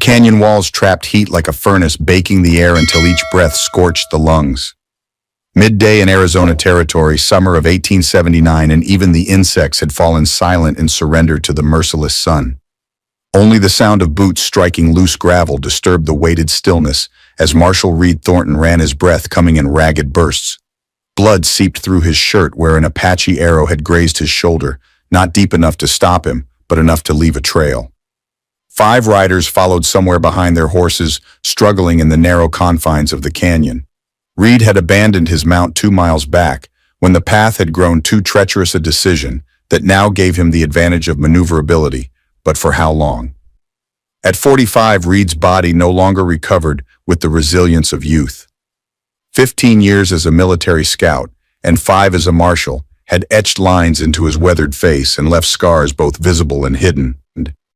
canyon walls trapped heat like a furnace, baking the air until each breath scorched the lungs. Midday in Arizona Territory, summer of 1879, and even the insects had fallen silent in surrender to the merciless sun. Only the sound of boots striking loose gravel disturbed the weighted stillness as Marshal Reed Thornton ran his breath coming in ragged bursts. Blood seeped through his shirt where an Apache arrow had grazed his shoulder, not deep enough to stop him, but enough to leave a trail. 5 riders followed somewhere behind their horses, struggling in the narrow confines of the canyon. Reed had abandoned his mount 2 miles back when the path had grown too treacherous a decision that now gave him the advantage of maneuverability, but for how long? At 45, Reed's body no longer recovered with the resilience of youth. 15 years as a military scout and 5 as a marshal had etched lines into his weathered face and left scars both visible and hidden.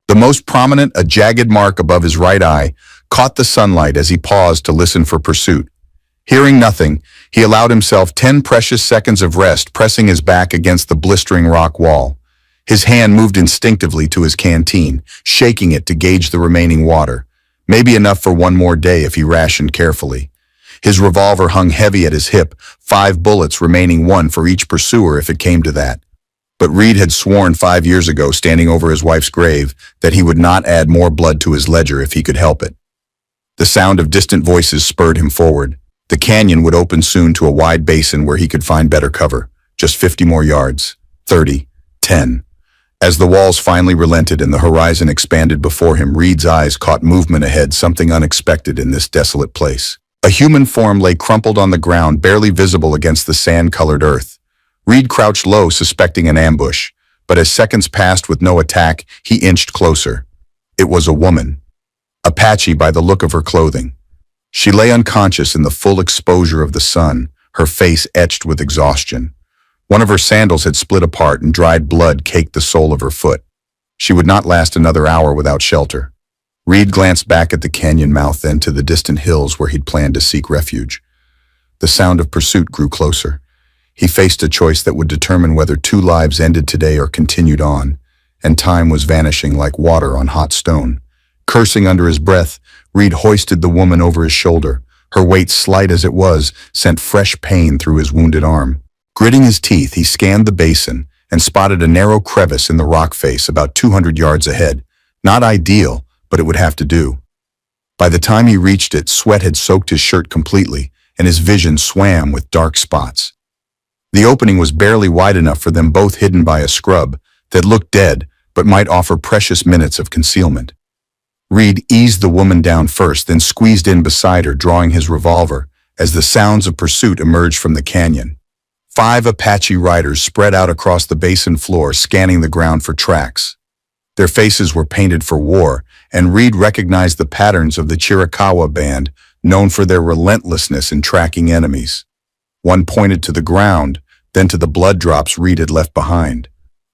The most prominent, a jagged mark above his right eye, caught the sunlight as he paused to listen for pursuit. Hearing nothing, he allowed himself 10 precious seconds of rest, pressing his back against the blistering rock wall. His hand moved instinctively to his canteen, shaking it to gauge the remaining water, maybe enough for one more day if he rationed carefully. His revolver hung heavy at his hip, 5 bullets remaining, 1 for each pursuer if it came to that. But Reed had sworn 5 years ago, standing over his wife's grave, that he would not add more blood to his ledger if he could help it. The sound of distant voices spurred him forward. The canyon would open soon to a wide basin where he could find better cover. Just 50 more yards. 30. 10. As the walls finally relented and the horizon expanded before him, Reed's eyes caught movement ahead, something unexpected in this desolate place. A human form lay crumpled on the ground, barely visible against the sand-colored earth. Reed crouched low, suspecting an ambush, but as seconds passed with no attack, he inched closer. It was a woman. Apache by the look of her clothing. She lay unconscious in the full exposure of the sun, her face etched with exhaustion. One of her sandals had split apart and dried blood caked the sole of her foot. She would not last another hour without shelter. Reed glanced back at the canyon mouth, then to the distant hills where he'd planned to seek refuge. The sound of pursuit grew closer. He faced a choice that would determine whether 2 lives ended today or continued on, and time was vanishing like water on hot stone. Cursing under his breath, Reed hoisted the woman over his shoulder. Her weight, slight as it was, sent fresh pain through his wounded arm. Gritting his teeth, he scanned the basin and spotted a narrow crevice in the rock face about 200 yards ahead. Not ideal, but it would have to do. By the time he reached it, sweat had soaked his shirt completely, and his vision swam with dark spots. The opening was barely wide enough for them both, hidden by a scrub that looked dead but might offer precious minutes of concealment. Reed eased the woman down first, then squeezed in beside her, drawing his revolver, as the sounds of pursuit emerged from the canyon. 5 Apache riders spread out across the basin floor, scanning the ground for tracks. Their faces were painted for war, and Reed recognized the patterns of the Chiricahua band, known for their relentlessness in tracking enemies. One pointed to the ground, then to the blood drops Reed had left behind.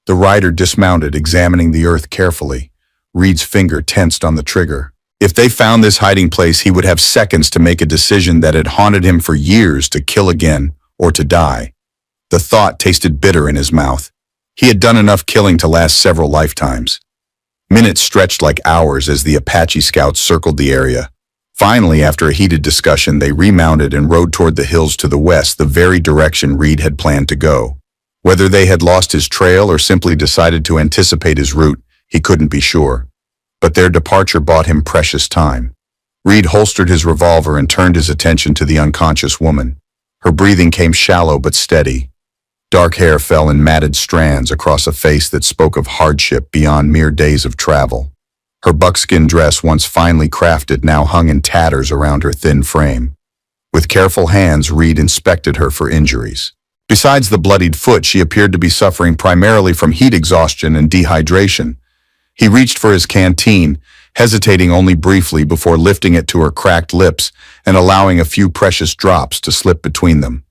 The rider dismounted, examining the earth carefully. Reed's finger tensed on the trigger. If they found this hiding place, he would have seconds to make a decision that had haunted him for years: to kill again or to die. The thought tasted bitter in his mouth. He had done enough killing to last several lifetimes. Minutes stretched like hours as the Apache scouts circled the area. Finally, after a heated discussion, they remounted and rode toward the hills to the west, the very direction Reed had planned to go. Whether they had lost his trail or simply decided to anticipate his route, he couldn't be sure. But their departure bought him precious time. Reed holstered his revolver and turned his attention to the unconscious woman. Her breathing came shallow but steady. Dark hair fell in matted strands across a face that spoke of hardship beyond mere days of travel. Her buckskin dress, once finely crafted, now hung in tatters around her thin frame. With careful hands, Reed inspected her for injuries. Besides the bloodied foot, she appeared to be suffering primarily from heat exhaustion and dehydration. He reached for his canteen, hesitating only briefly before lifting it to her cracked lips and allowing a few precious drops to slip between them.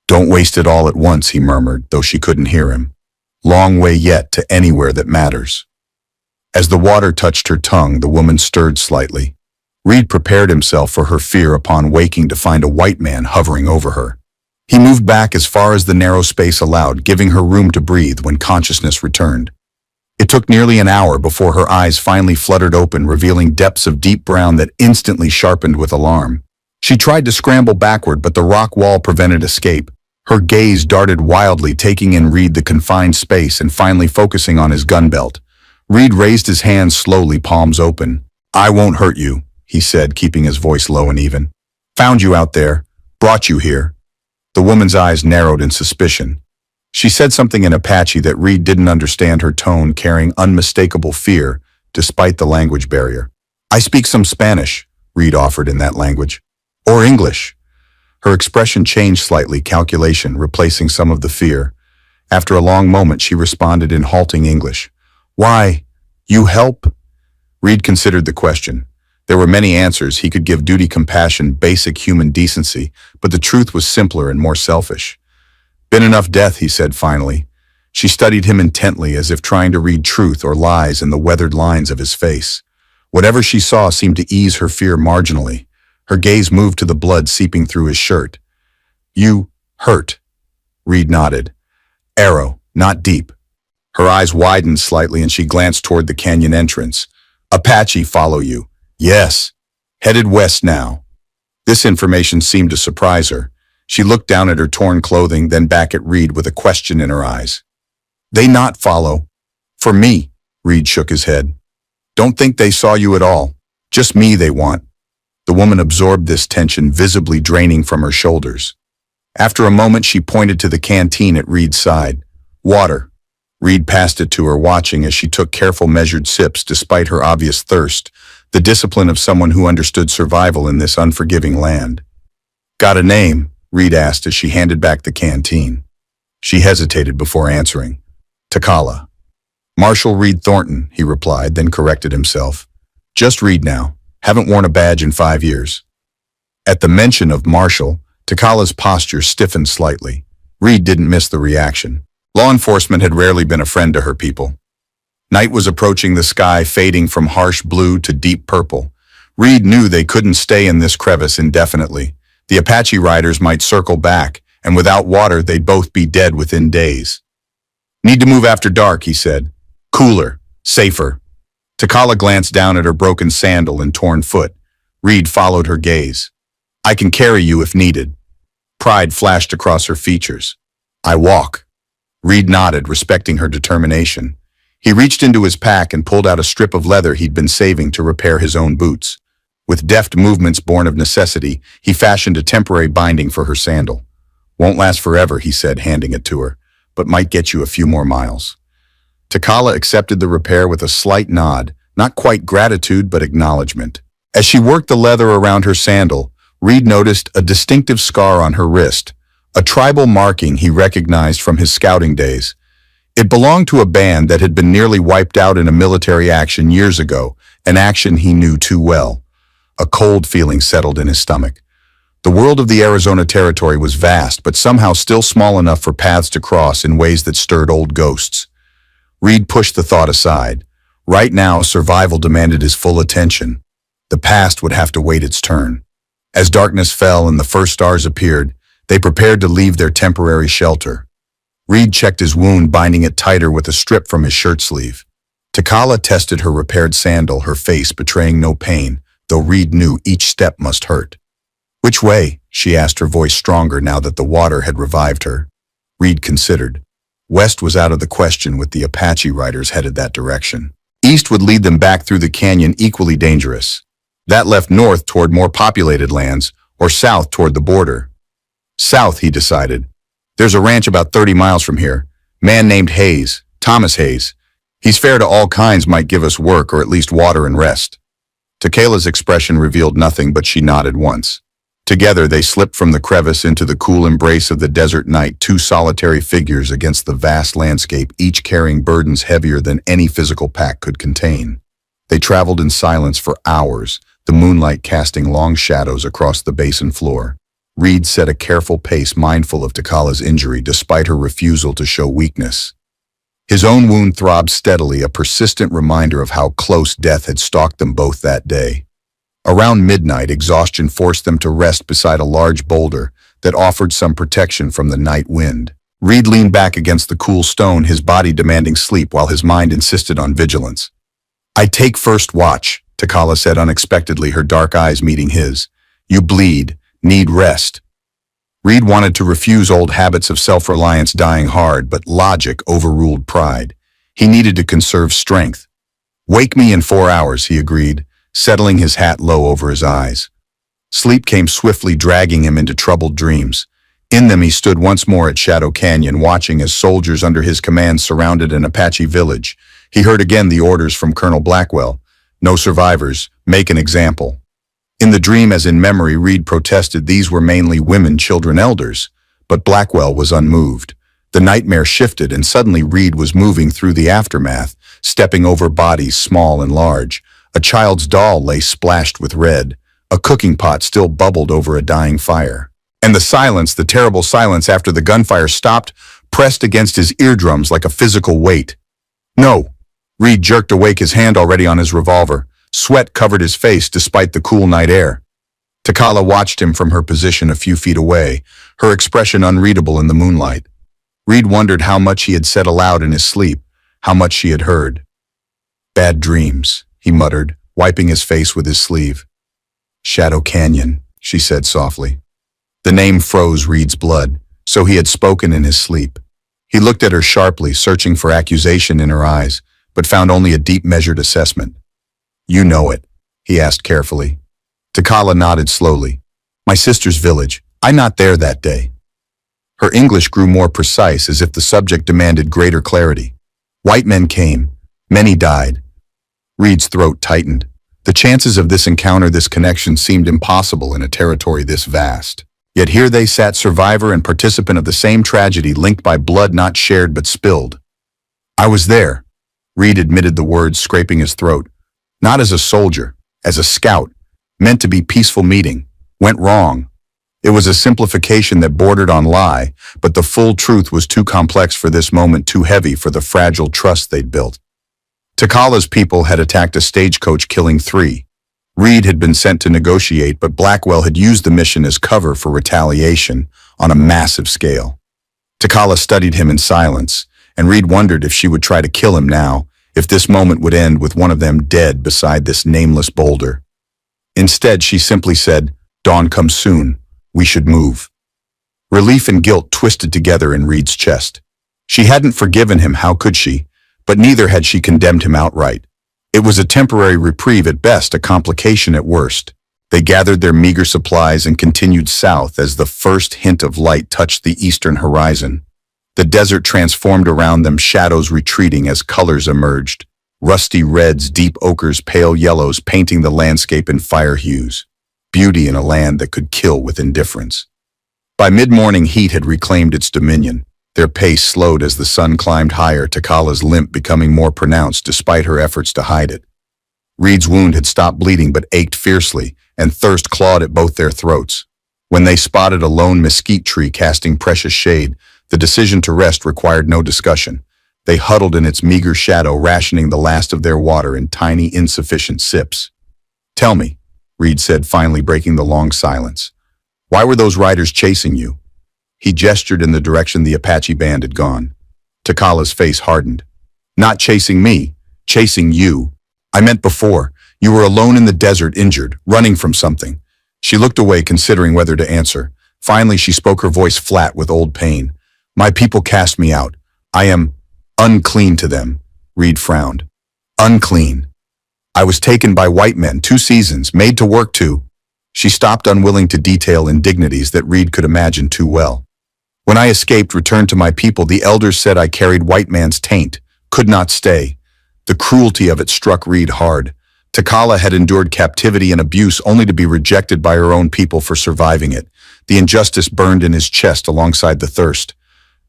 "Don't waste it all at once," he murmured, though she couldn't hear him. "Long way yet to anywhere that matters." As the water touched her tongue, the woman stirred slightly. Reed prepared himself for her fear upon waking to find a white man hovering over her. He moved back as far as the narrow space allowed, giving her room to breathe when consciousness returned. It took nearly an hour before her eyes finally fluttered open, revealing depths of deep brown that instantly sharpened with alarm. She tried to scramble backward, but the rock wall prevented escape. Her gaze darted wildly, taking in Reed the confined space and finally focusing on his gun belt. Reed raised his hands slowly, palms open. "I won't hurt you," he said, keeping his voice low and even. "Found you out there. Brought you here." The woman's eyes narrowed in suspicion. She said something in Apache that Reed didn't understand, her tone carrying unmistakable fear, despite the language barrier. "I speak some Spanish," Reed offered in that language. "Or English." Her expression changed slightly, calculation replacing some of the fear. After a long moment, she responded in halting English. "Why, you help?" Reed considered the question. There were many answers. He could give duty, compassion, basic human decency, but the truth was simpler and more selfish. "Been enough death," he said finally. She studied him intently, as if trying to read truth or lies in the weathered lines of his face. Whatever she saw seemed to ease her fear marginally. Her gaze moved to the blood seeping through his shirt. "You hurt?" Reed nodded. "Arrow, not deep." Her eyes widened slightly and she glanced toward the canyon entrance. "Apache follow you?" "Yes. Headed west now." This information seemed to surprise her. She looked down at her torn clothing, then back at Reed with a question in her eyes. "They not follow?" "For me," Reed shook his head. "Don't think they saw you at all. Just me they want." The woman absorbed this tension, visibly draining from her shoulders. After a moment, she pointed to the canteen at Reed's side. "Water." Reed passed it to her, watching as she took careful, measured sips despite her obvious thirst, the discipline of someone who understood survival in this unforgiving land. "Got a name?" Reed asked as she handed back the canteen. She hesitated before answering. "Takala." "Marshall Reed Thornton," he replied, then corrected himself. "Just Reed now. Haven't worn a badge in 5 years." At the mention of Marshall, Takala's posture stiffened slightly. Reed didn't miss the reaction. Law enforcement had rarely been a friend to her people. Night was approaching, the sky fading from harsh blue to deep purple. Reed knew they couldn't stay in this crevice indefinitely. The Apache riders might circle back, and without water they'd both be dead within days. "Need to move after dark," he said. "Cooler, safer." Takala glanced down at her broken sandal and torn foot. Reed followed her gaze. "I can carry you if needed." Pride flashed across her features. "I walk." Reed nodded, respecting her determination. He reached into his pack and pulled out a strip of leather he'd been saving to repair his own boots. With deft movements born of necessity, he fashioned a temporary binding for her sandal. "Won't last forever," he said, handing it to her, "but might get you a few more miles." Takala accepted the repair with a slight nod, not quite gratitude but acknowledgement. As she worked the leather around her sandal, Reed noticed a distinctive scar on her wrist, a tribal marking he recognized from his scouting days. It belonged to a band that had been nearly wiped out in a military action years ago, an action he knew too well. A cold feeling settled in his stomach. The world of the Arizona Territory was vast, but somehow still small enough for paths to cross in ways that stirred old ghosts. Reed pushed the thought aside. Right now, survival demanded his full attention. The past would have to wait its turn. As darkness fell and the first stars appeared, they prepared to leave their temporary shelter. Reed checked his wound, binding it tighter with a strip from his shirt sleeve. Takala tested her repaired sandal, her face betraying no pain, though Reed knew each step must hurt. "Which way?" she asked, her voice stronger now that the water had revived her. Reed considered. West was out of the question, with the Apache riders headed that direction. East would lead them back through the canyon, equally dangerous. That left north toward more populated lands, or south toward the border. South, he decided. "There's a ranch about 30 miles from here. Man named Hayes, Thomas Hayes. He's fair to all kinds, might give us work or at least water and rest." Takala's expression revealed nothing, but she nodded once. Together they slipped from the crevice into the cool embrace of the desert night, two solitary figures against the vast landscape, each carrying burdens heavier than any physical pack could contain. They traveled in silence for hours, the moonlight casting long shadows across the basin floor. Reed set a careful pace, mindful of Takala's injury despite her refusal to show weakness. His own wound throbbed steadily, a persistent reminder of how close death had stalked them both that day. Around midnight, exhaustion forced them to rest beside a large boulder that offered some protection from the night wind. Reed leaned back against the cool stone, his body demanding sleep while his mind insisted on vigilance. "I take first watch," Takala said unexpectedly, her dark eyes meeting his. "You bleed, need rest." Reed wanted to refuse old habits of self-reliance dying hard, but logic overruled pride. He needed to conserve strength. "Wake me in 4 hours," he agreed, settling his hat low over his eyes. Sleep came swiftly, dragging him into troubled dreams. In them he stood once more at Shadow Canyon, watching as soldiers under his command surrounded an Apache village. He heard again the orders from Colonel Blackwell. "No survivors, make an example." In the dream as in memory, Reed protested these were mainly women, children, elders. But Blackwell was unmoved. The nightmare shifted, and suddenly Reed was moving through the aftermath, stepping over bodies small and large. A child's doll lay splashed with red. A cooking pot still bubbled over a dying fire. And the silence, the terrible silence after the gunfire stopped, pressed against his eardrums like a physical weight. "No!" Reed jerked awake, his hand already on his revolver. Sweat covered his face despite the cool night air. Takala watched him from her position a few feet away, her expression unreadable in the moonlight. Reed wondered how much he had said aloud in his sleep, how much she had heard. "Bad dreams," he muttered, wiping his face with his sleeve. "Shadow Canyon," she said softly. The name froze Reed's blood, so he had spoken in his sleep. He looked at her sharply, searching for accusation in her eyes, but found only a deep, measured assessment. "You know it?" he asked carefully. Takala nodded slowly. "My sister's village. I'm not there that day." Her English grew more precise, as if the subject demanded greater clarity. "White men came. Many died." Reed's throat tightened. The chances of this encounter, this connection, seemed impossible in a territory this vast. Yet here they sat, survivor and participant of the same tragedy, linked by blood not shared but spilled. "I was there," Reed admitted, the words scraping his throat. "Not as a soldier, as a scout, meant to be peaceful meeting. Went wrong." It was a simplification that bordered on lie, but the full truth was too complex for this moment, too heavy for the fragile trust they'd built. Takala's people had attacked a stagecoach, killing 3. Reed had been sent to negotiate, but Blackwell had used the mission as cover for retaliation on a massive scale. Takala studied him in silence, and Reed wondered if she would try to kill him now, if this moment would end with one of them dead beside this nameless boulder. Instead, she simply said, "Dawn comes soon. We should move." Relief and guilt twisted together in Reed's chest. She hadn't forgiven him, how could she? But neither had she condemned him outright. It was a temporary reprieve at best, a complication at worst. They gathered their meager supplies and continued south as the first hint of light touched the eastern horizon. The desert transformed around them, shadows retreating as colors emerged. Rusty reds, deep ochres, pale yellows, painting the landscape in fire hues. Beauty in a land that could kill with indifference. By mid-morning, heat had reclaimed its dominion. Their pace slowed as the sun climbed higher, Takala's limp becoming more pronounced despite her efforts to hide it. Reed's wound had stopped bleeding but ached fiercely, and thirst clawed at both their throats. When they spotted a lone mesquite tree casting precious shade, the decision to rest required no discussion. They huddled in its meager shadow, rationing the last of their water in tiny, insufficient sips. "Tell me," Reed said, finally breaking the long silence. "Why were those riders chasing you?" He gestured in the direction the Apache band had gone. Takala's face hardened. "Not chasing me, chasing you. I meant before. You were alone in the desert, injured, running from something." She looked away, considering whether to answer. Finally, she spoke, her voice flat with old pain. "My people cast me out. I am unclean to them." Reed frowned. "Unclean. I was taken by white men, 2 seasons, made to work too." She stopped, unwilling to detail indignities that Reed could imagine too well. "When I escaped, returned to my people, the elders said I carried white man's taint, could not stay." The cruelty of it struck Reed hard. Takala had endured captivity and abuse only to be rejected by her own people for surviving it. The injustice burned in his chest alongside the thirst.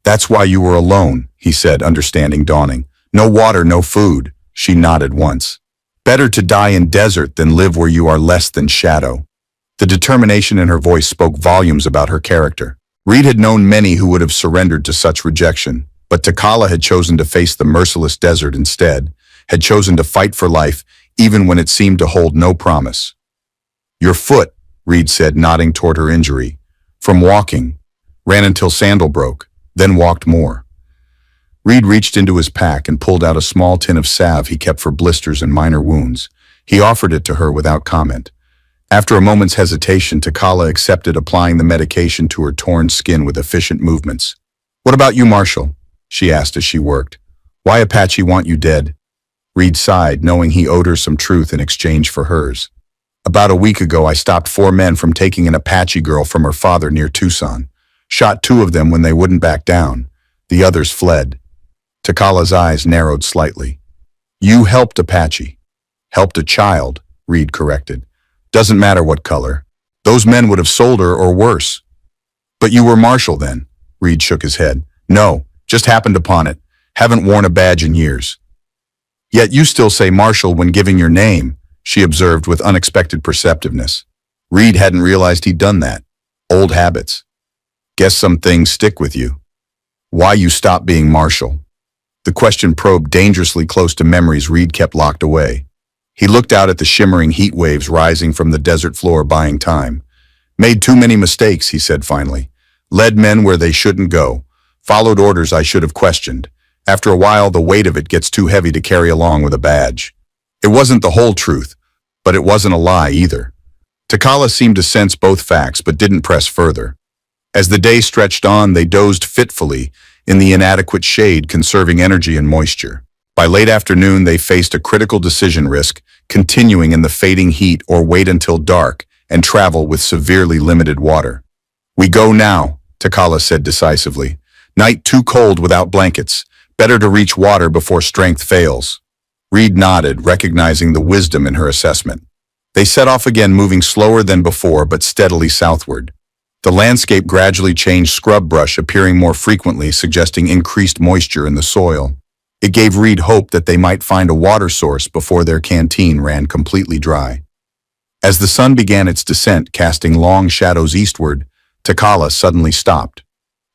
"That's why you were alone," he said, understanding dawning. "No water, no food." She nodded once. "Better to die in desert than live where you are less than shadow." The determination in her voice spoke volumes about her character. Reed had known many who would have surrendered to such rejection, but Takala had chosen to face the merciless desert instead, had chosen to fight for life even when it seemed to hold no promise. "Your foot," Reed said, nodding toward her injury. "From walking. Ran until sandal broke. then walked more. Reed reached into his pack and pulled out a small tin of salve he kept for blisters and minor wounds. He offered it to her without comment. After a moment's hesitation, Takala accepted, applying the medication to her torn skin with efficient movements. "What about you, Marshal?" she asked as she worked. "Why Apache want you dead?" Reed sighed, knowing he owed her some truth in exchange for hers. "About a week ago, I stopped 4 men from taking an Apache girl from her father near Tucson. Shot 2 of them when they wouldn't back down. The others fled." Takala's eyes narrowed slightly. "You helped Apache." "Helped a child," Reed corrected. "Doesn't matter what color. Those men would have sold her or worse." "But you were Marshal then?" Reed shook his head. "No, just happened upon it. Haven't worn a badge in years." "Yet you still say Marshal when giving your name," she observed with unexpected perceptiveness. Reed hadn't realized he'd done that. Old habits. "Guess some things stick with you." "Why you stopped being Marshal?" The question probed dangerously close to memories Reed kept locked away. He looked out at the shimmering heat waves rising from the desert floor, buying time. "Made too many mistakes," he said finally. "Led men where they shouldn't go. Followed orders I should have questioned. After a while, the weight of it gets too heavy to carry along with a badge." It wasn't the whole truth, but it wasn't a lie either. Takala seemed to sense both facts but didn't press further. As the day stretched on, they dozed fitfully in the inadequate shade, conserving energy and moisture. By late afternoon, they faced a critical decision: risk continuing in the fading heat or wait until dark and travel with severely limited water. "We go now," Takala said decisively. "Night too cold without blankets. Better to reach water before strength fails." Reed nodded, recognizing the wisdom in her assessment. They set off again, moving slower than before but steadily southward. The landscape gradually changed, scrub brush appearing more frequently, suggesting increased moisture in the soil. It gave Reed hope that they might find a water source before their canteen ran completely dry. As the sun began its descent, casting long shadows eastward, Takala suddenly stopped.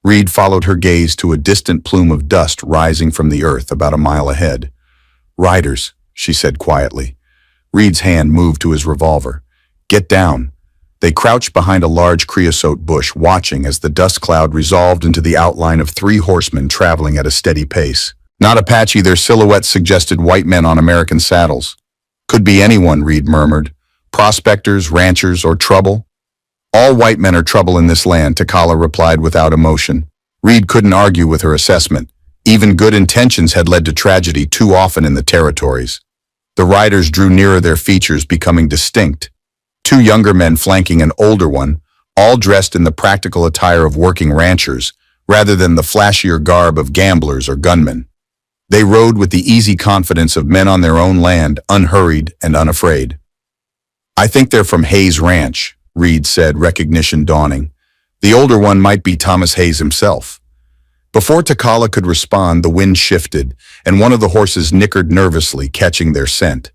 Reed followed her gaze to a distant plume of dust rising from the earth about a mile ahead. "Riders," she said quietly. Reed's hand moved to his revolver. "Get down." They crouched behind a large creosote bush, watching as the dust cloud resolved into the outline of 3 horsemen traveling at a steady pace. Not Apache, their silhouettes suggested white men on American saddles. "Could be anyone," Reed murmured. "Prospectors, ranchers, or trouble?" "All white men are trouble in this land," Takala replied without emotion. Reed couldn't argue with her assessment. Even good intentions had led to tragedy too often in the territories. The riders drew nearer, their features becoming distinct. 2 younger men flanking an older one, all dressed in the practical attire of working ranchers, rather than the flashier garb of gamblers or gunmen. They rode with the easy confidence of men on their own land, unhurried and unafraid. "I think they're from Hayes Ranch," Reed said, recognition dawning. The older one might be Thomas Hayes himself. Before Takala could respond, the wind shifted, and one of the horses nickered nervously, catching their scent.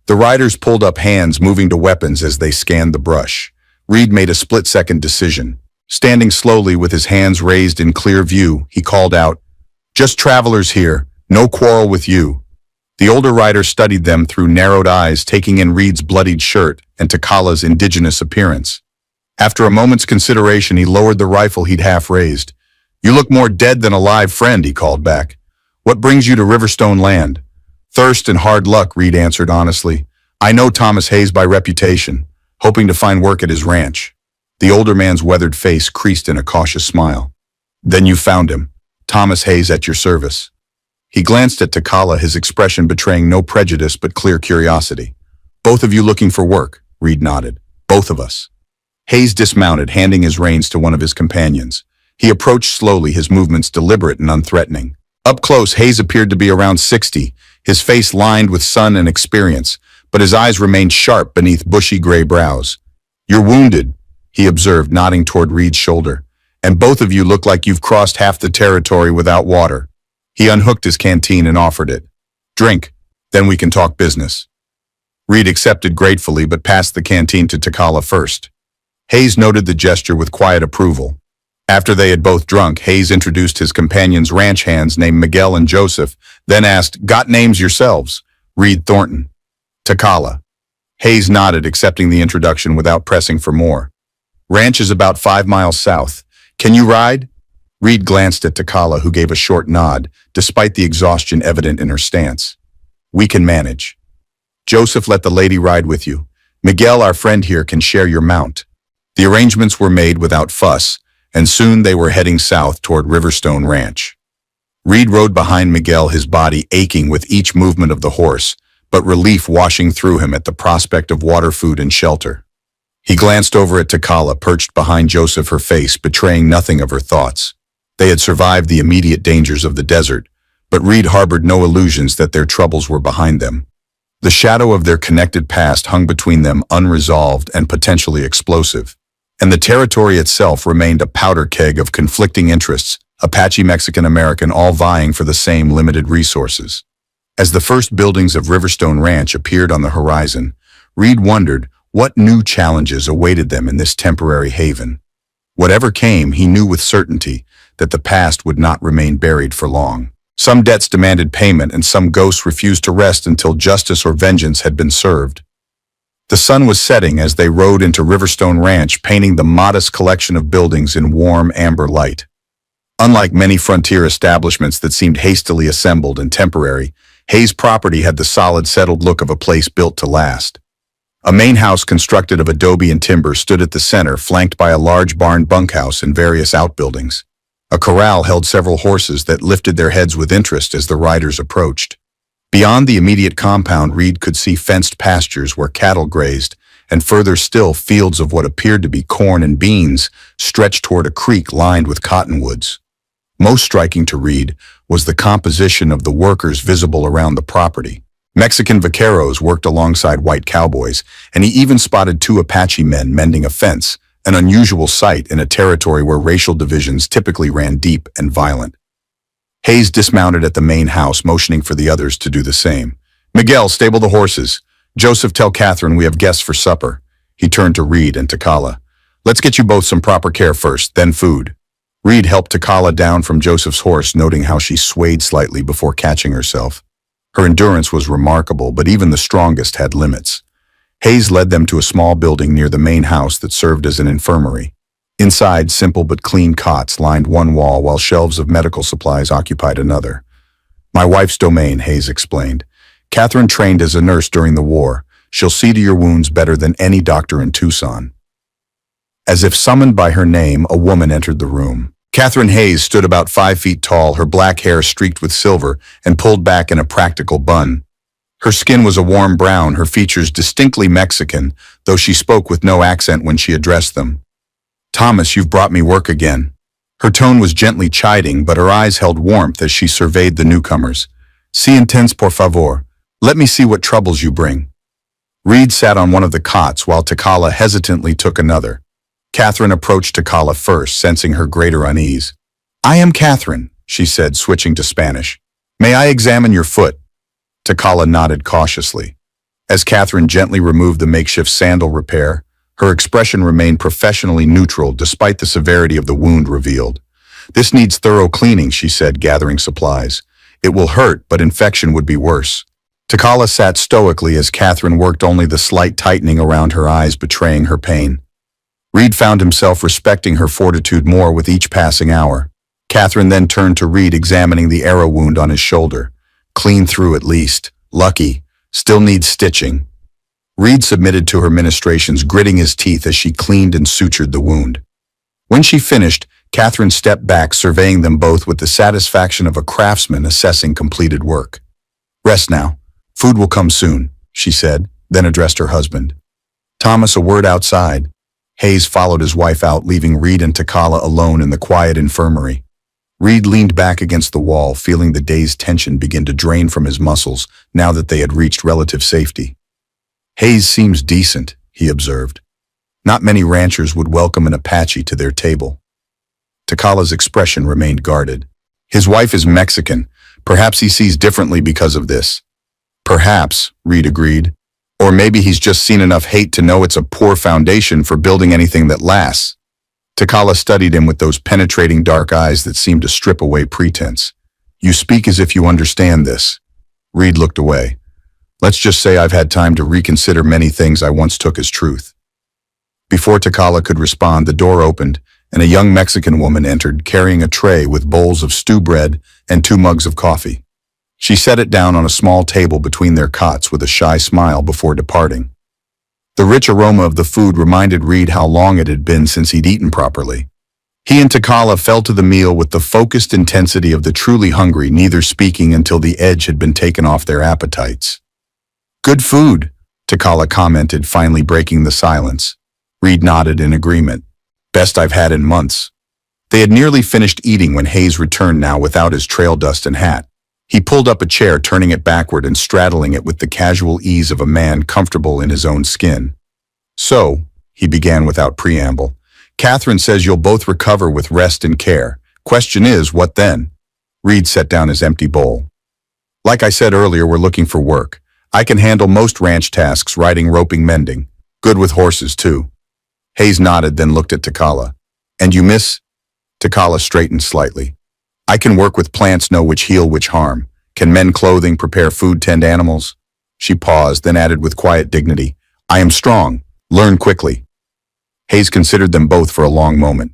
The riders pulled up, hands moving to weapons as they scanned the brush. Reed made a split-second decision. Standing slowly with his hands raised in clear view, he called out, "Just travelers here, no quarrel with you." The older rider studied them through narrowed eyes, taking in Reed's bloodied shirt and Takala's indigenous appearance. After a moment's consideration, he lowered the rifle he'd half raised. "You look more dead than alive, friend," he called back. "What brings you to Riverstone land?" "Thirst and hard luck," Reed answered honestly. "I know Thomas Hayes by reputation, hoping to find work at his ranch." The older man's weathered face creased in a cautious smile. "Then you found him. Thomas Hayes at your service." He glanced at Takala, his expression betraying no prejudice but clear curiosity. "Both of you looking for work?" Reed nodded. "Both of us." Hayes dismounted, handing his reins to one of his companions. He approached slowly, his movements deliberate and unthreatening. Up close, Hayes appeared to be around 60, his face lined with sun and experience, but his eyes remained sharp beneath bushy gray brows. "You're wounded," he observed, nodding toward Reed's shoulder. "And both of you look like you've crossed half the territory without water." He unhooked his canteen and offered it. "Drink, then we can talk business." Reed accepted gratefully but passed the canteen to Takala first. Hayes noted the gesture with quiet approval. After they had both drunk, Hayes introduced his companions, ranch hands named Miguel and Joseph, then asked, "Got names yourselves?" "Reed Thornton." "Takala." Hayes nodded, accepting the introduction without pressing for more. "Ranch is about 5 miles south. Can you ride?" Reed glanced at Takala, who gave a short nod, despite the exhaustion evident in her stance. We can manage. Joseph, let the lady ride with you. Miguel, our friend here, can share your mount. The arrangements were made without fuss, and soon they were heading south toward Riverstone Ranch. Reed rode behind Miguel, his body aching with each movement of the horse, but relief washing through him at the prospect of water, food, and shelter. He glanced over at Takala, perched behind Joseph, her face betraying nothing of her thoughts. They had survived the immediate dangers of the desert, but Reed harbored no illusions that their troubles were behind them. The shadow of their connected past hung between them, unresolved and potentially explosive. And the territory itself remained a powder keg of conflicting interests, Apache, Mexican, American, all vying for the same limited resources. As the first buildings of Riverstone Ranch appeared on the horizon, Reed wondered what new challenges awaited them in this temporary haven. Whatever came, he knew with certainty that the past would not remain buried for long. Some debts demanded payment, and some ghosts refused to rest until justice or vengeance had been served. The sun was setting as they rode into Riverstone Ranch, painting the modest collection of buildings in warm amber light. Unlike many frontier establishments that seemed hastily assembled and temporary, Hayes' property had the solid, settled look of a place built to last. A main house constructed of adobe and timber stood at the center, flanked by a large barn bunkhouse and various outbuildings. A corral held several horses that lifted their heads with interest as the riders approached. Beyond the immediate compound, Reed could see fenced pastures where cattle grazed, and further still, fields of what appeared to be corn and beans stretched toward a creek lined with cottonwoods. Most striking to Reed was the composition of the workers visible around the property. Mexican vaqueros worked alongside white cowboys, and he even spotted 2 Apache men mending a fence, an unusual sight in a territory where racial divisions typically ran deep and violent. Hayes dismounted at the main house, motioning for the others to do the same. Miguel, stable the horses. Joseph, tell Catherine we have guests for supper. He turned to Reed and Takala. Let's get you both some proper care first, then food. Reed helped Takala down from Joseph's horse, noting how she swayed slightly before catching herself. Her endurance was remarkable, but even the strongest had limits. Hayes led them to a small building near the main house that served as an infirmary. Inside, simple but clean cots lined one wall while shelves of medical supplies occupied another. My wife's domain, Hayes explained. Catherine trained as a nurse during the war. She'll see to your wounds better than any doctor in Tucson. As if summoned by her name, a woman entered the room. Catherine Hayes stood about 5 feet tall, her black hair streaked with silver and pulled back in a practical bun. Her skin was a warm brown, her features distinctly Mexican, though she spoke with no accent when she addressed them. Thomas, you've brought me work again. Her tone was gently chiding, but her eyes held warmth as she surveyed the newcomers. Si intense, por favor. Let me see what troubles you bring. Reed sat on one of the cots while Takala hesitantly took another. Catherine approached Takala first, sensing her greater unease. I am Catherine, she said, switching to Spanish. May I examine your foot? Takala nodded cautiously. As Catherine gently removed the makeshift sandal repair, her expression remained professionally neutral despite the severity of the wound revealed. This needs thorough cleaning, she said, gathering supplies. It will hurt, but infection would be worse. Takala sat stoically as Catherine worked, only the slight tightening around her eyes betraying her pain. Reed found himself respecting her fortitude more with each passing hour. Catherine then turned to Reed, examining the arrow wound on his shoulder. Clean through at least. Lucky. Still needs stitching. Reed submitted to her ministrations, gritting his teeth as she cleaned and sutured the wound. When she finished, Catherine stepped back, surveying them both with the satisfaction of a craftsman assessing completed work. Rest now. Food will come soon, she said, then addressed her husband. Thomas, a word outside. Hayes followed his wife out, leaving Reed and Takala alone in the quiet infirmary. Reed leaned back against the wall, feeling the day's tension begin to drain from his muscles now that they had reached relative safety. Hayes seems decent, he observed. Not many ranchers would welcome an Apache to their table. Takala's expression remained guarded. His wife is Mexican. Perhaps he sees differently because of this. Perhaps, Reed agreed. Or maybe he's just seen enough hate to know it's a poor foundation for building anything that lasts. Takala studied him with those penetrating dark eyes that seemed to strip away pretense. You speak as if you understand this. Reed looked away. Let's just say I've had time to reconsider many things I once took as truth. Before Takala could respond, the door opened, and a young Mexican woman entered carrying a tray with bowls of stew bread and 2 mugs of coffee. She set it down on a small table between their cots with a shy smile before departing. The rich aroma of the food reminded Reed how long it had been since he'd eaten properly. He and Takala fell to the meal with the focused intensity of the truly hungry, neither speaking until the edge had been taken off their appetites. "Good food," Takala commented, finally breaking the silence. Reed nodded in agreement. "Best I've had in months." They had nearly finished eating when Hayes returned, now without his trail dust and hat. He pulled up a chair, turning it backward and straddling it with the casual ease of a man comfortable in his own skin. "So," he began without preamble, "Catherine says you'll both recover with rest and care. Question is, what then?" Reed set down his empty bowl. "Like I said earlier, we're looking for work. I can handle most ranch tasks, riding, roping, mending. Good with horses, too." Hayes nodded, then looked at Takala. "And you, miss?" Takala straightened slightly. "I can work with plants, know which heal, which harm. Can mend clothing, prepare food, tend animals." She paused, then added with quiet dignity, "I am strong. Learn quickly." Hayes considered them both for a long moment.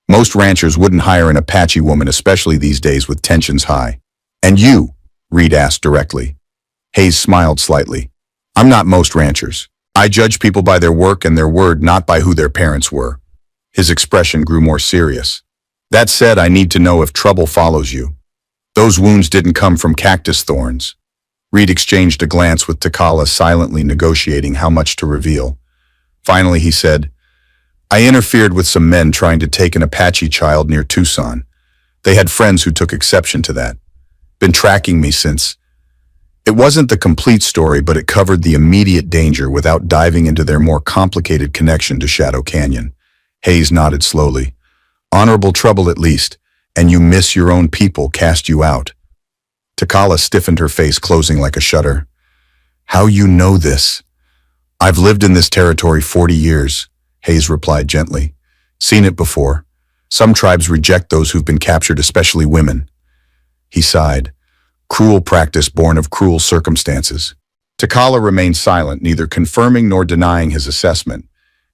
Most ranchers wouldn't hire an Apache woman, especially these days with tensions high. "And you?" Reed asked directly. Hayes smiled slightly. "I'm not most ranchers. I judge people by their work and their word, not by who their parents were." His expression grew more serious. "That said, I need to know if trouble follows you. Those wounds didn't come from cactus thorns." Reed exchanged a glance with Takala, silently negotiating how much to reveal. Finally, he said, "I interfered with some men trying to take an Apache child near Tucson. They had friends who took exception to that. Been tracking me since." It wasn't the complete story, but it covered the immediate danger without diving into their more complicated connection to Shadow Canyon. Hayes nodded slowly. "Honorable trouble at least, and you miss your own people, cast you out." Takala stiffened, her face closing like a shutter. "How you know this?" "I've lived in this territory 40 years, Hayes replied gently. "Seen it before. Some tribes reject those who've been captured, especially women." He sighed. "Cruel practice born of cruel circumstances." Takala remained silent, neither confirming nor denying his assessment.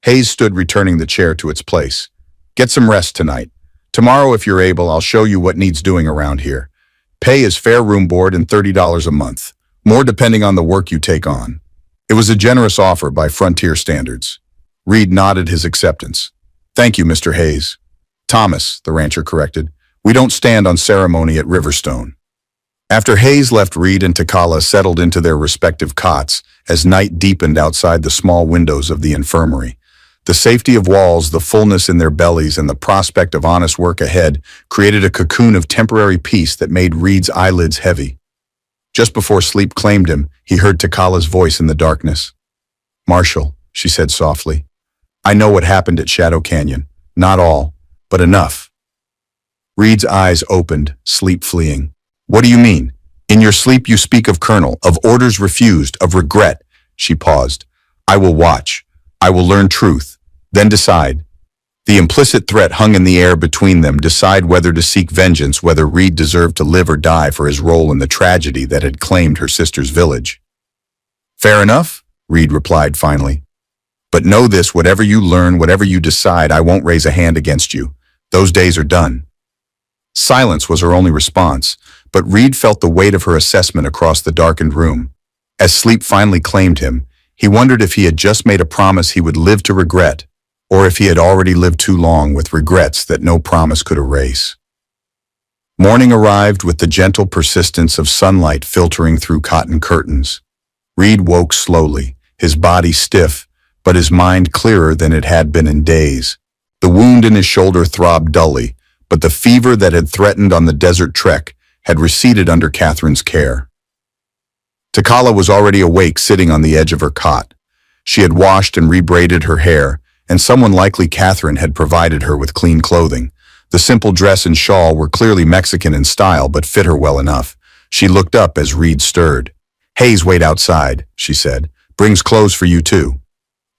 Hayes stood, returning the chair to its place. "Get some rest tonight. Tomorrow, if you're able, I'll show you what needs doing around here. Pay is fair room board and $30 a month. More depending on the work you take on." It was a generous offer by frontier standards. Reed nodded his acceptance. "Thank you, Mr. Hayes." "Thomas," the rancher corrected. "We don't stand on ceremony at Riverstone." After Hayes left, Reed and Takala settled into their respective cots as night deepened outside the small windows of the infirmary. The safety of walls, the fullness in their bellies, and the prospect of honest work ahead created a cocoon of temporary peace that made Reed's eyelids heavy. Just before sleep claimed him, he heard Takala's voice in the darkness. "Marshal," she said softly, "I know what happened at Shadow Canyon. Not all, but enough." Reed's eyes opened, sleep fleeing. "What do you mean? In your sleep you speak of Colonel, of orders refused, of regret." She paused. "I will watch. I will learn truth. Then decide." The implicit threat hung in the air between them, decide whether to seek vengeance, whether Reed deserved to live or die for his role in the tragedy that had claimed her sister's village. "Fair enough," Reed replied finally. "But know this, whatever you learn, whatever you decide, I won't raise a hand against you. Those days are done." Silence was her only response, but Reed felt the weight of her assessment across the darkened room. As sleep finally claimed him, he wondered if he had just made a promise he would live to regret, or if he had already lived too long with regrets that no promise could erase. Morning arrived with the gentle persistence of sunlight filtering through cotton curtains. Reed woke slowly, his body stiff, but his mind clearer than it had been in days. The wound in his shoulder throbbed dully, but the fever that had threatened on the desert trek had receded under Catherine's care. Takala was already awake, sitting on the edge of her cot. She had washed and rebraided her hair, and someone, likely Catherine, had provided her with clean clothing. The simple dress and shawl were clearly Mexican in style, but fit her well enough. She looked up as Reed stirred. "Hayes, wait outside," she said. "Brings clothes for you too."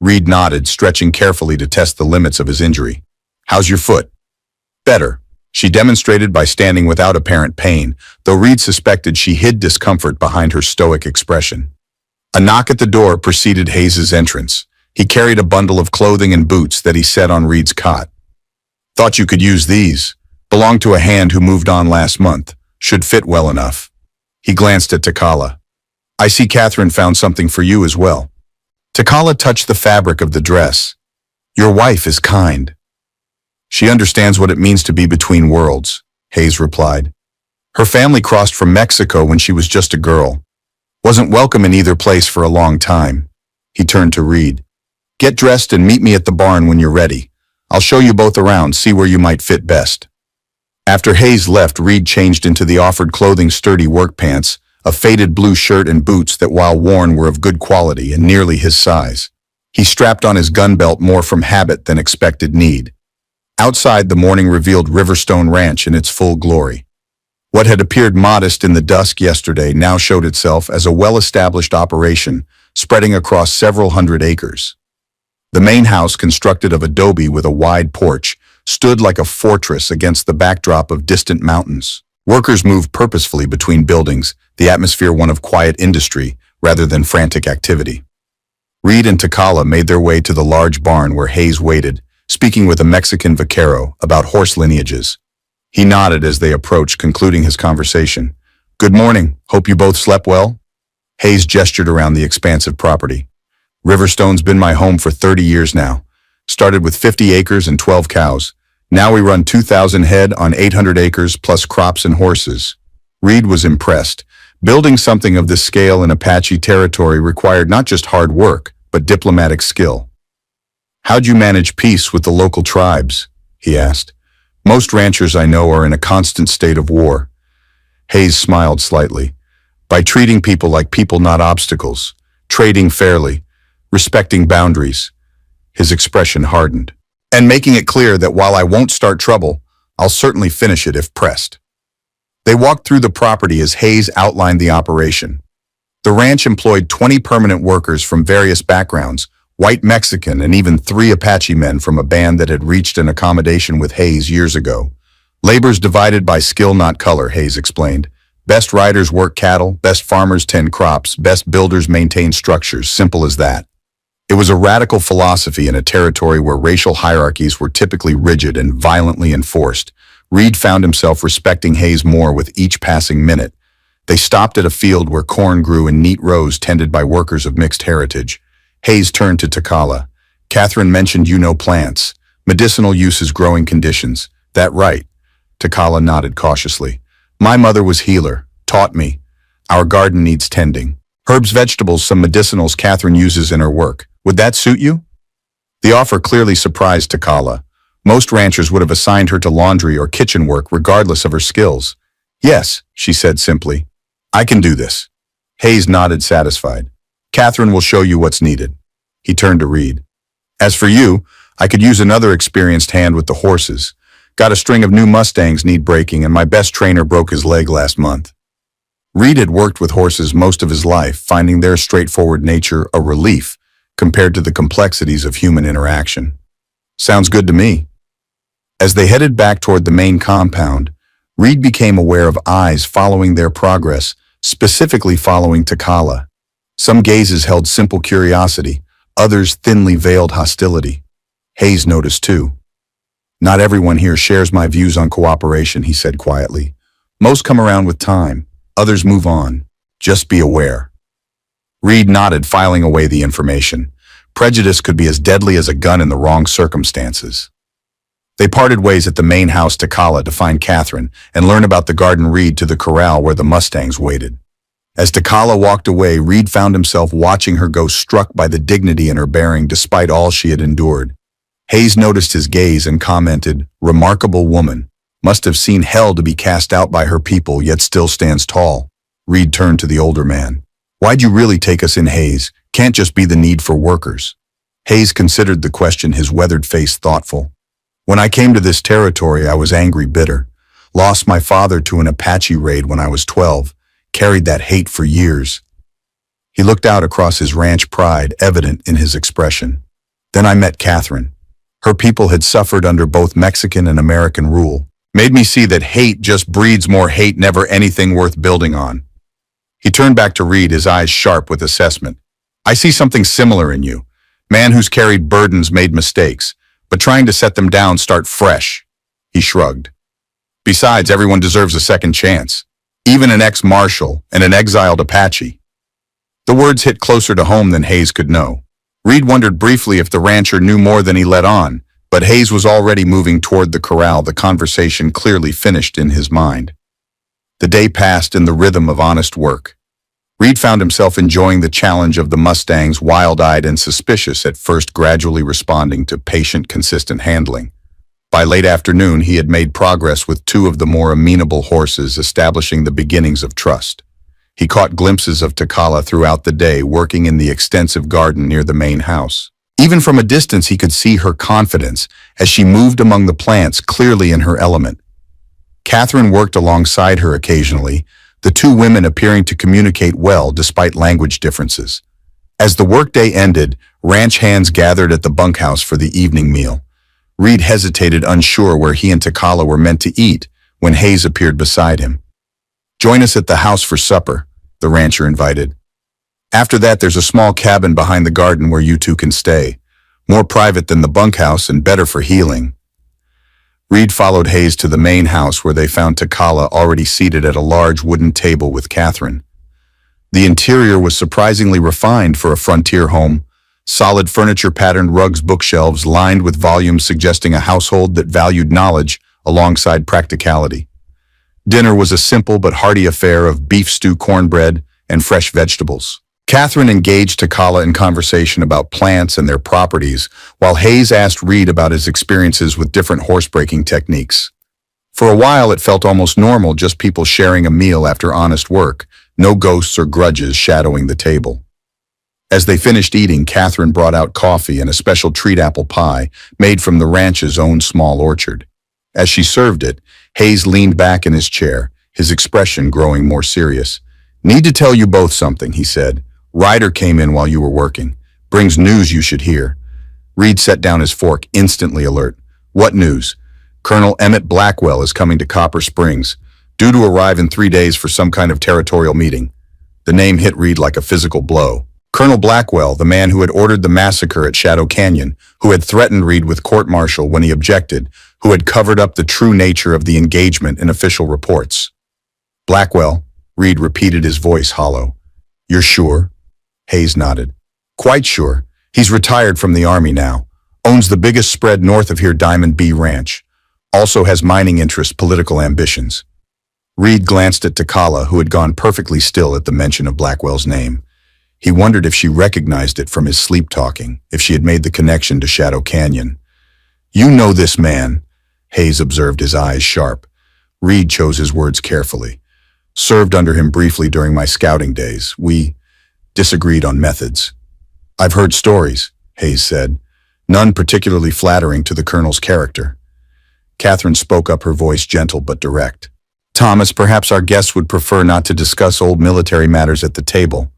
Reed nodded, stretching carefully to test the limits of his injury. "How's your foot?" "Better," she demonstrated by standing without apparent pain, though Reed suspected she hid discomfort behind her stoic expression. A knock at the door preceded Hayes's entrance. He carried a bundle of clothing and boots that he set on Reed's cot. Thought you could use these. Belong to a hand who moved on last month. Should fit well enough. He glanced at Takala. I see Catherine found something for you as well. Takala touched the fabric of the dress. Your wife is kind. She understands what it means to be between worlds, Hayes replied. Her family crossed from Mexico when she was just a girl. Wasn't welcome in either place for a long time. He turned to Reed. Get dressed and meet me at the barn when you're ready. I'll show you both around, see where you might fit best. After Hayes left, Reed changed into the offered clothing sturdy work pants, a faded blue shirt and boots that while worn were of good quality and nearly his size. He strapped on his gun belt more from habit than expected need. Outside, the morning revealed Riverstone Ranch in its full glory. What had appeared modest in the dusk yesterday now showed itself as a well-established operation spreading across several hundred acres. The main house, constructed of adobe with a wide porch, stood like a fortress against the backdrop of distant mountains. Workers moved purposefully between buildings, the atmosphere one of quiet industry rather than frantic activity. Reed and Takala made their way to the large barn where Hayes waited, speaking with a Mexican vaquero about horse lineages. He nodded as they approached, concluding his conversation. Good morning. Hope you both slept well? Hayes gestured around the expansive property. Riverstone's been my home for 30 years now. Started with 50 acres and 12 cows. Now we run 2,000 head on 800 acres plus crops and horses. Reed was impressed. Building something of this scale in Apache territory required not just hard work, but diplomatic skill. How'd you manage peace with the local tribes? He asked. Most ranchers I know are in a constant state of war. Hayes smiled slightly. By treating people like people, not obstacles. Trading fairly. Respecting boundaries. His expression hardened. And making it clear that while I won't start trouble, I'll certainly finish it if pressed. They walked through the property as Hayes outlined the operation. The ranch employed 20 permanent workers from various backgrounds, white, Mexican, and even 3 Apache men from a band that had reached an accommodation with Hayes years ago. Labor's divided by skill, not color, Hayes explained. Best riders work cattle, best farmers tend crops, best builders maintain structures, simple as that. It was a radical philosophy in a territory where racial hierarchies were typically rigid and violently enforced. Reed found himself respecting Hayes more with each passing minute. They stopped at a field where corn grew in neat rows tended by workers of mixed heritage. Hayes turned to Takala. Catherine mentioned you know plants, medicinal uses, growing conditions. That right? Takala nodded cautiously. My mother was healer, taught me. Our garden needs tending. Herbs, vegetables, some medicinals Catherine uses in her work. Would that suit you? The offer clearly surprised Takala. Most ranchers would have assigned her to laundry or kitchen work regardless of her skills. Yes, she said simply. I can do this. Hayes nodded, satisfied. Catherine will show you what's needed. He turned to Reed. As for you, I could use another experienced hand with the horses. Got a string of new Mustangs need breaking, and my best trainer broke his leg last month. Reed had worked with horses most of his life, finding their straightforward nature a relief compared to the complexities of human interaction. Sounds good to me. As they headed back toward the main compound, Reed became aware of eyes following their progress, specifically following Takala. Some gazes held simple curiosity, others thinly veiled hostility. Hayes noticed too. Not everyone here shares my views on cooperation, he said quietly. Most come around with time, others move on. Just be aware. Reed nodded, filing away the information. Prejudice could be as deadly as a gun in the wrong circumstances. They parted ways at the main house Takala to find Catherine and learn about the garden. Reed to the corral where the Mustangs waited. As Takala walked away, Reed found himself watching her go, struck by the dignity in her bearing despite all she had endured. Hayes noticed his gaze and commented, "Remarkable woman. Must have seen hell to be cast out by her people, yet still stands tall." Reed turned to the older man. "Why'd you really take us in, Hayes? Can't just be the need for workers." Hayes considered the question, his weathered face thoughtful. "When I came to this territory, I was angry, bitter. Lost my father to an Apache raid when I was 12. Carried that hate for years." He looked out across his ranch, pride evident in his expression. "Then I met Catherine. Her people had suffered under both Mexican and American rule. Made me see that hate just breeds more hate, never anything worth building on." He turned back to Reed, his eyes sharp with assessment. "I see something similar in you. Man who's carried burdens, made mistakes, but trying to set them down, start fresh. He shrugged. Besides, everyone deserves a second chance. Even an ex-marshal and an exiled Apache. The words hit closer to home than Hayes could know. Reed wondered briefly if the rancher knew more than he let on, but Hayes was already moving toward the corral, the conversation clearly finished in his mind. The day passed in the rhythm of honest work. Reed found himself enjoying the challenge of the Mustangs, wild-eyed and suspicious at first, gradually responding to patient, consistent handling. By late afternoon, he had made progress with two of the more amenable horses, establishing the beginnings of trust. He caught glimpses of Takala throughout the day, working in the extensive garden near the main house. Even from a distance, he could see her confidence as she moved among the plants, clearly in her element. Catherine worked alongside her occasionally, the two women appearing to communicate well despite language differences. As the workday ended, ranch hands gathered at the bunkhouse for the evening meal. Reed hesitated, unsure where he and Takala were meant to eat, when Hayes appeared beside him. "Join us at the house for supper," the rancher invited. "After that, there's a small cabin behind the garden where you two can stay. More private than the bunkhouse and better for healing." Reed followed Hayes to the main house, where they found Takala already seated at a large wooden table with Catherine. The interior was surprisingly refined for a frontier home. Solid furniture-patterned rugs, bookshelves lined with volumes suggesting a household that valued knowledge alongside practicality. Dinner was a simple but hearty affair of beef stew, cornbread, and fresh vegetables. Catherine engaged Takala in conversation about plants and their properties, while Hayes asked Reed about his experiences with different horse-breaking techniques. For a while, it felt almost normal, just people sharing a meal after honest work, no ghosts or grudges shadowing the table. As they finished eating, Catherine brought out coffee and a special treat, apple pie, made from the ranch's own small orchard. As she served it, Hayes leaned back in his chair, his expression growing more serious. "Need to tell you both something," he said. "Ryder came in while you were working. Brings news you should hear." Reed set down his fork, instantly alert. "What news?" "Colonel Emmett Blackwell is coming to Copper Springs, due to arrive in 3 days for some kind of territorial meeting." The name hit Reed like a physical blow. Colonel Blackwell, the man who had ordered the massacre at Shadow Canyon, who had threatened Reed with court-martial when he objected, who had covered up the true nature of the engagement in official reports. "Blackwell," Reed repeated, his voice hollow. "You're sure?" Hayes nodded. "Quite sure. He's retired from the Army now. Owns the biggest spread north of here, Diamond B Ranch. Also has mining interests, political ambitions." Reed glanced at Takala, who had gone perfectly still at the mention of Blackwell's name. He wondered if she recognized it from his sleep-talking, if she had made the connection to Shadow Canyon. "You know this man," Hayes observed, his eyes sharp. Reed chose his words carefully. "Served under him briefly during my scouting days. We disagreed on methods." "I've heard stories," Hayes said, "none particularly flattering to the colonel's character." Catherine spoke up, her voice gentle but direct. "Thomas, perhaps our guests would prefer not to discuss old military matters at the table."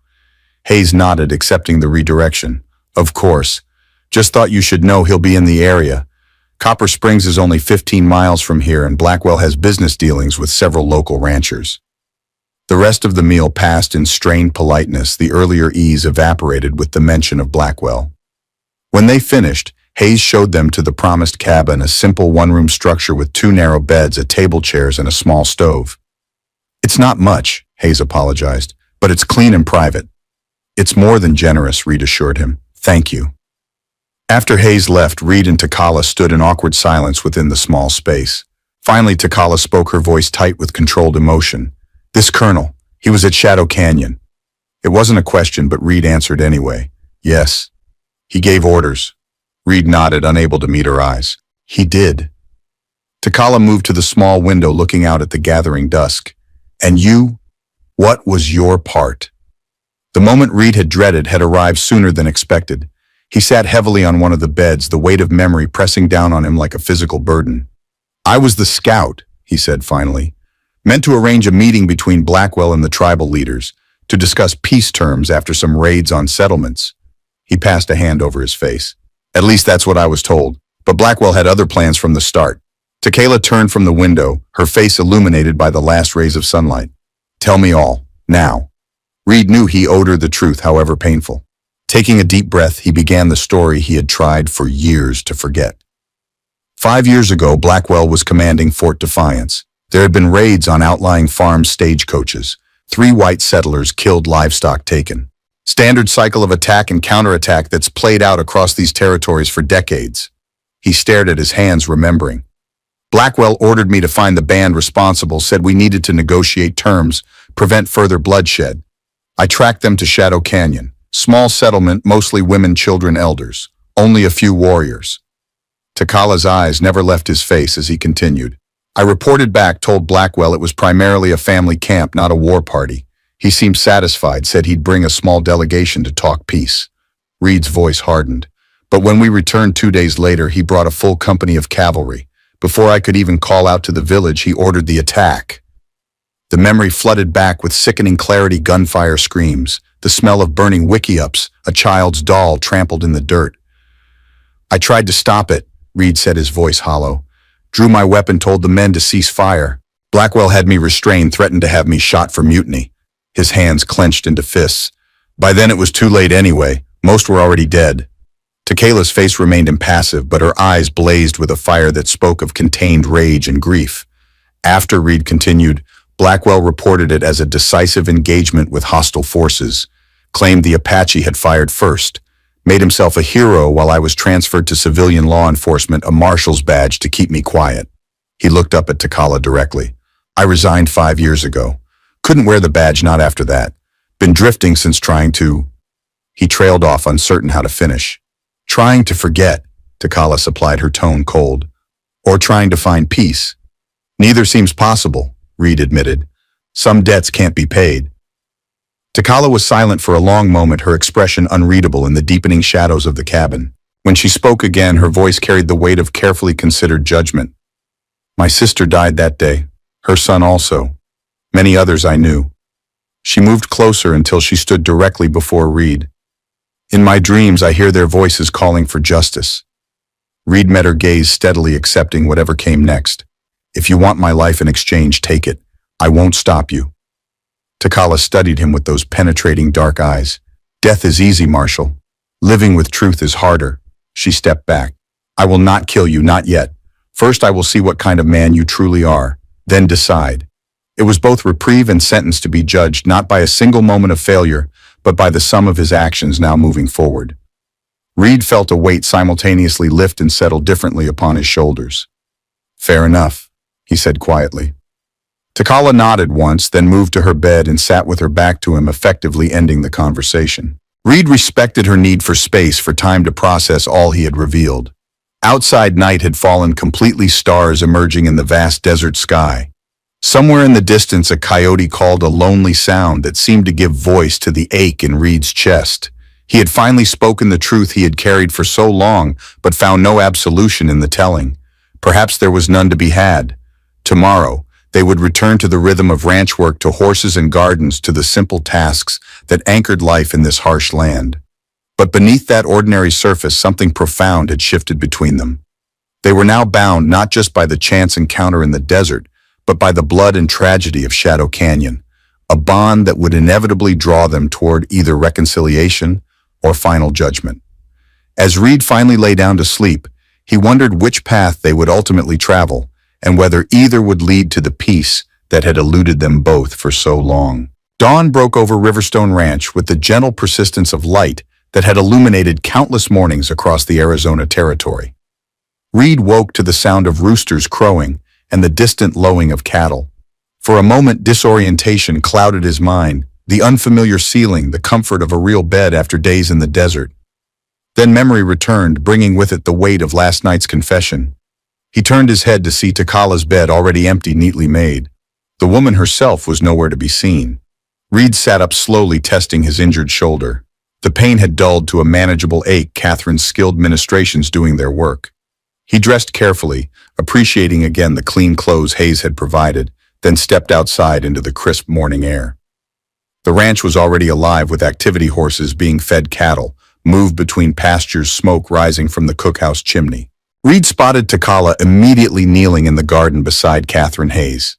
Hayes nodded, accepting the redirection. "Of course. Just thought you should know he'll be in the area. Copper Springs is only 15 miles from here, and Blackwell has business dealings with several local ranchers." The rest of the meal passed in strained politeness, the earlier ease evaporated with the mention of Blackwell. When they finished, Hayes showed them to the promised cabin, a simple one-room structure with 2 narrow beds, a table, chairs, and a small stove. "It's not much," Hayes apologized, "but it's clean and private." "It's more than generous," Reed assured him. "Thank you." After Hayes left, Reed and Takala stood in awkward silence within the small space. Finally, Takala spoke, her voice tight with controlled emotion. "This colonel, he was at Shadow Canyon." It wasn't a question, but Reed answered anyway. "Yes." "He gave orders." Reed nodded, unable to meet her eyes. "He did." Takala moved to the small window, looking out at the gathering dusk. "And you? What was your part?" The moment Reed had dreaded had arrived sooner than expected. He sat heavily on one of the beds, the weight of memory pressing down on him like a physical burden. "I was the scout," he said finally. "Meant to arrange a meeting between Blackwell and the tribal leaders to discuss peace terms after some raids on settlements." He passed a hand over his face. "At least that's what I was told. But Blackwell had other plans from the start." Takala turned from the window, her face illuminated by the last rays of sunlight. "Tell me all, now." Reed knew he owed her the truth, however painful. Taking a deep breath, he began the story he had tried for years to forget. 5 years ago, Blackwell was commanding Fort Defiance. There had been raids on outlying farm stagecoaches. 3 white settlers killed, livestock taken. Standard cycle of attack and counterattack that's played out across these territories for decades. He stared at his hands, remembering. Blackwell ordered me to find the band responsible, said we needed to negotiate terms, prevent further bloodshed. I tracked them to Shadow Canyon. Small settlement, mostly women, children, elders. Only a few warriors. Takala's eyes never left his face as he continued. I reported back, told Blackwell it was primarily a family camp, not a war party. He seemed satisfied, said he'd bring a small delegation to talk peace. Reed's voice hardened. But when we returned 2 days later, he brought a full company of cavalry. Before I could even call out to the village, he ordered the attack. The memory flooded back with sickening clarity, gunfire screams, the smell of burning wickiups, a child's doll trampled in the dirt. I tried to stop it, Reed said, his voice hollow. Drew my weapon, told the men to cease fire. Blackwell had me restrained, threatened to have me shot for mutiny. His hands clenched into fists. By then it was too late anyway. Most were already dead. Takala's face remained impassive, but her eyes blazed with a fire that spoke of contained rage and grief. After, Reed continued, Blackwell reported it as a decisive engagement with hostile forces, claimed the Apache had fired first, made himself a hero while I was transferred to civilian law enforcement, a marshal's badge to keep me quiet. He looked up at Takala directly. I resigned 5 years ago. Couldn't wear the badge, not after that. Been drifting since, trying to... He trailed off, uncertain how to finish. Trying to forget, Takala supplied, her tone cold. Or trying to find peace. Neither seems possible, Reed admitted. Some debts can't be paid. Takala was silent for a long moment, her expression unreadable in the deepening shadows of the cabin. When she spoke again, her voice carried the weight of carefully considered judgment. My sister died that day. Her son also. Many others I knew. She moved closer until she stood directly before Reed. In my dreams, I hear their voices calling for justice. Reed met her gaze steadily, accepting whatever came next. If you want my life in exchange, take it. I won't stop you. Takala studied him with those penetrating dark eyes. Death is easy, Marshal. Living with truth is harder. She stepped back. I will not kill you, not yet. First, I will see what kind of man you truly are, then decide. It was both reprieve and sentence to be judged not by a single moment of failure, but by the sum of his actions now moving forward. Reed felt a weight simultaneously lift and settle differently upon his shoulders. Fair enough, he said quietly. Takala nodded once, then moved to her bed and sat with her back to him, effectively ending the conversation. Reed respected her need for space, for time to process all he had revealed. Outside, night had fallen completely, stars emerging in the vast desert sky. Somewhere in the distance, a coyote called, a lonely sound that seemed to give voice to the ache in Reed's chest. He had finally spoken the truth he had carried for so long, but found no absolution in the telling. Perhaps there was none to be had. Tomorrow, they would return to the rhythm of ranch work, to horses and gardens, to the simple tasks that anchored life in this harsh land. But beneath that ordinary surface, something profound had shifted between them. They were now bound not just by the chance encounter in the desert, but by the blood and tragedy of Shadow Canyon, a bond that would inevitably draw them toward either reconciliation or final judgment. As Reed finally lay down to sleep, he wondered which path they would ultimately travel, and whether either would lead to the peace that had eluded them both for so long. Dawn broke over Riverstone Ranch with the gentle persistence of light that had illuminated countless mornings across the Arizona territory. Reed woke to the sound of roosters crowing and the distant lowing of cattle. For a moment, disorientation clouded his mind, the unfamiliar ceiling, the comfort of a real bed after days in the desert. Then memory returned, bringing with it the weight of last night's confession. He turned his head to see Takala's bed, already empty, neatly made. The woman herself was nowhere to be seen. Reed sat up slowly, testing his injured shoulder. The pain had dulled to a manageable ache, Catherine's skilled ministrations doing their work. He dressed carefully, appreciating again the clean clothes Hayes had provided, then stepped outside into the crisp morning air. The ranch was already alive with activity, horses being fed, cattle moved between pastures, smoke rising from the cookhouse chimney. Reed spotted Takala immediately kneeling in the garden beside Catherine Hayes.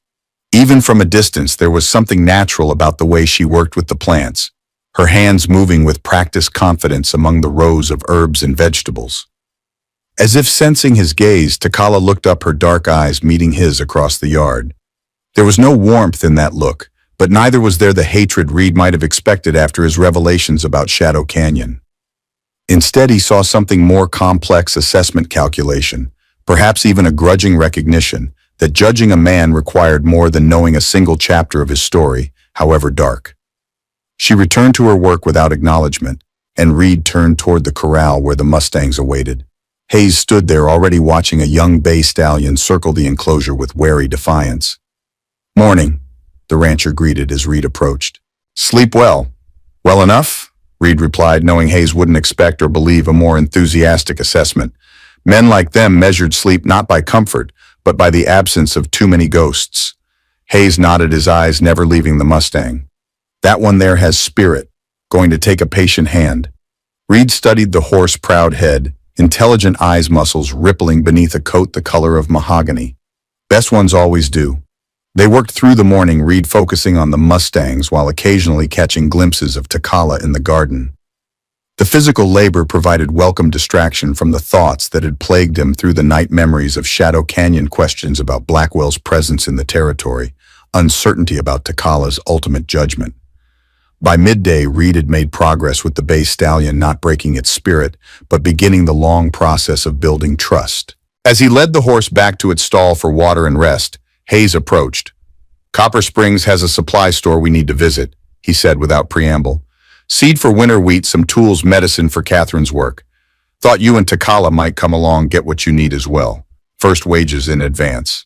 Even from a distance, there was something natural about the way she worked with the plants, her hands moving with practiced confidence among the rows of herbs and vegetables. As if sensing his gaze, Takala looked up, her dark eyes meeting his across the yard. There was no warmth in that look, but neither was there the hatred Reed might have expected after his revelations about Shadow Canyon. Instead, he saw something more complex: assessment calculation, perhaps even a grudging recognition that judging a man required more than knowing a single chapter of his story, however dark. She returned to her work without acknowledgement, and Reed turned toward the corral where the Mustangs awaited. Hayes stood there, already watching a young bay stallion circle the enclosure with wary defiance. "Morning," the rancher greeted as Reed approached. "Sleep well." "Well enough," Reed replied, knowing Hayes wouldn't expect or believe a more enthusiastic assessment. Men like them measured sleep not by comfort, but by the absence of too many ghosts. Hayes nodded, his eyes never leaving the Mustang. "That one there has spirit, going to take a patient hand." Reed studied the horse's proud head, intelligent eyes muscles rippling beneath a coat the color of mahogany. Best ones always do. They worked through the morning, Reed focusing on the Mustangs while occasionally catching glimpses of Takala in the garden. The physical labor provided welcome distraction from the thoughts that had plagued him through the night: memories of Shadow Canyon, questions about Blackwell's presence in the territory, uncertainty about Takala's ultimate judgment. By midday, Reed had made progress with the bay stallion, not breaking its spirit, but beginning the long process of building trust. As he led the horse back to its stall for water and rest, Hayes approached. "Copper Springs has a supply store we need to visit," he said without preamble. "Seed for winter wheat, some tools, medicine for Catherine's work. Thought you and Takala might come along, get what you need as well. First wages in advance."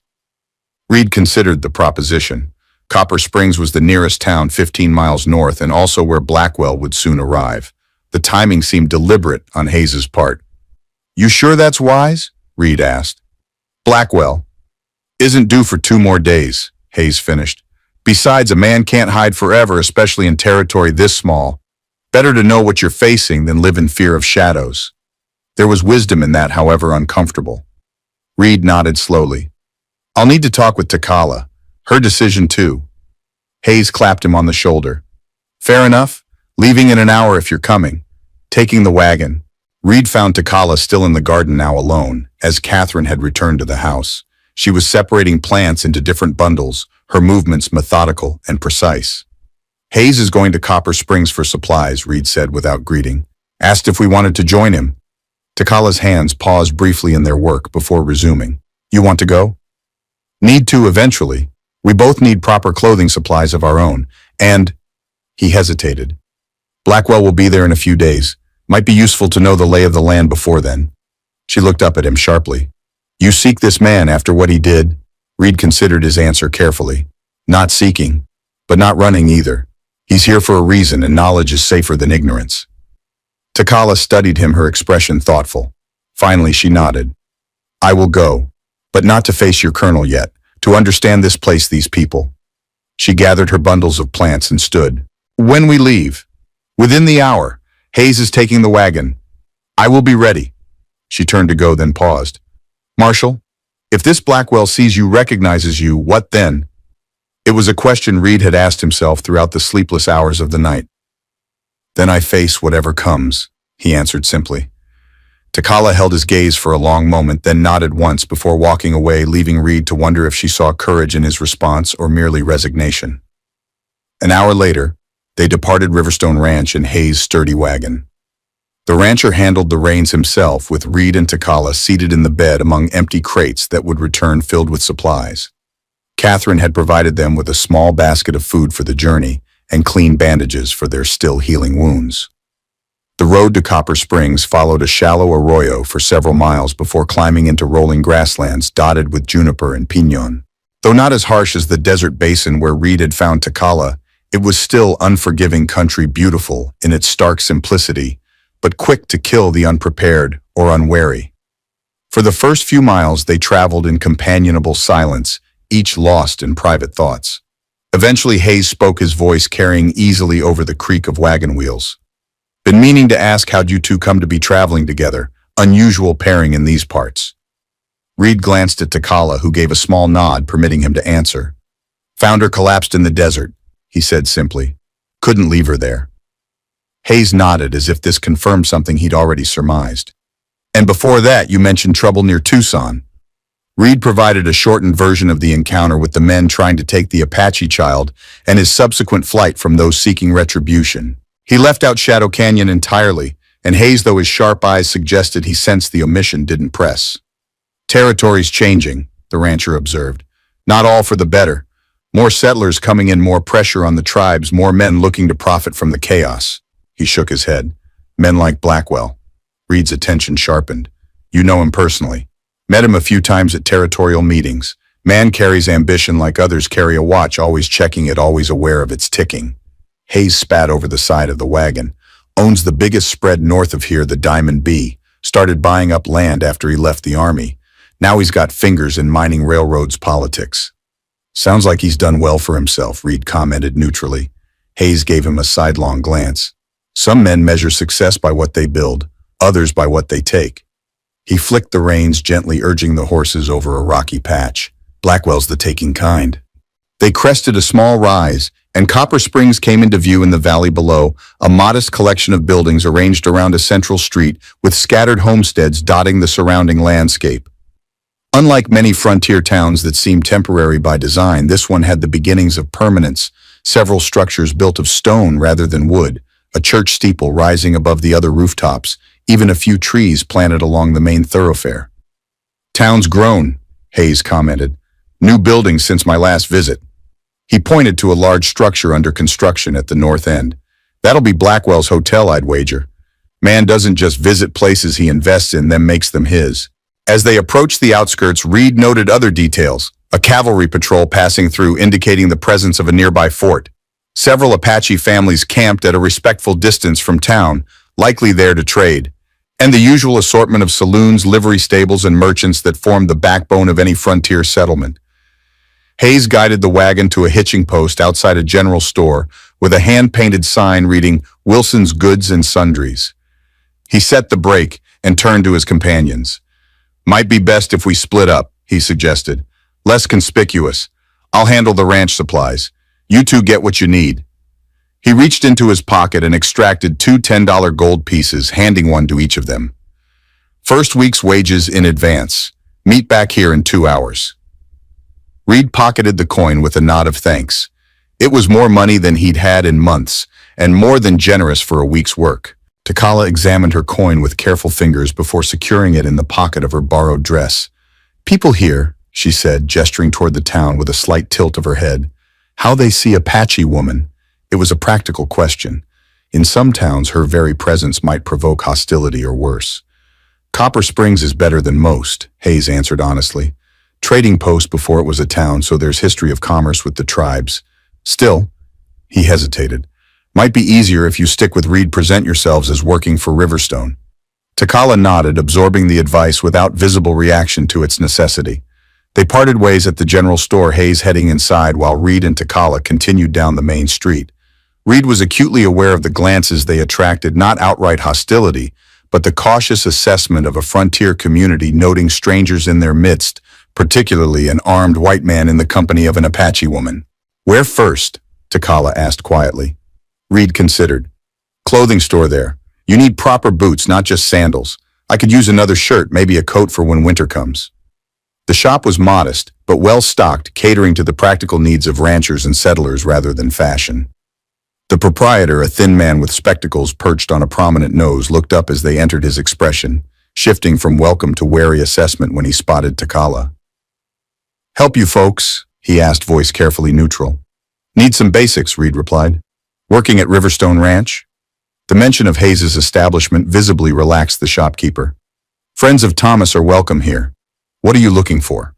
Reed considered the proposition. Copper Springs was the nearest town, 15 miles north, and also where Blackwell would soon arrive. The timing seemed deliberate on Hayes's part. "You sure that's wise?" Reed asked. "Blackwell isn't due for 2 more days," Hayes finished. "Besides, a man can't hide forever, especially in territory this small. Better to know what you're facing than live in fear of shadows." There was wisdom in that, however uncomfortable. Reed nodded slowly. "I'll need to talk with Takala. Her decision too." Hayes clapped him on the shoulder. "Fair enough. Leaving in an hour if you're coming." Taking the wagon, Reed found Takala still in the garden, now alone, as Catherine had returned to the house. She was separating plants into different bundles, her movements methodical and precise. "Hayes is going to Copper Springs for supplies," Reed said without greeting. "Asked if we wanted to join him." Takala's hands paused briefly in their work before resuming. "You want to go?" "Need to eventually. We both need proper clothing supplies of our own, and—" He hesitated. "Blackwell will be there in a few days. Might be useful to know the lay of the land before then." She looked up at him sharply. "You seek this man after what he did?" Reed considered his answer carefully. "Not seeking, but not running either. He's here for a reason, and knowledge is safer than ignorance." Takala studied him, her expression thoughtful. Finally, she nodded. "I will go, but not to face your colonel yet. To understand this place, these people." She gathered her bundles of plants and stood. "When we leave?" "Within the hour. Hayes is taking the wagon." "I will be ready." She turned to go, then paused. "Marshal, if this Blackwell sees you, recognizes you, what then?" It was a question Reed had asked himself throughout the sleepless hours of the night. "Then I face whatever comes," he answered simply. Takala held his gaze for a long moment, then nodded once before walking away, leaving Reed to wonder if she saw courage in his response or merely resignation. An hour later, they departed Riverstone Ranch in Hayes' sturdy wagon. The rancher handled the reins himself, with Reed and Takala seated in the bed among empty crates that would return filled with supplies. Catherine had provided them with a small basket of food for the journey and clean bandages for their still healing wounds. The road to Copper Springs followed a shallow arroyo for several miles before climbing into rolling grasslands dotted with juniper and piñon. Though not as harsh as the desert basin where Reed had found Takala, it was still unforgiving country, beautiful in its stark simplicity, but quick to kill the unprepared or unwary. For the first few miles they traveled in companionable silence, each lost in private thoughts. Eventually Hayes spoke, his voice carrying easily over the creak of wagon wheels. "Been meaning to ask, how'd you two come to be traveling together? Unusual pairing in these parts." Reed glanced at Takala, who gave a small nod, permitting him to answer. "Found her collapsed in the desert," he said simply. "Couldn't leave her there." Hayes nodded as if this confirmed something he'd already surmised. And before that, you mentioned trouble near Tucson. Reed provided a shortened version of the encounter with the men trying to take the Apache child and his subsequent flight from those seeking retribution. He left out Shadow Canyon entirely, and Hayes, though his sharp eyes suggested he sensed the omission, didn't press. Territory's changing, the rancher observed. Not all for the better. More settlers coming in, more pressure on the tribes, more men looking to profit from the chaos. He shook his head. Men like Blackwell. Reed's attention sharpened. You know him personally. Met him a few times at territorial meetings. Man carries ambition like others carry a watch, always checking it, always aware of its ticking. Hayes spat over the side of the wagon. Owns the biggest spread north of here, the Diamond B. Started buying up land after he left the army. Now he's got fingers in mining railroads politics. Sounds like he's done well for himself, Reed commented neutrally. Hayes gave him a sidelong glance. Some men measure success by what they build, others by what they take. He flicked the reins, gently urging the horses over a rocky patch. Blackwell's the taking kind. They crested a small rise, and Copper Springs came into view in the valley below, a modest collection of buildings arranged around a central street with scattered homesteads dotting the surrounding landscape. Unlike many frontier towns that seem temporary by design, this one had the beginnings of permanence, several structures built of stone rather than wood, a church steeple rising above the other rooftops, even a few trees planted along the main thoroughfare. Town's grown, Hayes commented. New buildings since my last visit. He pointed to a large structure under construction at the north end. That'll be Blackwell's hotel, I'd wager. Man doesn't just visit places, he invests in them, makes them his. As they approached the outskirts, Reed noted other details. A cavalry patrol passing through, indicating the presence of a nearby fort. Several Apache families camped at a respectful distance from town, likely there to trade. And the usual assortment of saloons, livery stables, and merchants that formed the backbone of any frontier settlement. Hayes guided the wagon to a hitching post outside a general store with a hand-painted sign reading Wilson's Goods and Sundries. He set the brake and turned to his companions. Might be best if we split up, he suggested. Less conspicuous. I'll handle the ranch supplies. You two get what you need. He reached into his pocket and extracted two $10 gold pieces, handing one to each of them. First week's wages in advance. Meet back here in 2 hours. Reed pocketed the coin with a nod of thanks. It was more money than he'd had in months, and more than generous for a week's work. Takala examined her coin with careful fingers before securing it in the pocket of her borrowed dress. People here, she said, gesturing toward the town with a slight tilt of her head. How they see Apache woman. It was a practical question. In some towns, her very presence might provoke hostility or worse. Copper Springs is better than most, Hayes answered honestly. Trading post before it was a town, so there's history of commerce with the tribes. Still, he hesitated. Might be easier if you stick with Reed, present yourselves as working for Riverstone. Takala nodded, absorbing the advice without visible reaction to its necessity. They parted ways at the general store, Hayes heading inside while Reed and Takala continued down the main street. Reed was acutely aware of the glances they attracted, not outright hostility, but the cautious assessment of a frontier community noting strangers in their midst, particularly an armed white man in the company of an Apache woman. Where first? Takala asked quietly. Reed considered. Clothing store there. You need proper boots, not just sandals. I could use another shirt, maybe a coat for when winter comes. The shop was modest, but well-stocked, catering to the practical needs of ranchers and settlers rather than fashion. The proprietor, a thin man with spectacles perched on a prominent nose, looked up as they entered, his expression shifting from welcome to wary assessment when he spotted Takala. Help you folks? He asked, voice carefully neutral. Need some basics, Reed replied. Working at Riverstone Ranch? The mention of Hayes's establishment visibly relaxed the shopkeeper. Friends of Thomas are welcome here. What are you looking for?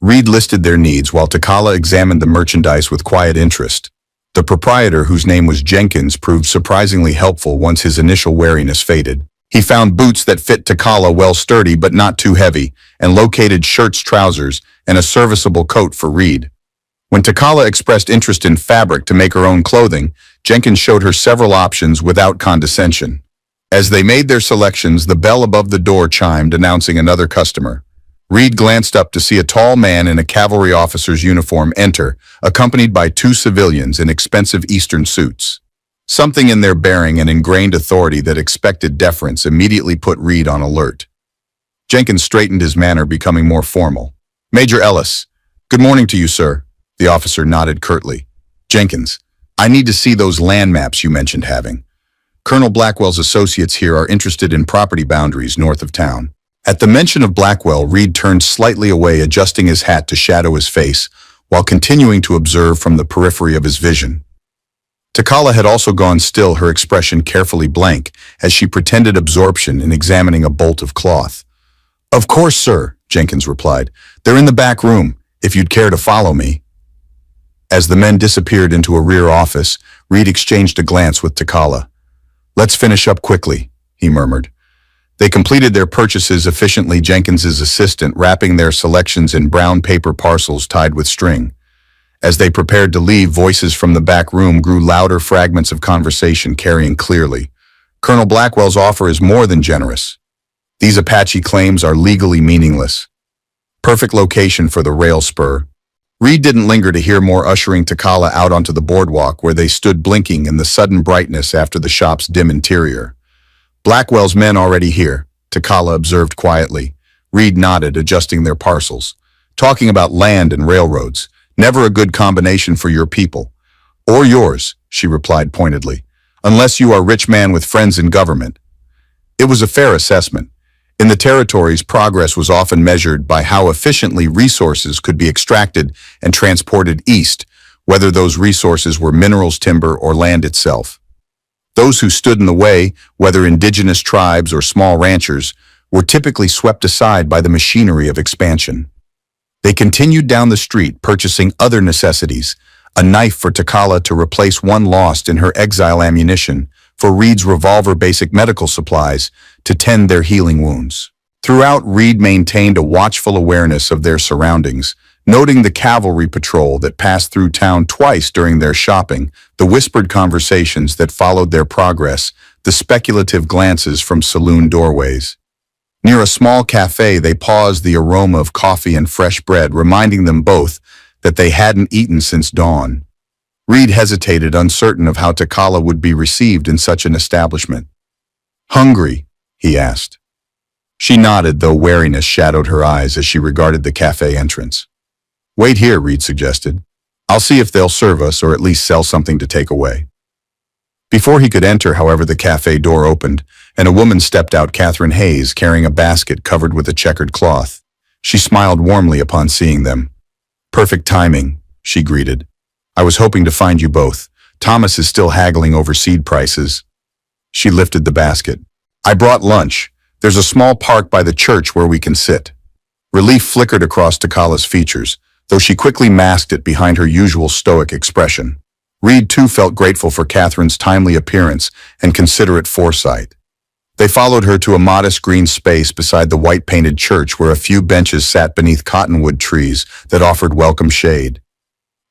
Reed listed their needs while Takala examined the merchandise with quiet interest. The proprietor, whose name was Jenkins, proved surprisingly helpful once his initial wariness faded. He found boots that fit Takala well, sturdy but not too heavy, and located shirts, trousers, and a serviceable coat for Reed. When Takala expressed interest in fabric to make her own clothing, Jenkins showed her several options without condescension. As they made their selections, the bell above the door chimed, announcing another customer. Reed glanced up to see a tall man in a cavalry officer's uniform enter, accompanied by two civilians in expensive Eastern suits. Something in their bearing and ingrained authority that expected deference immediately put Reed on alert. Jenkins straightened his manner, becoming more formal. Major Ellis. Good morning to you, sir. The officer nodded curtly. Jenkins, I need to see those land maps you mentioned having. Colonel Blackwell's associates here are interested in property boundaries north of town. At the mention of Blackwell, Reed turned slightly away, adjusting his hat to shadow his face, while continuing to observe from the periphery of his vision. Takala had also gone still, her expression carefully blank, as she pretended absorption in examining a bolt of cloth. Of course, sir, Jenkins replied. They're in the back room, if you'd care to follow me. As the men disappeared into a rear office, Reed exchanged a glance with Takala. Let's finish up quickly, he murmured. They completed their purchases efficiently, Jenkins's assistant wrapping their selections in brown paper parcels tied with string. As they prepared to leave, voices from the back room grew louder, fragments of conversation carrying clearly. Colonel Blackwell's offer is more than generous. These Apache claims are legally meaningless. Perfect location for the rail spur. Reed didn't linger to hear more, ushering Takala out onto the boardwalk where they stood blinking in the sudden brightness after the shop's dim interior. Blackwell's men already here, Takala observed quietly. Reed nodded, adjusting their parcels. Talking about land and railroads. Never a good combination for your people. Or yours, she replied pointedly. Unless you are a rich man with friends in government. It was a fair assessment. In the territories, progress was often measured by how efficiently resources could be extracted and transported east, whether those resources were minerals, timber, or land itself. Those who stood in the way, whether indigenous tribes or small ranchers, were typically swept aside by the machinery of expansion. They continued down the street, purchasing other necessities, a knife for Takala to replace one lost in her exile, ammunition for Reed's revolver, basic medical supplies to tend their healing wounds. Throughout, Reed maintained a watchful awareness of their surroundings, noting the cavalry patrol that passed through town twice during their shopping, the whispered conversations that followed their progress, the speculative glances from saloon doorways. Near a small cafe, they paused, the aroma of coffee and fresh bread reminding them both that they hadn't eaten since dawn. Reed hesitated, uncertain of how Takala would be received in such an establishment. Hungry? He asked. She nodded, though wariness shadowed her eyes as she regarded the cafe entrance. Wait here, Reed suggested. I'll see if they'll serve us or at least sell something to take away. Before he could enter, however, the cafe door opened, and a woman stepped out, Catherine Hayes, carrying a basket covered with a checkered cloth. She smiled warmly upon seeing them. Perfect timing, she greeted. I was hoping to find you both. Thomas is still haggling over seed prices. She lifted the basket. I brought lunch. There's a small park by the church where we can sit. Relief flickered across Takala's features, though she quickly masked it behind her usual stoic expression. Reed too felt grateful for Catherine's timely appearance and considerate foresight. They followed her to a modest green space beside the white-painted church where a few benches sat beneath cottonwood trees that offered welcome shade.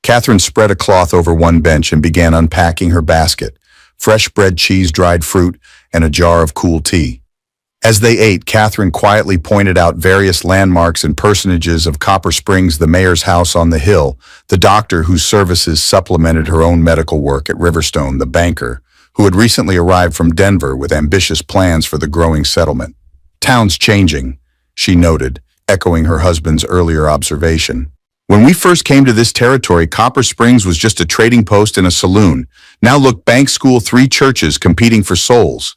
Catherine spread a cloth over one bench and began unpacking her basket, fresh bread, cheese, dried fruit, and a jar of cool tea. As they ate, Catherine quietly pointed out various landmarks and personages of Copper Springs, the mayor's house on the hill, the doctor whose services supplemented her own medical work at Riverstone, the banker, who had recently arrived from Denver with ambitious plans for the growing settlement. Town's changing, she noted, echoing her husband's earlier observation. When we first came to this territory, Copper Springs was just a trading post and a saloon. Now look, bank, school, 3 churches competing for souls.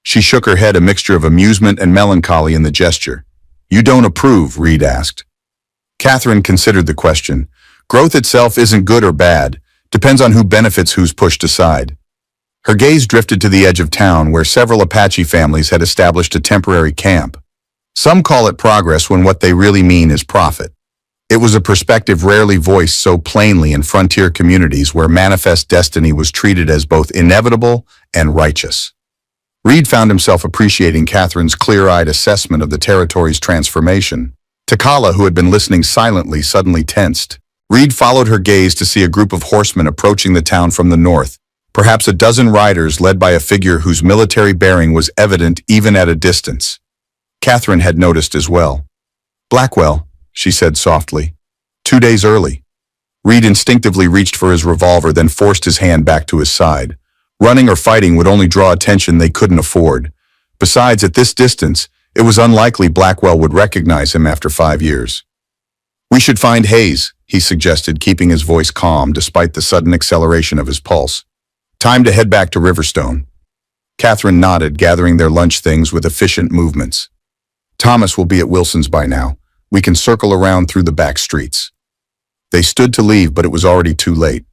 She shook her head, a mixture of amusement and melancholy in the gesture. You don't approve? Reed asked. Catherine considered the question. Growth itself isn't good or bad. Depends on who benefits, who's pushed aside. Her gaze drifted to the edge of town where several Apache families had established a temporary camp. Some call it progress when what they really mean is profit. It was a perspective rarely voiced so plainly in frontier communities where manifest destiny was treated as both inevitable and righteous. Reed found himself appreciating Catherine's clear-eyed assessment of the territory's transformation. Takala, who had been listening silently, suddenly tensed. Reed followed her gaze to see a group of horsemen approaching the town from the north, perhaps a dozen riders led by a figure whose military bearing was evident even at a distance. Catherine had noticed as well. Blackwell, she said softly. 2 days early. Reed instinctively reached for his revolver, then forced his hand back to his side. Running or fighting would only draw attention they couldn't afford. Besides, at this distance, It was unlikely Blackwell would recognize him after 5 years. "We should find Hayes," he suggested, keeping his voice calm despite the sudden acceleration of his pulse. "Time to head back to Riverstone." Catherine nodded, gathering their lunch things with efficient movements. "Thomas will be at Wilson's by now. We can circle around through the back streets." They stood to leave, but it was already too late.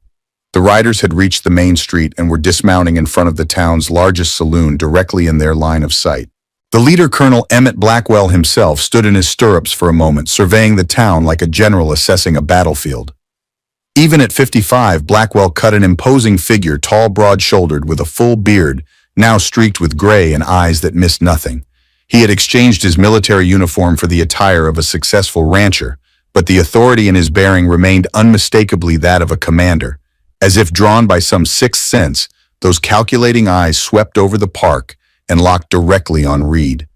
The riders had reached the main street and were dismounting in front of the town's largest saloon directly in their line of sight. The leader, Colonel Emmett Blackwell himself, stood in his stirrups for a moment, surveying the town like a general assessing a battlefield. Even at 55, Blackwell cut an imposing figure, tall, broad-shouldered, with a full beard, now streaked with gray and eyes that missed nothing. He had exchanged his military uniform for the attire of a successful rancher, but the authority in his bearing remained unmistakably that of a commander. As if drawn by some sixth sense, those calculating eyes swept over the park and locked directly on Reed.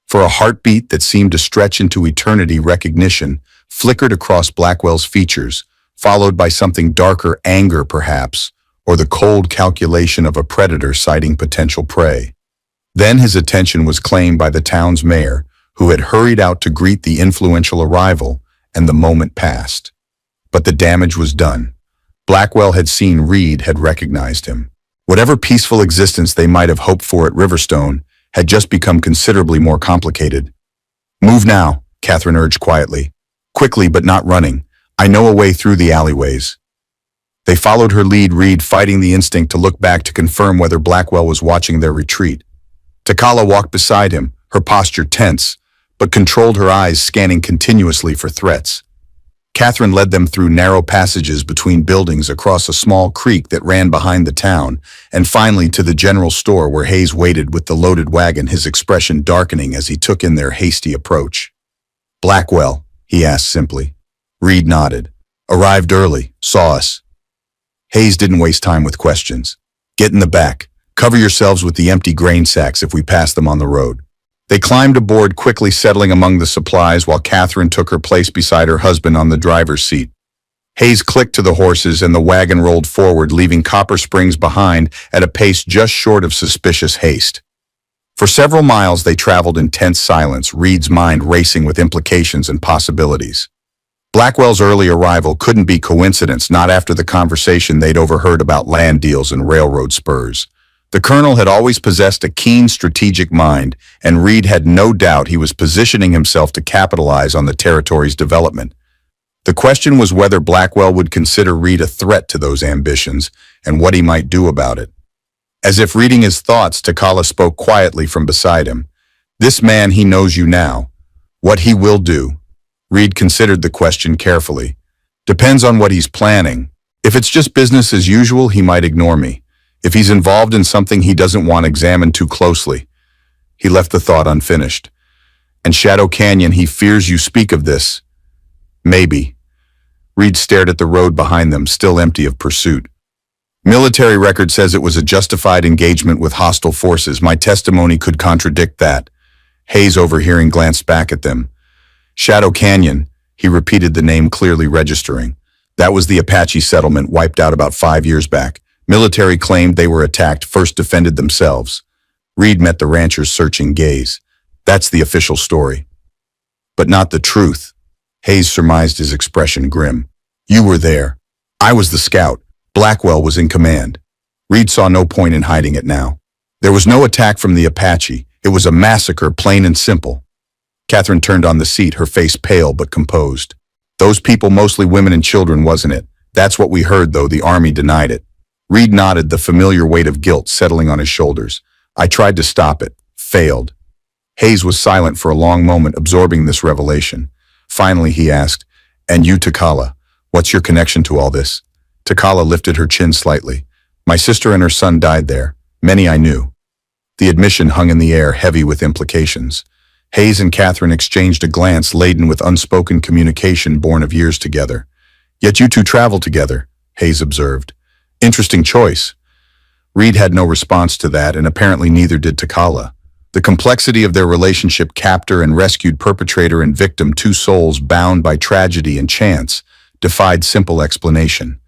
For a heartbeat that seemed to stretch into eternity, recognition flickered across Blackwell's features, followed by something darker, anger perhaps, or the cold calculation of a predator sighting potential prey. Then his attention was claimed by the town's mayor, who had hurried out to greet the influential arrival, and the moment passed. But the damage was done. Blackwell had seen Reed, had recognized him. Whatever peaceful existence they might have hoped for at Riverstone had just become considerably more complicated. "Move now," Catherine urged quietly. "Quickly, but not running. I know a way through the alleyways." They followed her lead, Reed fighting the instinct to look back to confirm whether Blackwell was watching their retreat. Takala walked beside him, her posture tense, but controlled her eyes, scanning continuously for threats. Catherine led them through narrow passages between buildings, across a small creek that ran behind the town, and finally to the general store where Hayes waited with the loaded wagon, his expression darkening as he took in their hasty approach. "Blackwell?" he asked simply. Reed nodded. "Arrived early, saw us." Hayes didn't waste time with questions. "Get in the back. Cover yourselves with the empty grain sacks if we pass them on the road." They climbed aboard, quickly settling among the supplies while Catherine took her place beside her husband on the driver's seat. Hayes clicked to the horses and the wagon rolled forward, leaving Copper Springs behind at a pace just short of suspicious haste. For several miles they traveled in tense silence, Reed's mind racing with implications and possibilities. Blackwell's early arrival couldn't be coincidence, not after the conversation they'd overheard about land deals and railroad spurs. The colonel had always possessed a keen strategic mind, and Reed had no doubt he was positioning himself to capitalize on the territory's development. The question was whether Blackwell would consider Reed a threat to those ambitions, and what he might do about it. As if reading his thoughts, Takala spoke quietly from beside him. "This man, he knows you now. What he will do." Reed considered the question carefully. "Depends on what he's planning. If it's just business as usual, he might ignore me. If he's involved in something he doesn't want examined too closely." He left the thought unfinished. "And Shadow Canyon, he fears you speak of this." "Maybe." Reed stared at the road behind them, still empty of pursuit. "Military record says it was a justified engagement with hostile forces. My testimony could contradict that." Hayes, overhearing, glanced back at them. "Shadow Canyon," he repeated the name, clearly registering. "That was the Apache settlement wiped out about 5 years back. Military claimed they were attacked, first defended themselves." Reed met the rancher's searching gaze. "That's the official story." "But not the truth." Hayes surmised, his expression grim. "You were there. I was the scout. Blackwell was in command." Reed saw no point in hiding it now. There was no attack from the Apache. It was a massacre, plain and simple. Catherine turned on the seat, her face pale but composed. "Those people, mostly women and children, wasn't it? That's what we heard, though the army denied it." Reed nodded, the familiar weight of guilt settling on his shoulders. "I tried to stop it. Failed." Hayes was silent for a long moment, absorbing this revelation. Finally, he asked, "And you, Takala, what's your connection to all this?" Takala lifted her chin slightly. "My sister and her son died there. Many I knew." The admission hung in the air, heavy with implications. Hayes and Catherine exchanged a glance laden with unspoken communication born of years together. "Yet you two travel together," Hayes observed. "Interesting choice." Reed had no response to that, and apparently neither did Takala. The complexity of their relationship, captor and rescued, perpetrator and victim, two souls bound by tragedy and chance, defied simple explanation.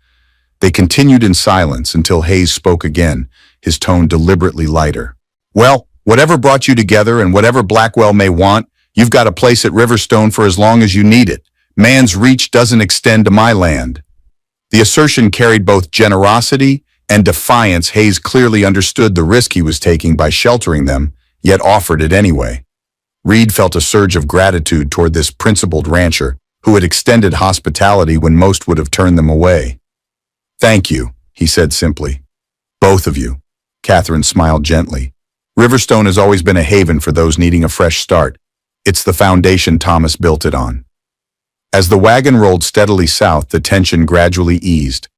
They continued in silence until Hayes spoke again, his tone deliberately lighter. "Well, Whatever brought you together and whatever Blackwell may want, you've got a place at Riverstone for as long as you need it. Man's reach doesn't extend to my land." The assertion carried both generosity and defiance. Hayes clearly understood the risk he was taking by sheltering them, yet offered it anyway. Reed felt a surge of gratitude toward this principled rancher who had extended hospitality when most would have turned them away. "Thank you," he said simply. "Both of you." Catherine smiled gently. "Riverstone has always been a haven for those needing a fresh start. It's the foundation Thomas built it on." As the wagon rolled steadily south, the tension gradually eased.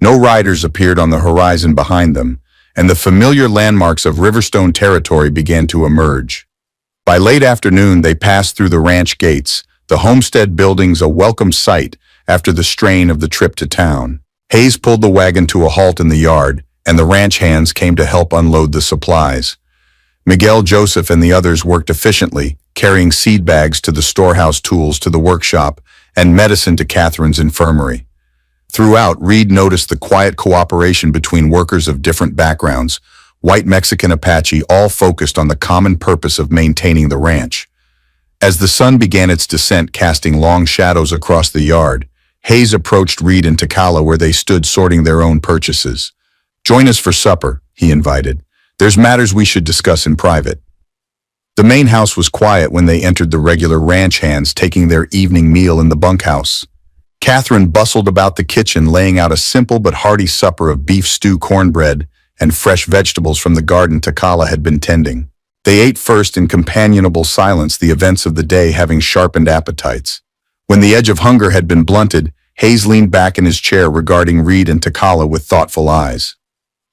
No riders appeared on the horizon behind them, and the familiar landmarks of Riverstone territory began to emerge. By late afternoon, they passed through the ranch gates, the homestead buildings a welcome sight after the strain of the trip to town. Hayes pulled the wagon to a halt in the yard, and the ranch hands came to help unload the supplies. Miguel, Joseph, and the others worked efficiently, carrying seed bags to the storehouse, tools to the workshop, and medicine to Catherine's infirmary. Throughout, Reed noticed the quiet cooperation between workers of different backgrounds, white, Mexican, Apache, all focused on the common purpose of maintaining the ranch. As the sun began its descent, casting long shadows across the yard, Hayes approached Reed and Takala where they stood sorting their own purchases. "Join us for supper," he invited. "There's matters we should discuss in private." The main house was quiet when they entered the regular ranch hands taking their evening meal in the bunkhouse. Catherine bustled about the kitchen, laying out a simple but hearty supper of beef stew, cornbread, and fresh vegetables from the garden Takala had been tending. They ate first in companionable silence, the events of the day having sharpened appetites. When the edge of hunger had been blunted, Hayes leaned back in his chair, regarding Reed and Takala with thoughtful eyes.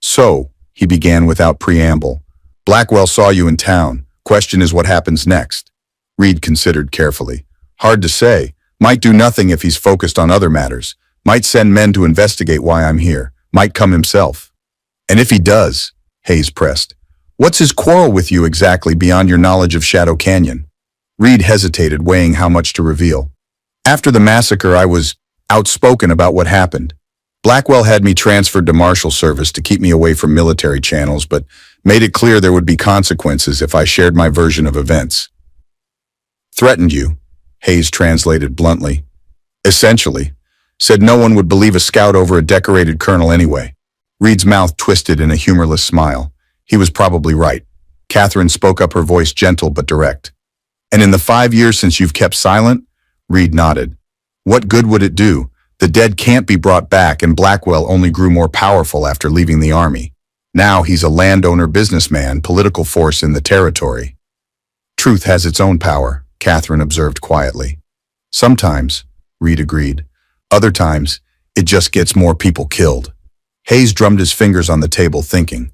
"So," he began without preamble, "Blackwell saw you in town. Question is what happens next." Reed considered carefully. "Hard to say. Might do nothing if he's focused on other matters. Might send men to investigate why I'm here. Might come himself." "And if he does," Hayes pressed, "what's his quarrel with you exactly beyond your knowledge of Shadow Canyon?" Reed hesitated, weighing how much to reveal. "After the massacre, I was outspoken about what happened. Blackwell had me transferred to Marshal Service to keep me away from military channels, but made it clear there would be consequences if I shared my version of events." "Threatened you," Hayes translated bluntly. "Essentially. Said no one would believe a scout over a decorated colonel anyway." Reed's mouth twisted in a humorless smile. He was probably right. Catherine spoke up, her voice gentle but direct. "And in the 5 years since you've kept silent?" Reed nodded. "What good would it do? The dead can't be brought back, and Blackwell only grew more powerful after leaving the army. Now he's a landowner, businessman, political force in the territory." "Truth has its own power," Catherine observed quietly. "Sometimes," Reed agreed. "Other times, it just gets more people killed." Hayes drummed his fingers on the table, thinking,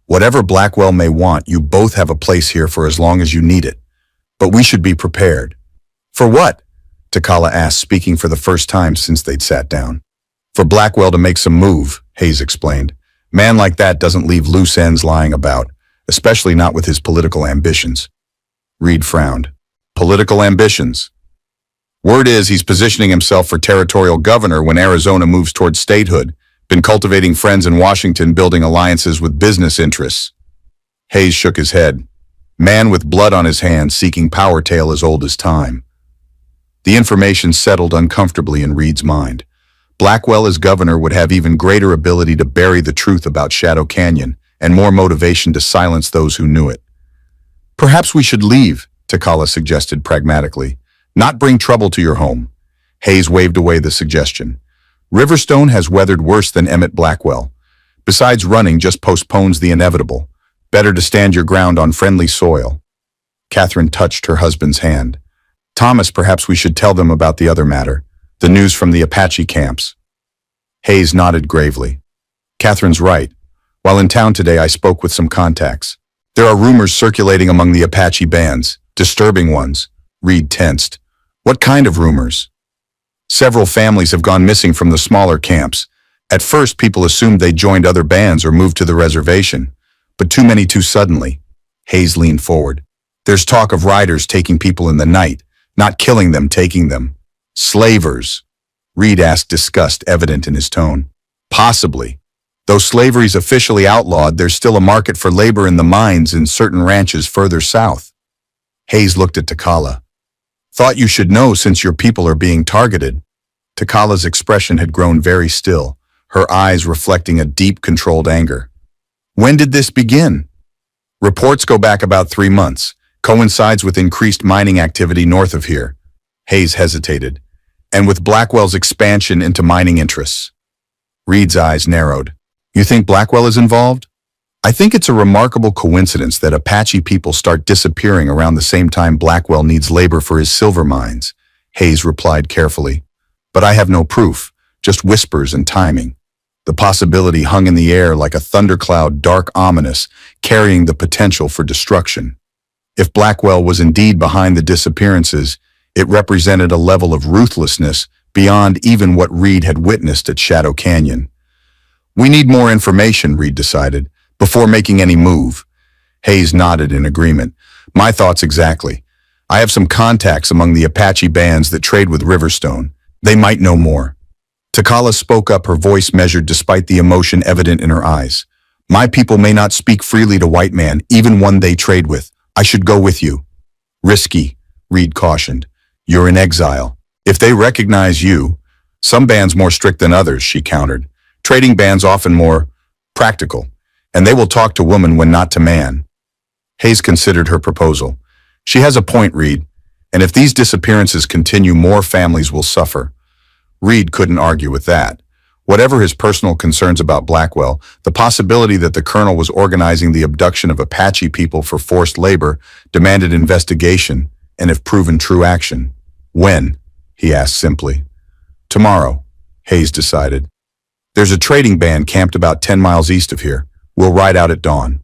"Whatever Blackwell may want, you both have a place here for as long as you need it. But we should be prepared." "For what?" Takala asked, speaking for the first time since they'd sat down. "For Blackwell to make some move," Hayes explained. "Man like that doesn't leave loose ends lying about, especially not with his political ambitions." Reed frowned. "Political ambitions?" "Word is he's positioning himself for territorial governor when Arizona moves towards statehood. Been cultivating friends in Washington, building alliances with business interests." Hayes shook his head. "Man with blood on his hands, seeking power, tale as old as time." The information settled uncomfortably in Reed's mind. Blackwell as governor would have even greater ability to bury the truth about Shadow Canyon, and more motivation to silence those who knew it. "Perhaps we should leave," Takala suggested pragmatically. "Not bring trouble to your home." Hayes waved away the suggestion. "Riverstone has weathered worse than Emmett Blackwell. Besides, running just postpones the inevitable. Better to stand your ground on friendly soil." Catherine touched her husband's hand. "Thomas, perhaps we should tell them about the other matter, the news from the Apache camps." Hayes nodded gravely. "Catherine's right. While in town today, I spoke with some contacts. There are rumors circulating among the Apache bands, disturbing ones." Reed tensed. "What kind of rumors?" "Several families have gone missing from the smaller camps. At first, people assumed they joined other bands or moved to the reservation, but too many too suddenly." Hayes leaned forward. "There's talk of riders taking people in the night, not killing them, taking them." "Slavers?" Reed asked, disgust evident in his tone. "Possibly. Though slavery's officially outlawed, there's still a market for labor in the mines in certain ranches further south. Hayes looked at Takala. Thought you should know since your people are being targeted. Takala's expression had grown very still, her eyes reflecting a deep, controlled anger. When did this begin? Reports go back about 3 months. Coincides with increased mining activity north of here. Hayes hesitated. And with Blackwell's expansion into mining interests. Reed's eyes narrowed. You think Blackwell is involved? I think it's a remarkable coincidence that Apache people start disappearing around the same time Blackwell needs labor for his silver mines, Hayes replied carefully. But I have no proof, just whispers and timing. The possibility hung in the air like a thundercloud, dark, ominous, carrying the potential for destruction. If Blackwell was indeed behind the disappearances, it represented a level of ruthlessness beyond even what Reed had witnessed at Shadow Canyon. We need more information, Reed decided, before making any move. Hayes nodded in agreement. My thoughts exactly. I have some contacts among the Apache bands that trade with Riverstone. They might know more. Takala spoke up, her voice measured despite the emotion evident in her eyes. My people may not speak freely to white man, even one they trade with. I should go with you. Risky, Reed cautioned. You're in exile. If they recognize you, some bands more strict than others, she countered. Trading bands often more practical, and they will talk to woman when not to man. Hayes considered her proposal. She has a point, Reed, and if these disappearances continue, more families will suffer. Reed couldn't argue with that. Whatever his personal concerns about Blackwell, the possibility that the colonel was organizing the abduction of Apache people for forced labor demanded investigation and, if proven, true action. When? He asked simply. Tomorrow, Hayes decided. There's a trading band camped about 10 miles east of here. We'll ride out at dawn.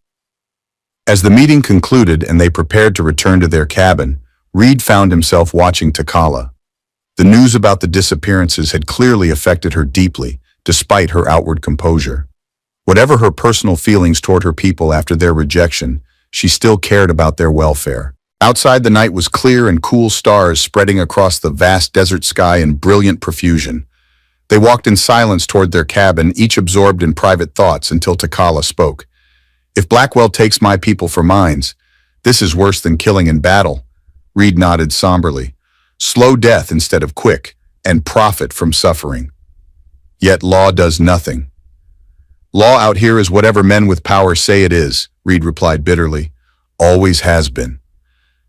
As the meeting concluded and they prepared to return to their cabin, Reed found himself watching Takala. The news about the disappearances had clearly affected her deeply, despite her outward composure. Whatever her personal feelings toward her people after their rejection, she still cared about their welfare. Outside, the night was clear and cool, stars spreading across the vast desert sky in brilliant profusion. They walked in silence toward their cabin, each absorbed in private thoughts, until Takala spoke. If Blackwell takes my people for mines, this is worse than killing in battle. Reed nodded somberly. Slow death instead of quick, and profit from suffering. Yet law does nothing. Law out here is whatever men with power say it is, Reed replied bitterly. Always has been.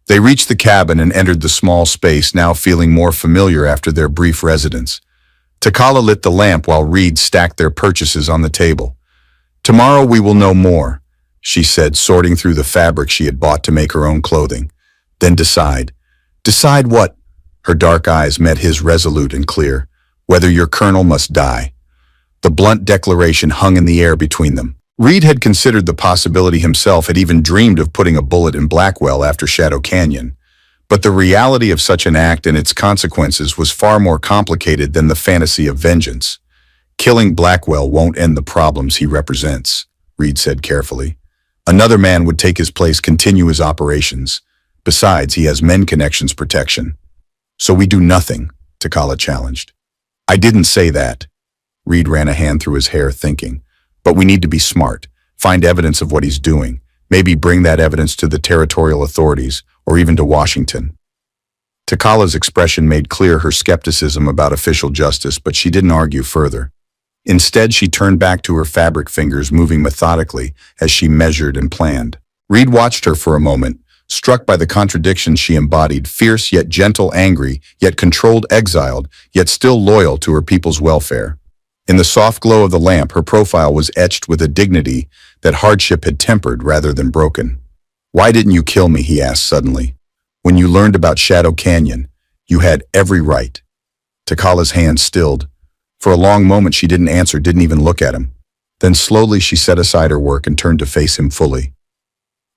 They reached the cabin and entered the small space, now feeling more familiar after their brief residence. Takala lit the lamp while Reed stacked their purchases on the table. Tomorrow we will know more, she said, sorting through the fabric she had bought to make her own clothing. Then decide. Decide what? Her dark eyes met his, resolute and clear. Whether your colonel must die. The blunt declaration hung in the air between them. Reed had considered the possibility himself, had even dreamed of putting a bullet in Blackwell after Shadow Canyon. But the reality of such an act and its consequences was far more complicated than the fantasy of vengeance. Killing Blackwell won't end the problems he represents, Reed said carefully. Another man would take his place, continue his operations. Besides, he has men connections protection. So we do nothing, Takala challenged. I didn't say that. Reed ran a hand through his hair, thinking. But we need to be smart, find evidence of what he's doing, maybe bring that evidence to the territorial authorities, or even to Washington. Takala's expression made clear her skepticism about official justice, but she didn't argue further. Instead, she turned back to her fabric fingers, moving methodically as she measured and planned. Reed watched her for a moment, struck by the contradiction she embodied, fierce yet gentle, angry, yet controlled, exiled, yet still loyal to her people's welfare. In the soft glow of the lamp, her profile was etched with a dignity that hardship had tempered rather than broken. Why didn't you kill me, he asked suddenly. When you learned about Shadow Canyon, you had every right. Takala's hand stilled. For a long moment she didn't answer, didn't even look at him. Then slowly she set aside her work and turned to face him fully.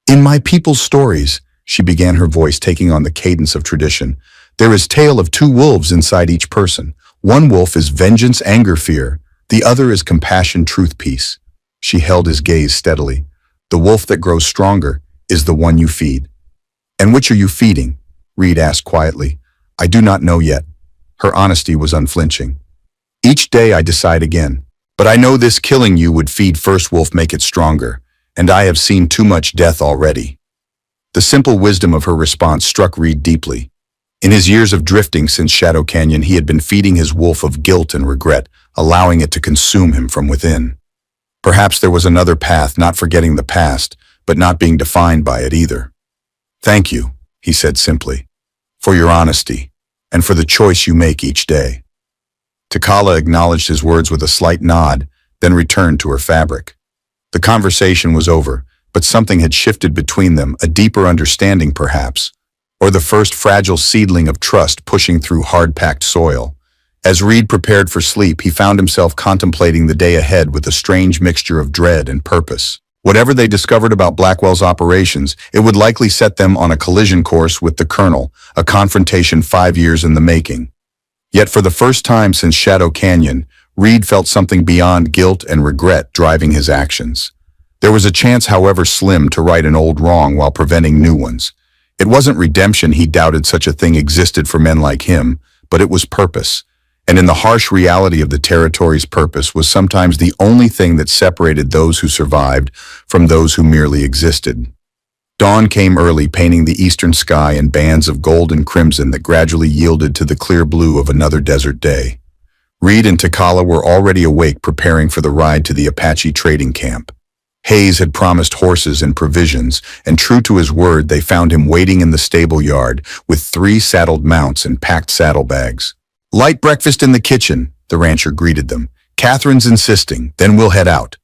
In my people's stories, she began, her voice taking on the cadence of tradition, there is tale of 2 wolves inside each person. One wolf is vengeance, anger, fear. The other is compassion, truth, peace. She held his gaze steadily. The wolf that grows stronger is the one you feed. And which are you feeding? Reed asked quietly. I do not know yet. Her honesty was unflinching. Each day I decide again. But I know this killing you would feed First Wolf make it stronger, and I have seen too much death already. The simple wisdom of her response struck Reed deeply. In his years of drifting since Shadow Canyon, he had been feeding his wolf of guilt and regret, allowing it to consume him from within. Perhaps there was another path, not forgetting the past, but not being defined by it either. Thank you, he said simply, for your honesty, and for the choice you make each day. T'Challa acknowledged his words with a slight nod, then returned to her fabric. The conversation was over, but something had shifted between them, a deeper understanding perhaps, or the first fragile seedling of trust pushing through hard-packed soil. As Reed prepared for sleep, he found himself contemplating the day ahead with a strange mixture of dread and purpose. Whatever they discovered about Blackwell's operations, it would likely set them on a collision course with the Colonel, a confrontation 5 years in the making. Yet for the first time since Shadow Canyon, Reed felt something beyond guilt and regret driving his actions. There was a chance, however slim, to right an old wrong while preventing new ones. It wasn't redemption, he doubted such a thing existed for men like him, but it was purpose. And in the harsh reality of the territory's purpose was sometimes the only thing that separated those who survived from those who merely existed. Dawn came early, painting the eastern sky in bands of gold and crimson that gradually yielded to the clear blue of another desert day. Reed and T'Challa were already awake, preparing for the ride to the Apache trading camp. Hayes had promised horses and provisions, and true to his word, they found him waiting in the stable yard with 3 saddled mounts and packed saddlebags. "Light breakfast in the kitchen," the rancher greeted them. "Catherine's insisting, then we'll head out."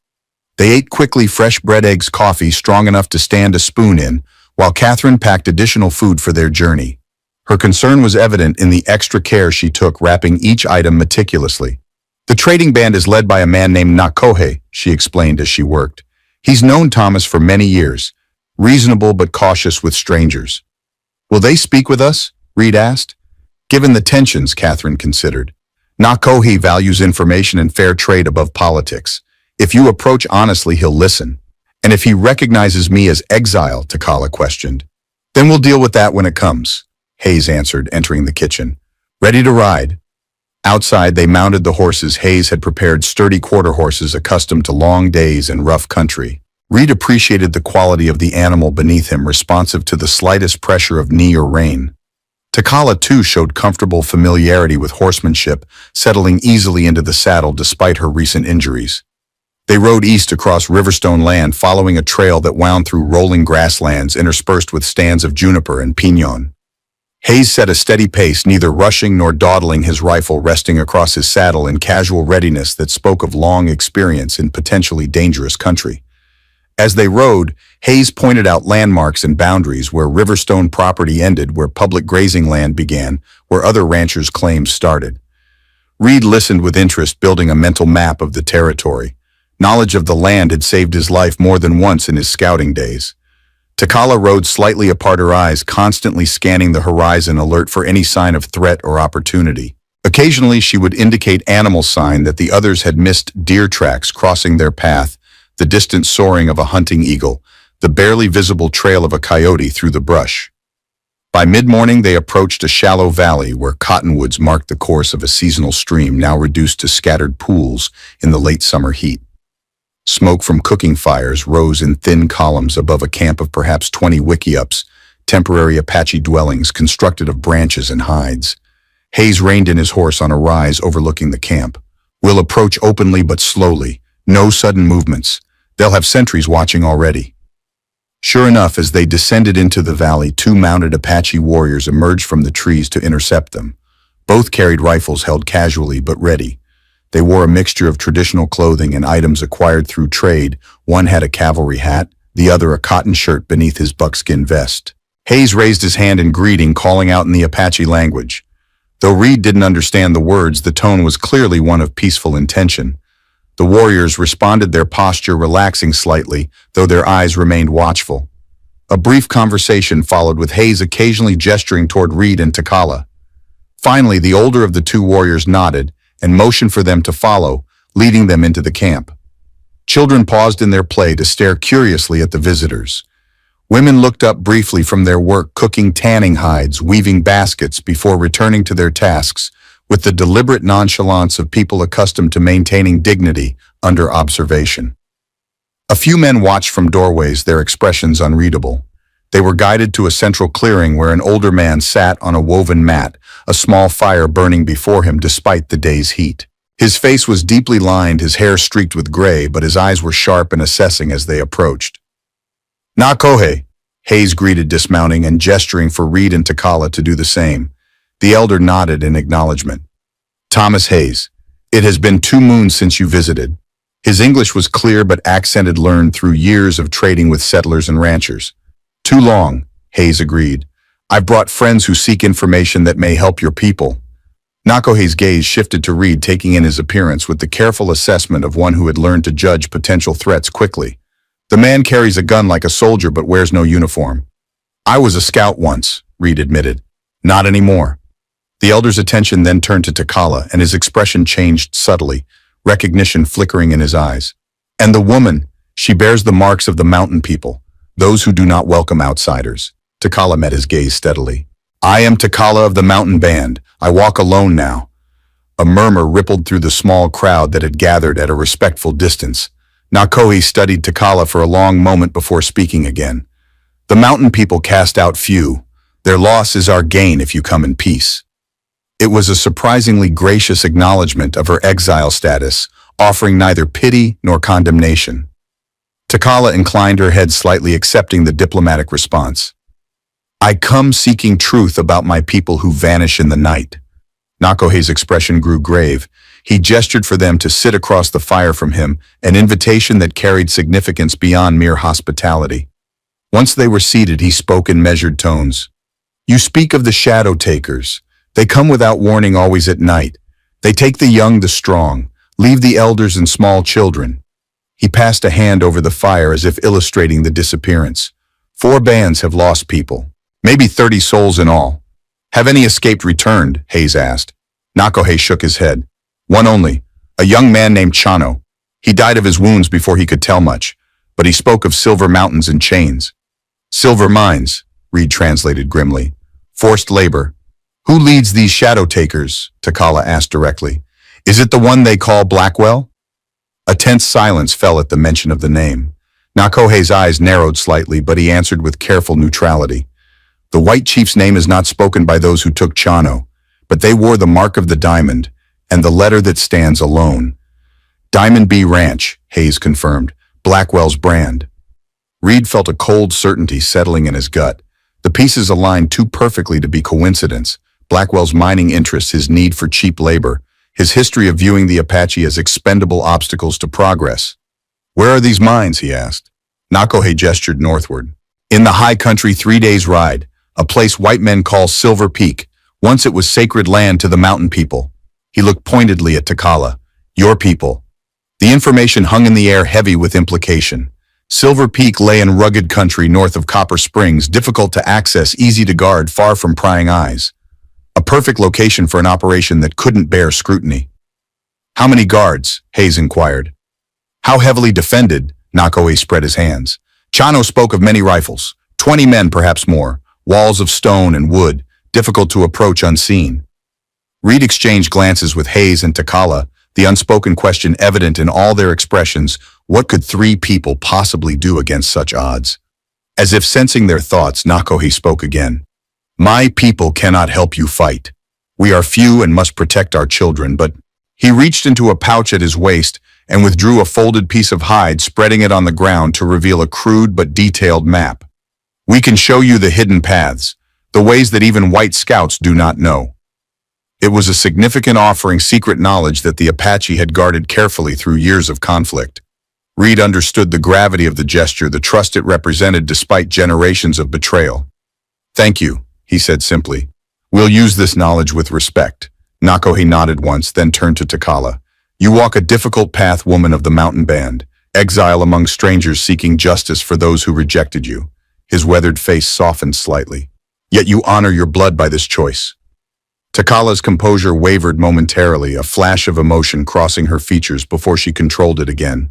They ate quickly, fresh bread, eggs, coffee strong enough to stand a spoon in, while Catherine packed additional food for their journey. Her concern was evident in the extra care she took, wrapping each item meticulously. "The trading band is led by a man named Nakohe," she explained as she worked. "He's known Thomas for many years, reasonable but cautious with strangers." "Will they speak with us?" Reed asked. Given the tensions, Catherine considered. "Nakohe values information and fair trade above politics. If you approach honestly, he'll listen. And if he recognizes me as exile," T'Challa questioned. "Then we'll deal with that when it comes," Hayes answered, entering the kitchen. "Ready to ride?" Outside, they mounted the horses. Hayes had prepared sturdy quarter horses accustomed to long days and rough country. Reed appreciated the quality of the animal beneath him, responsive to the slightest pressure of knee or rein. T'Challa, too, showed comfortable familiarity with horsemanship, settling easily into the saddle despite her recent injuries. They rode east across Riverstone land, following a trail that wound through rolling grasslands interspersed with stands of juniper and pinon. Hayes set a steady pace, neither rushing nor dawdling, his rifle resting across his saddle in casual readiness that spoke of long experience in potentially dangerous country. As they rode, Hayes pointed out landmarks and boundaries, where Riverstone property ended, where public grazing land began, where other ranchers' claims started. Reed listened with interest, building a mental map of the territory. Knowledge of the land had saved his life more than once in his scouting days. T'Challa rode slightly apart, her eyes constantly scanning the horizon, alert for any sign of threat or opportunity. Occasionally she would indicate animal sign that the others had missed: deer tracks crossing their path, the distant soaring of a hunting eagle, the barely visible trail of a coyote through the brush. By mid-morning they approached a shallow valley where cottonwoods marked the course of a seasonal stream, now reduced to scattered pools in the late summer heat. Smoke from cooking fires rose in thin columns above a camp of perhaps 20 wickiups, temporary Apache dwellings constructed of branches and hides. Hayes reined in his horse on a rise overlooking the camp. "We'll approach openly but slowly. No sudden movements. They'll have sentries watching already." Sure enough, as they descended into the valley, 2 mounted Apache warriors emerged from the trees to intercept them. Both carried rifles held casually but ready. They wore a mixture of traditional clothing and items acquired through trade. One had a cavalry hat, the other a cotton shirt beneath his buckskin vest. Hayes raised his hand in greeting, calling out in the Apache language. Though Reed didn't understand the words, the tone was clearly one of peaceful intention. The warriors responded, their posture relaxing slightly, though their eyes remained watchful. A brief conversation followed, with Hayes occasionally gesturing toward Reed and T'Challa. Finally, the older of the 2 warriors nodded and motioned for them to follow, leading them into the camp. Children paused in their play to stare curiously at the visitors. Women looked up briefly from their work, cooking tanning hides, weaving baskets, before returning to their tasks, with the deliberate nonchalance of people accustomed to maintaining dignity under observation. A few men watched from doorways, their expressions unreadable. They were guided to a central clearing where an older man sat on a woven mat, a small fire burning before him despite the day's heat. His face was deeply lined, his hair streaked with gray, but his eyes were sharp and assessing as they approached. "Na Kohei," Hayes greeted, dismounting and gesturing for Reed and Takala to do the same. The elder nodded in acknowledgement. "Thomas Hayes, it has been 2 moons since you visited." His English was clear but accented, learned through years of trading with settlers and ranchers. "Too long," Hayes agreed. "I've brought friends who seek information that may help your people." Nakohe's gaze shifted to Reed, taking in his appearance with the careful assessment of one who had learned to judge potential threats quickly. "The man carries a gun like a soldier but wears no uniform." "I was a scout once," Reed admitted. "Not anymore." The elder's attention then turned to Takala, and his expression changed subtly, recognition flickering in his eyes. "And the woman, she bears the marks of the mountain people, those who do not welcome outsiders." Takala met his gaze steadily. "I am Takala of the mountain band. I walk alone now." A murmur rippled through the small crowd that had gathered at a respectful distance. Nakohe studied Takala for a long moment before speaking again. "The mountain people cast out few. Their loss is our gain if you come in peace." It was a surprisingly gracious acknowledgement of her exile status, offering neither pity nor condemnation. Takala inclined her head slightly, accepting the diplomatic response. "I come seeking truth about my people who vanish in the night." Nakohe's expression grew grave. He gestured for them to sit across the fire from him, an invitation that carried significance beyond mere hospitality. Once they were seated, he spoke in measured tones. "You speak of the shadow takers. They come without warning, always at night. They take the young, the strong, leave the elders and small children." He passed a hand over the fire as if illustrating the disappearance. 4 bands have lost people, maybe 30 souls in all. "Have any escaped returned?" Hayes asked. Nakohe shook his head. "One only, a young man named Chano. He died of his wounds before he could tell much, but he spoke of silver mountains and chains." "Silver mines," Reed translated grimly. "Forced labor. Who leads these shadow takers?" Takala asked directly. "Is it the one they call Blackwell?" A tense silence fell at the mention of the name. Nakohe's eyes narrowed slightly, but he answered with careful neutrality. "The White Chief's name is not spoken by those who took Chano, but they wore the mark of the diamond, and the letter that stands alone." "Diamond B Ranch," Hayes confirmed. "Blackwell's brand." Reed felt a cold certainty settling in his gut. The pieces aligned too perfectly to be coincidence. Blackwell's mining interests, his need for cheap labor, his history of viewing the Apache as expendable obstacles to progress. "Where are these mines?" he asked. Nakohe gestured northward. "In the high country, 3 days' ride, a place white men call Silver Peak. Once it was sacred land to the mountain people." He looked pointedly at Takala. "Your people." The information hung in the air, heavy with implication. Silver Peak lay in rugged country north of Copper Springs, difficult to access, easy to guard, far from prying eyes. A perfect location for an operation that couldn't bear scrutiny. "How many guards?" Hayes inquired. "How heavily defended?" Nakohe spread his hands. Chano spoke of many rifles, 20 men, perhaps more, walls of stone and wood, difficult to approach unseen. Reed exchanged glances with Hayes and Takala, the unspoken question evident in all their expressions. What could 3 people possibly do against such odds? As if sensing their thoughts, Nakohe spoke again. "My people cannot help you fight. We are few and must protect our children, but..." He reached into a pouch at his waist and withdrew a folded piece of hide, spreading it on the ground to reveal a crude but detailed map. "We can show you the hidden paths, the ways that even white scouts do not know." It was a significant offering, secret knowledge that the Apache had guarded carefully through years of conflict. Reed understood the gravity of the gesture, the trust it represented despite generations of betrayal. "Thank you," he said simply. "We'll use this knowledge with respect." Nakohe nodded once, then turned to Takala. "You walk a difficult path, woman of the mountain band, exile among strangers seeking justice for those who rejected you." His weathered face softened slightly. "Yet you honor your blood by this choice." Takala's composure wavered momentarily, a flash of emotion crossing her features before she controlled it again.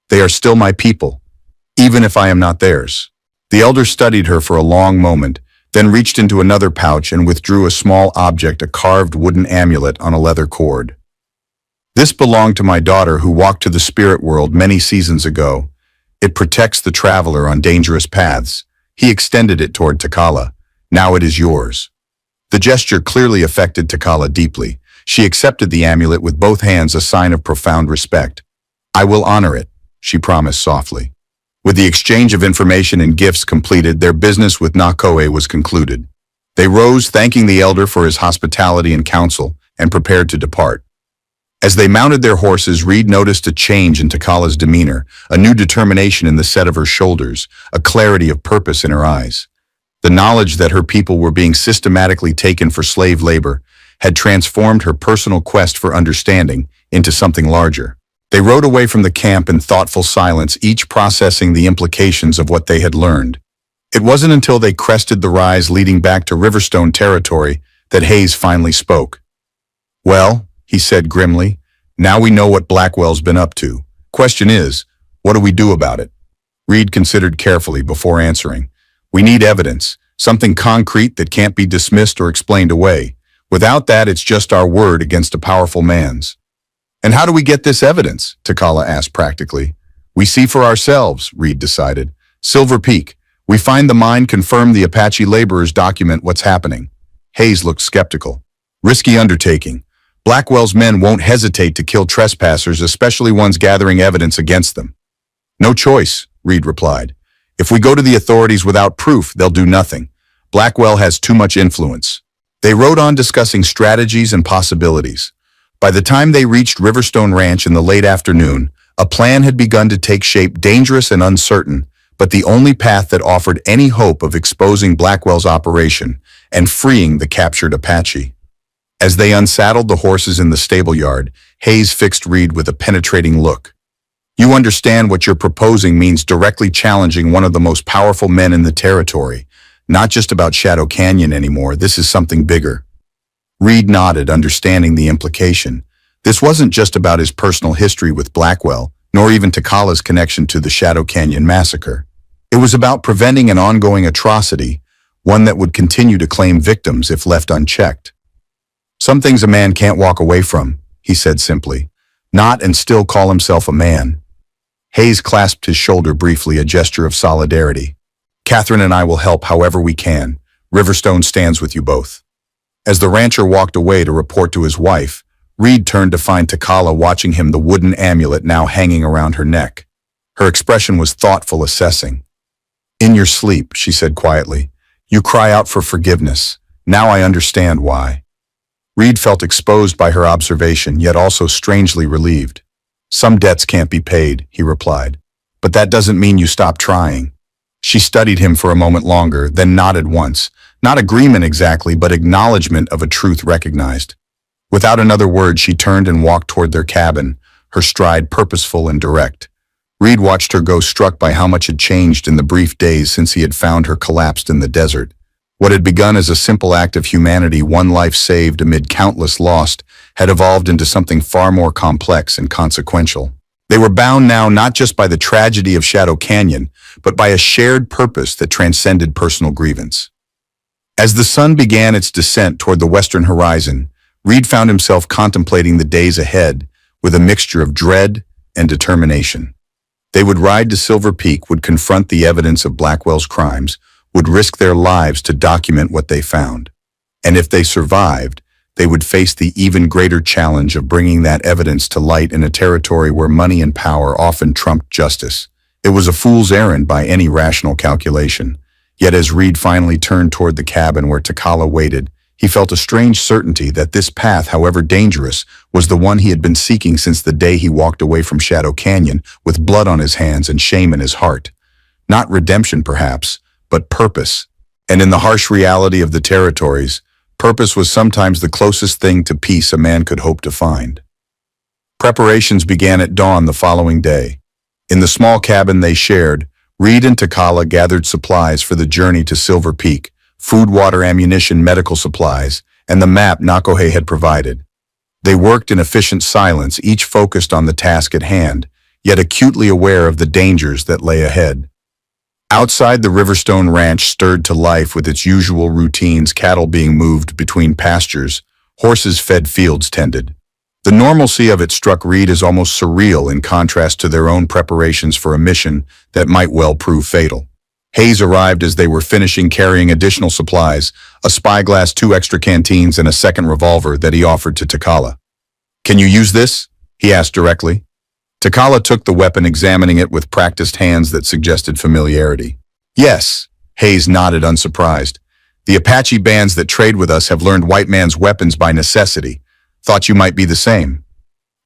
"They are still my people, even if I am not theirs." The elder studied her for a long moment, then reached into another pouch and withdrew a small object, a carved wooden amulet on a leather cord. This belonged to my daughter who walked to the spirit world many seasons ago. It protects the traveler on dangerous paths. He extended it toward Takala. Now it is yours. The gesture clearly affected Takala deeply. She accepted the amulet with both hands, a sign of profound respect. I will honor it, she promised softly. With the exchange of information and gifts completed, their business with Nakoe was concluded. They rose, thanking the elder for his hospitality and counsel, and prepared to depart. As they mounted their horses, Reed noticed a change in Takala's demeanor, a new determination in the set of her shoulders, a clarity of purpose in her eyes. The knowledge that her people were being systematically taken for slave labor had transformed her personal quest for understanding into something larger. They rode away from the camp in thoughtful silence, each processing the implications of what they had learned. It wasn't until they crested the rise leading back to Riverstone territory that Hayes finally spoke. Well, he said grimly, now we know what Blackwell's been up to. Question is, what do we do about it? Reed considered carefully before answering. We need evidence, something concrete that can't be dismissed or explained away. Without that, it's just our word against a powerful man's. And how do we get this evidence? Takala asked practically. We see for ourselves, Reed decided. Silver Peak. We find the mine, confirm the Apache laborers document what's happening. Hayes looked skeptical. Risky undertaking. Blackwell's men won't hesitate to kill trespassers, especially ones gathering evidence against them. No choice, Reed replied. If we go to the authorities without proof, they'll do nothing. Blackwell has too much influence. They rode on discussing strategies and possibilities. By the time they reached Riverstone Ranch in the late afternoon, a plan had begun to take shape, dangerous and uncertain, but the only path that offered any hope of exposing Blackwell's operation and freeing the captured Apache. As they unsaddled the horses in the stable yard, Hayes fixed Reed with a penetrating look. You understand what you're proposing means directly challenging one of the most powerful men in the territory. Not just about Shadow Canyon anymore, this is something bigger. Reed nodded, understanding the implication. This wasn't just about his personal history with Blackwell, nor even Takala's connection to the Shadow Canyon massacre. It was about preventing an ongoing atrocity, one that would continue to claim victims if left unchecked. Some things a man can't walk away from, he said simply. Not and still call himself a man. Hayes clasped his shoulder briefly, a gesture of solidarity. Catherine and I will help however we can. Riverstone stands with you both. As the rancher walked away to report to his wife, Reed turned to find Takala watching him, the wooden amulet now hanging around her neck. Her expression was thoughtful, assessing. In your sleep, she said quietly, you cry out for forgiveness. Now I understand why. Reed felt exposed by her observation, yet also strangely relieved. Some debts can't be paid, he replied. But that doesn't mean you stop trying. She studied him for a moment longer, then nodded once. Not agreement exactly, but acknowledgement of a truth recognized. Without another word, she turned and walked toward their cabin, her stride purposeful and direct. Reed watched her go, struck by how much had changed in the brief days since he had found her collapsed in the desert. What had begun as a simple act of humanity, one life saved amid countless lost, had evolved into something far more complex and consequential. They were bound now not just by the tragedy of Shadow Canyon, but by a shared purpose that transcended personal grievance. As the sun began its descent toward the western horizon, Reed found himself contemplating the days ahead with a mixture of dread and determination. They would ride to Silver Peak, would confront the evidence of Blackwell's crimes, would risk their lives to document what they found. And if they survived, they would face the even greater challenge of bringing that evidence to light in a territory where money and power often trumped justice. It was a fool's errand by any rational calculation. Yet as Reed finally turned toward the cabin where Takala waited, he felt a strange certainty that this path, however dangerous, was the one he had been seeking since the day he walked away from Shadow Canyon with blood on his hands and shame in his heart. Not redemption, perhaps, but purpose. And in the harsh reality of the territories, purpose was sometimes the closest thing to peace a man could hope to find. Preparations began at dawn the following day. In the small cabin they shared, Reed and Takala gathered supplies for the journey to Silver Peak, food, water, ammunition, medical supplies, and the map Nakohe had provided. They worked in efficient silence, each focused on the task at hand, yet acutely aware of the dangers that lay ahead. Outside, the Riverstone Ranch stirred to life with its usual routines, cattle being moved between pastures, horses fed, fields tended. The normalcy of it struck Reed as almost surreal in contrast to their own preparations for a mission that might well prove fatal. Hayes arrived as they were finishing carrying additional supplies, a spyglass, 2 extra canteens, and a second revolver that he offered to Takala. "Can you use this?" he asked directly. Takala took the weapon, examining it with practiced hands that suggested familiarity. "Yes," Hayes nodded, unsurprised. "The Apache bands that trade with us have learned white man's weapons by necessity. Thought you might be the same."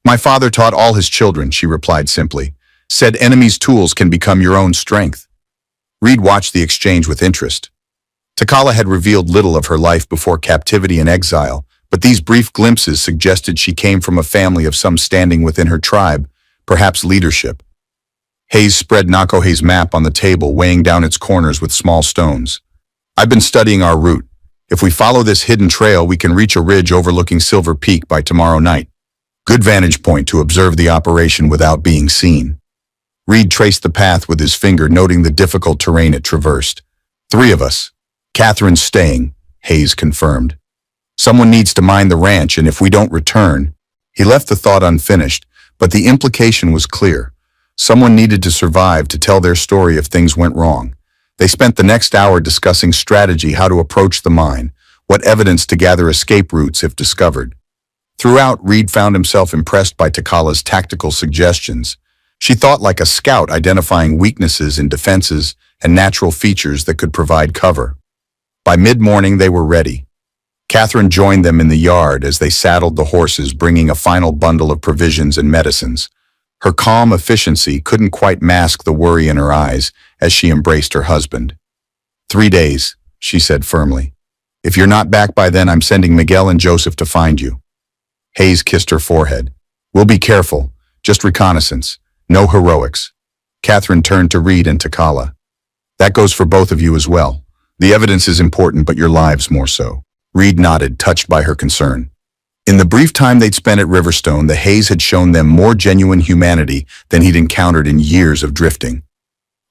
"My father taught all his children," she replied simply. "Said enemy's tools can become your own strength." Reed watched the exchange with interest. Takala had revealed little of her life before captivity and exile, but these brief glimpses suggested she came from a family of some standing within her tribe, perhaps leadership. Hayes spread Nakohe's map on the table, weighing down its corners with small stones. "I've been studying our route. If we follow this hidden trail, we can reach a ridge overlooking Silver Peak by tomorrow night. Good vantage point to observe the operation without being seen." Reed traced the path with his finger, noting the difficult terrain it traversed. "3 of us. Catherine's staying," Hayes confirmed. "Someone needs to mind the ranch, and if we don't return—" He left the thought unfinished, but the implication was clear. Someone needed to survive to tell their story if things went wrong. They spent the next hour discussing strategy, how to approach the mine, what evidence to gather, escape routes if discovered. Throughout, Reed found himself impressed by Takala's tactical suggestions. She thought like a scout, identifying weaknesses in defenses and natural features that could provide cover. By mid-morning, they were ready. Catherine joined them in the yard as they saddled the horses, bringing a final bundle of provisions and medicines. Her calm efficiency couldn't quite mask the worry in her eyes as she embraced her husband. 3 days, she said firmly. "If you're not back by then, I'm sending Miguel and Joseph to find you." Hayes kissed her forehead. "We'll be careful, just reconnaissance, no heroics." Catherine turned to Reed and Takala. "That goes for both of you as well. The evidence is important, but your lives more so." Reed nodded, touched by her concern. In the brief time they'd spent at Riverstone, the Hayes had shown them more genuine humanity than he'd encountered in years of drifting.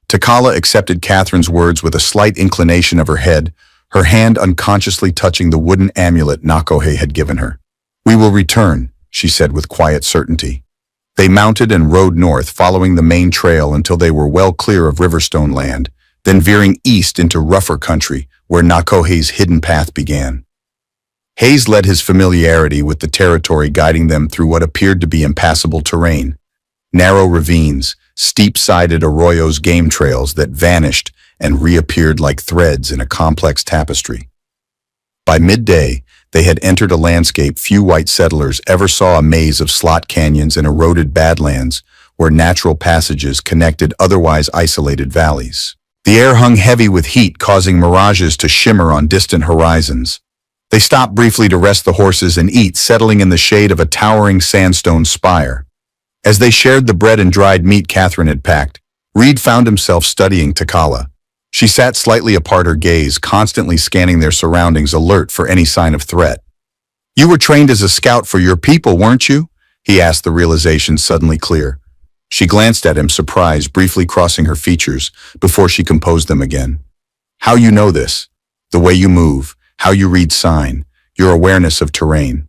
Takala accepted Catherine's words with a slight inclination of her head, her hand unconsciously touching the wooden amulet Nakohe had given her. "We will return," she said with quiet certainty. They mounted and rode north, following the main trail until they were well clear of Riverstone land, then veering east into rougher country where Nakohe's hidden path began. Hayes led his familiarity with the territory, guiding them through what appeared to be impassable terrain. Narrow ravines, steep-sided arroyos, game trails that vanished and reappeared like threads in a complex tapestry. By midday, they had entered a landscape few white settlers ever saw, a maze of slot canyons and eroded badlands where natural passages connected otherwise isolated valleys. The air hung heavy with heat, causing mirages to shimmer on distant horizons. They stopped briefly to rest the horses and eat, settling in the shade of a towering sandstone spire. As they shared the bread and dried meat Catherine had packed, Reed found himself studying Takala. She sat slightly apart, her gaze constantly scanning their surroundings, alert for any sign of threat. "You were trained as a scout for your people, weren't you?" he asked, the realization suddenly clear. She glanced at him, surprise briefly crossing her features before she composed them again. "How you know this? The way you move, how you read sign, your awareness of terrain."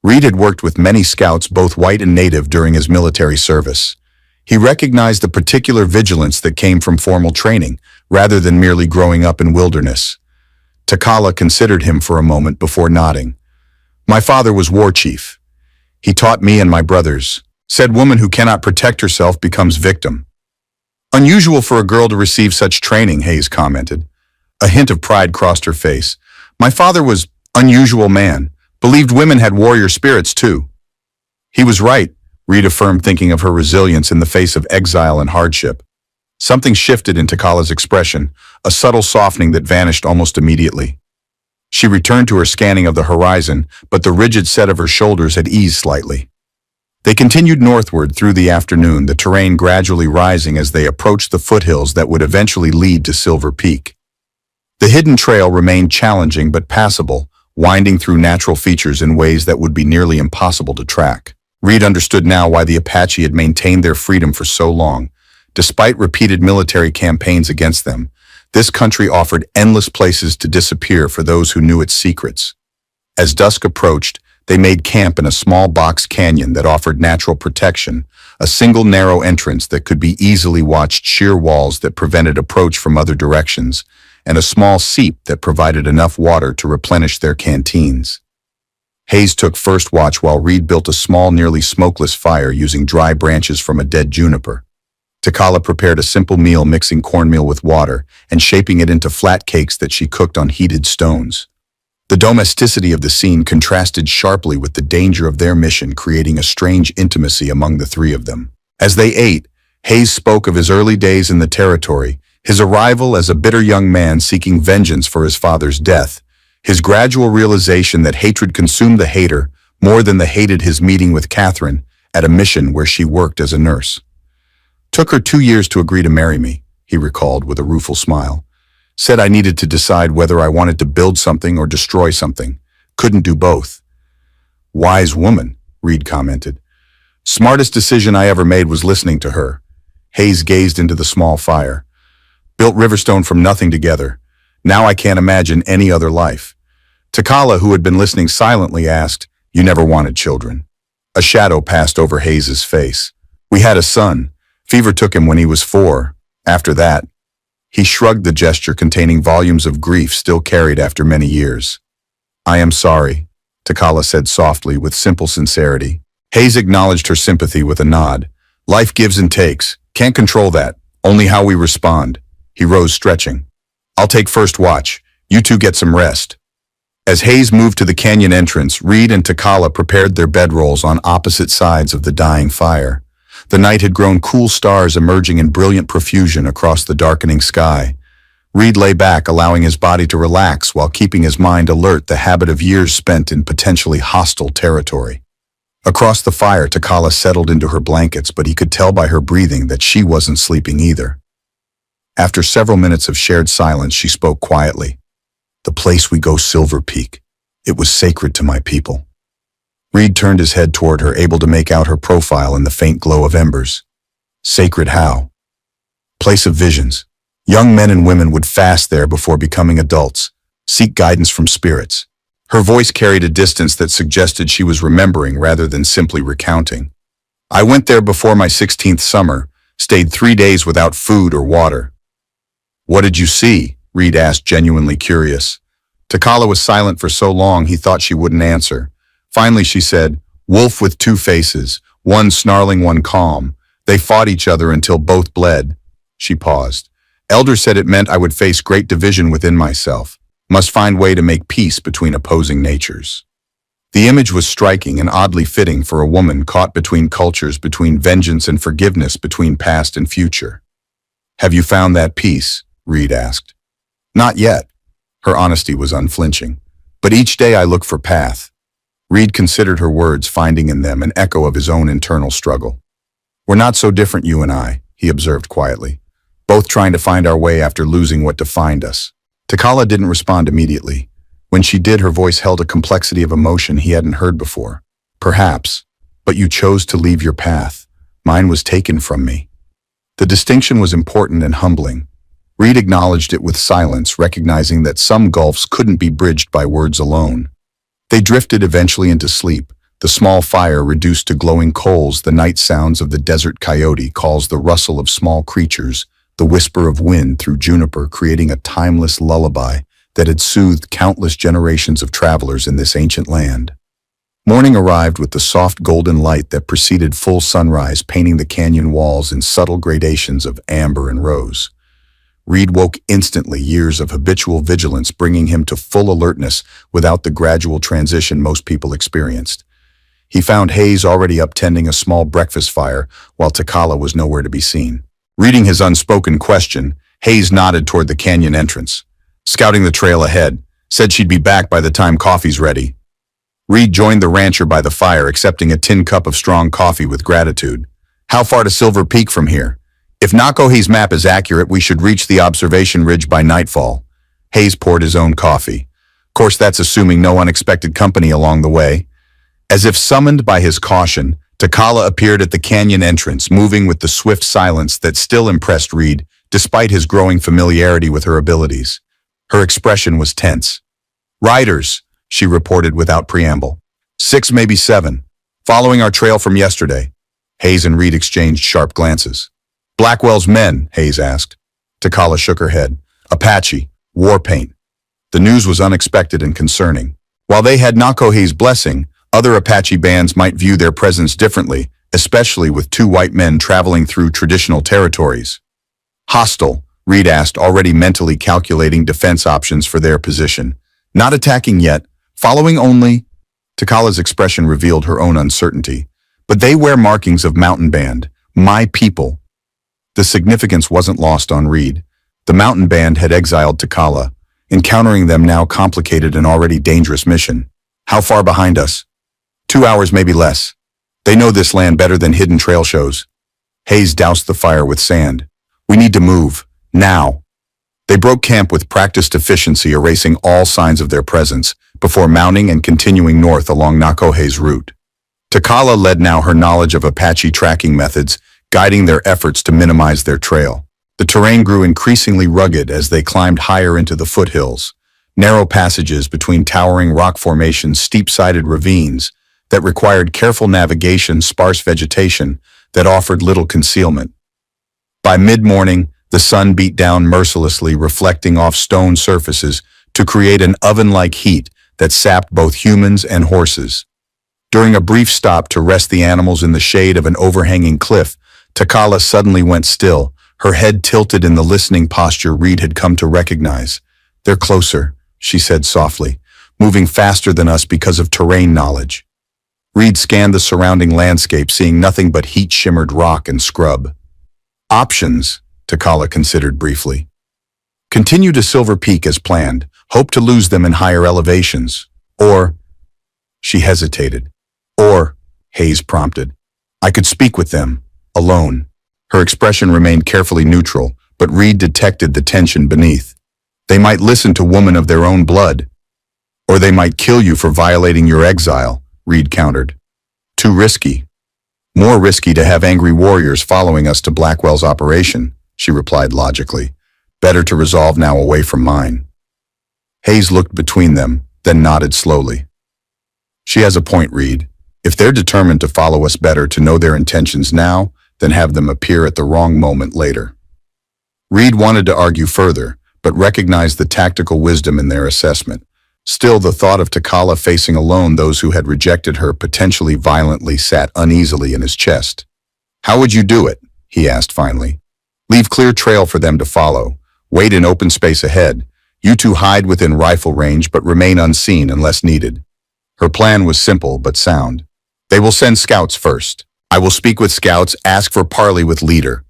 Reed had worked with many scouts, both white and native, during his military service. He recognized the particular vigilance that came from formal training, rather than merely growing up in wilderness. Takala considered him for a moment before nodding. "My father was war chief. He taught me and my brothers. Said woman who cannot protect herself becomes victim." "Unusual for a girl to receive such training," Hayes commented. A hint of pride crossed her face. "My father was unusual man. Believed women had warrior spirits too." "He was right," Reed affirmed, thinking of her resilience in the face of exile and hardship. Something shifted in Takala's expression, a subtle softening that vanished almost immediately. She returned to her scanning of the horizon, but the rigid set of her shoulders had eased slightly. They continued northward through the afternoon, the terrain gradually rising as they approached the foothills that would eventually lead to Silver Peak. The hidden trail remained challenging but passable, winding through natural features in ways that would be nearly impossible to track. Reed understood now why the Apache had maintained their freedom for so long. Despite repeated military campaigns against them, this country offered endless places to disappear for those who knew its secrets. As dusk approached, they made camp in a small box canyon that offered natural protection, a single narrow entrance that could be easily watched, sheer walls that prevented approach from other directions, and a small seep that provided enough water to replenish their canteens. Hayes took first watch while Reed built a small, nearly smokeless fire using dry branches from a dead juniper. Takala prepared a simple meal, mixing cornmeal with water and shaping it into flat cakes that she cooked on heated stones. The domesticity of the scene contrasted sharply with the danger of their mission, creating a strange intimacy among the three of them. As they ate, Hayes spoke of his early days in the territory, his arrival as a bitter young man seeking vengeance for his father's death, his gradual realization that hatred consumed the hater more than the hated his meeting with Catherine at a mission where she worked as a nurse. "Took her 2 years to agree to marry me," he recalled with a rueful smile. "Said I needed to decide whether I wanted to build something or destroy something. Couldn't do both." "Wise woman," Reed commented. "Smartest decision I ever made was listening to her." Hayes gazed into the small fire. "Built Riverstone from nothing together. Now I can't imagine any other life." Takala, who had been listening silently, asked, "You never wanted children?" A shadow passed over Hayes's face. "We had a son. Fever took him when he was 4. After that..." He shrugged, the gesture containing volumes of grief still carried after many years. "I am sorry," Takala said softly with simple sincerity. Hayes acknowledged her sympathy with a nod. "Life gives and takes. Can't control that. Only how we respond." He rose, stretching. "I'll take first watch. You two get some rest." As Hayes moved to the canyon entrance, Reed and Takala prepared their bedrolls on opposite sides of the dying fire. The night had grown, cool stars emerging in brilliant profusion across the darkening sky. Reed lay back, allowing his body to relax while keeping his mind alert, the habit of years spent in potentially hostile territory. Across the fire, Takala settled into her blankets, but he could tell by her breathing that she wasn't sleeping either. After several minutes of shared silence, she spoke quietly. "The place we go, Silver Peak. It was sacred to my people." Reed turned his head toward her, able to make out her profile in the faint glow of embers. "Sacred how?" "Place of visions. Young men and women would fast there before becoming adults, seek guidance from spirits." Her voice carried a distance that suggested she was remembering rather than simply recounting. "I went there before my 16th summer, stayed 3 days without food or water." "What did you see?" Reed asked, genuinely curious. Takala was silent for so long he thought she wouldn't answer. Finally she said, "Wolf with 2 faces, one snarling, one calm. They fought each other until both bled." She paused. "Elder said it meant I would face great division within myself. Must find way to make peace between opposing natures." The image was striking and oddly fitting for a woman caught between cultures, between vengeance and forgiveness, between past and future. "Have you found that peace?" Reed asked. "Not yet." Her honesty was unflinching. "But each day I look for path." Reed considered her words, finding in them an echo of his own internal struggle. "We're not so different, you and I," he observed quietly. "Both trying to find our way after losing what defined us." Takala didn't respond immediately. When she did, her voice held a complexity of emotion he hadn't heard before. "Perhaps, but you chose to leave your path. Mine was taken from me." The distinction was important and humbling. Reed acknowledged it with silence, recognizing that some gulfs couldn't be bridged by words alone. They drifted eventually into sleep, the small fire reduced to glowing coals, the night sounds of the desert coyote calls, the rustle of small creatures, the whisper of wind through juniper, creating a timeless lullaby that had soothed countless generations of travelers in this ancient land. Morning arrived with the soft golden light that preceded full sunrise, painting the canyon walls in subtle gradations of amber and rose. Reed woke instantly, years of habitual vigilance bringing him to full alertness without the gradual transition most people experienced. He found Hayes already up tending a small breakfast fire, while Takala was nowhere to be seen. Reading his unspoken question, Hayes nodded toward the canyon entrance. "Scouting the trail ahead. Said she'd be back by the time coffee's ready." Reed joined the rancher by the fire, accepting a tin cup of strong coffee with gratitude. "How far to Silver Peak from here?" "If Nakohe's map is accurate, we should reach the observation ridge by nightfall." Hayes poured his own coffee. "Course that's assuming no unexpected company along the way." As if summoned by his caution, Takala appeared at the canyon entrance, moving with the swift silence that still impressed Reed, despite his growing familiarity with her abilities. Her expression was tense. "Riders," she reported without preamble. "6, maybe 7. Following our trail from yesterday." Hayes and Reed exchanged sharp glances. "Blackwell's men?" Hayes asked. Takala shook her head. "Apache. War paint." The news was unexpected and concerning. While they had Nakohe's blessing, other Apache bands might view their presence differently, especially with 2 white men traveling through traditional territories. "Hostile?" Reed asked, already mentally calculating defense options for their position. "Not attacking yet. Following only." Takala's expression revealed her own uncertainty. "But they wear markings of mountain band. My people." The significance wasn't lost on Reed. The mountain band had exiled Takala. Encountering them now complicated an already dangerous mission. "How far behind us?" 2 hours, maybe less. They know this land better than hidden trail shows. Hayes doused the fire with sand. "We need to move. Now." They broke camp with practiced efficiency, erasing all signs of their presence, before mounting and continuing north along Nakohe's route. Takala led now her knowledge of Apache tracking methods, guiding their efforts to minimize their trail. The terrain grew increasingly rugged as they climbed higher into the foothills. Narrow passages between towering rock formations, steep-sided ravines that required careful navigation, sparse vegetation that offered little concealment. By mid-morning, the sun beat down mercilessly, reflecting off stone surfaces to create an oven-like heat that sapped both humans and horses. During a brief stop to rest the animals in the shade of an overhanging cliff, Takala suddenly went still, her head tilted in the listening posture Reed had come to recognize. "They're closer," she said softly, "moving faster than us because of terrain knowledge." Reed scanned the surrounding landscape, seeing nothing but heat-shimmered rock and scrub. "Options," Takala considered briefly. "Continue to Silver Peak as planned, hope to lose them in higher elevations. Or," she hesitated. "Or," Hayes prompted, "I could speak with them, alone." Her expression remained carefully neutral, but Reed detected the tension beneath. "They might listen to women of their own blood. Or they might kill you for violating your exile," Reed countered. "Too risky." "More risky to have angry warriors following us to Blackwell's operation," she replied logically. "Better to resolve now away from mine." Hayes looked between them, then nodded slowly. "She has a point, Reed. If they're determined to follow us, better to know their intentions now than have them appear at the wrong moment later." Reed wanted to argue further, but recognized the tactical wisdom in their assessment. Still, the thought of Takala facing alone those who had rejected her potentially violently sat uneasily in his chest. "How would you do it?" he asked finally. "Leave clear trail for them to follow. Wait in open space ahead. You two hide within rifle range but remain unseen unless needed." Her plan was simple but sound. "They will send scouts first. I will speak with scouts, ask for parley with leader."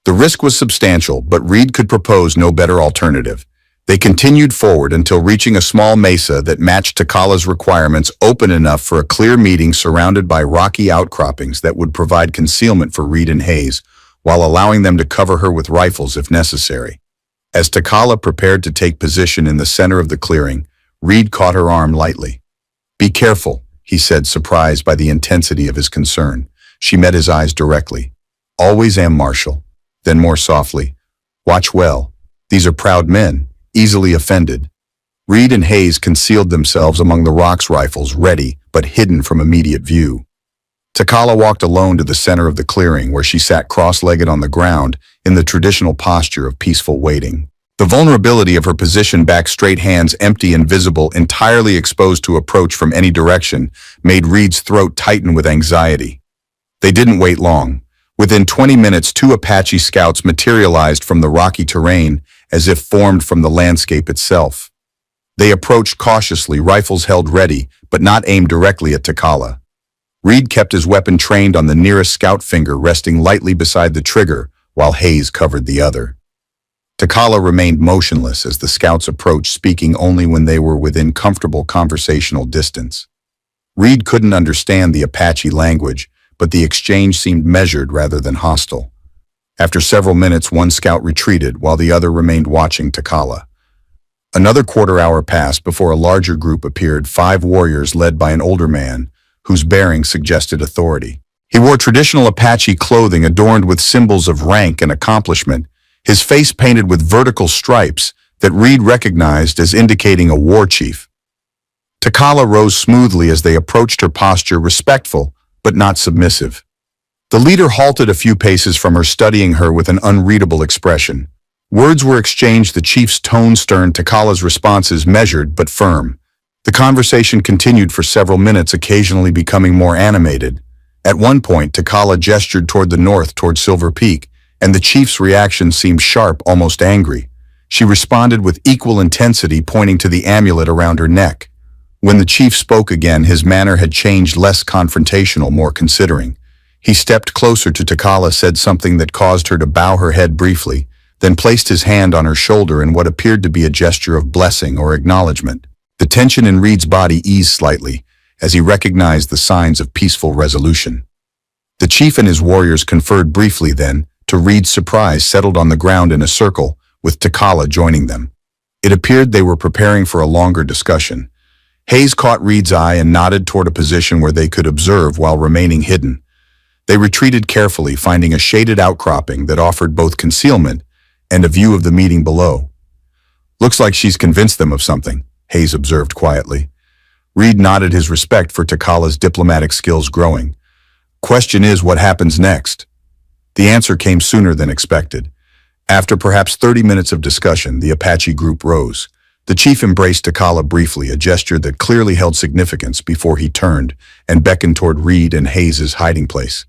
The risk was substantial, but Reed could propose no better alternative. They continued forward until reaching a small mesa that matched Takala's requirements, open enough for a clear meeting surrounded by rocky outcroppings that would provide concealment for Reed and Hayes, while allowing them to cover her with rifles if necessary. As Takala prepared to take position in the center of the clearing, Reed caught her arm lightly. "Be careful," he said, surprised by the intensity of his concern. She met his eyes directly. "Always am, Marshal." Then more softly, "Watch well. These are proud men, easily offended." Reed and Hayes concealed themselves among the rocks, rifles ready, but hidden from immediate view. Takala walked alone to the center of the clearing, where she sat cross-legged on the ground in the traditional posture of peaceful waiting. The vulnerability of her position, back straight, hands empty and visible, entirely exposed to approach from any direction, made Reed's throat tighten with anxiety. They didn't wait long. Within 20 minutes, 2 Apache scouts materialized from the rocky terrain as if formed from the landscape itself. They approached cautiously, rifles held ready, but not aimed directly at Takala. Reed kept his weapon trained on the nearest scout finger, resting lightly beside the trigger, while Hayes covered the other. Takala remained motionless as the scouts approached, speaking only when they were within comfortable conversational distance. Reed couldn't understand the Apache language, but the exchange seemed measured rather than hostile. After several minutes, one scout retreated while the other remained watching Takala. Another quarter-hour passed before a larger group appeared, 5 warriors led by an older man, whose bearing suggested authority. He wore traditional Apache clothing adorned with symbols of rank and accomplishment, his face painted with vertical stripes that Reed recognized as indicating a war chief. Takala rose smoothly as they approached, her posture respectful but not submissive. The leader halted a few paces from her, studying her with an unreadable expression. Words were exchanged, the chief's tone stern, Takala's responses measured but firm. The conversation continued for several minutes, occasionally becoming more animated. At one point, Takala gestured toward the north, toward Silver Peak, and the chief's reaction seemed sharp, almost angry. She responded with equal intensity, pointing to the amulet around her neck. When the chief spoke again, his manner had changed, less confrontational, more considering. He stepped closer to Takala, said something that caused her to bow her head briefly, then placed his hand on her shoulder in what appeared to be a gesture of blessing or acknowledgement. The tension in Reed's body eased slightly as he recognized the signs of peaceful resolution. The chief and his warriors conferred briefly, then, to Reed's surprise, settled on the ground in a circle, with Takala joining them. It appeared they were preparing for a longer discussion. Hayes caught Reed's eye and nodded toward a position where they could observe while remaining hidden. They retreated carefully, finding a shaded outcropping that offered both concealment and a view of the meeting below. "Looks like she's convinced them of something," Hayes observed quietly. Reed nodded, his respect for Takala's diplomatic skills growing. "Question is, what happens next?" The answer came sooner than expected. After perhaps 30 minutes of discussion, the Apache group rose. The chief embraced Takala briefly, a gesture that clearly held significance, before he turned and beckoned toward Reed and Hayes' hiding place.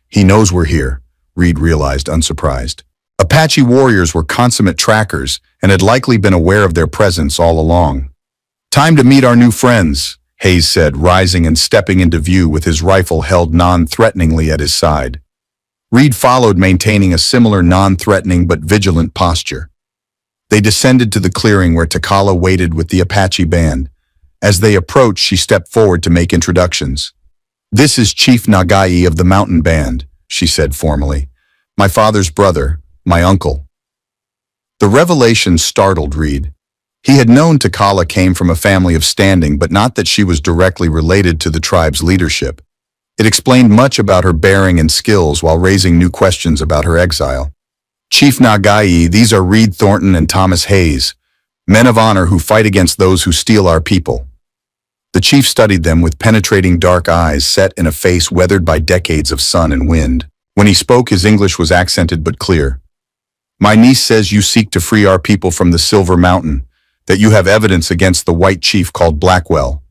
"He knows we're here," Reed realized, unsurprised. Apache warriors were consummate trackers and had likely been aware of their presence all along. "Time to meet our new friends," Hayes said, rising and stepping into view with his rifle held non-threateningly at his side. Reed followed, maintaining a similar non-threatening but vigilant posture. They descended to the clearing where Takala waited with the Apache band. As they approached, she stepped forward to make introductions. "This is Chief Nagai of the Mountain Band," she said formally. "My father's brother, my uncle." The revelation startled Reed. He had known Takala came from a family of standing, but not that she was directly related to the tribe's leadership. It explained much about her bearing and skills while raising new questions about her exile. "Chief Nagai, these are Reed Thornton and Thomas Hayes, men of honor who fight against those who steal our people." The chief studied them with penetrating dark eyes set in a face weathered by decades of sun and wind. When he spoke, his English was accented but clear. "My niece says you seek to free our people from the Silver Mountain, that you have evidence against the white chief called Blackwell."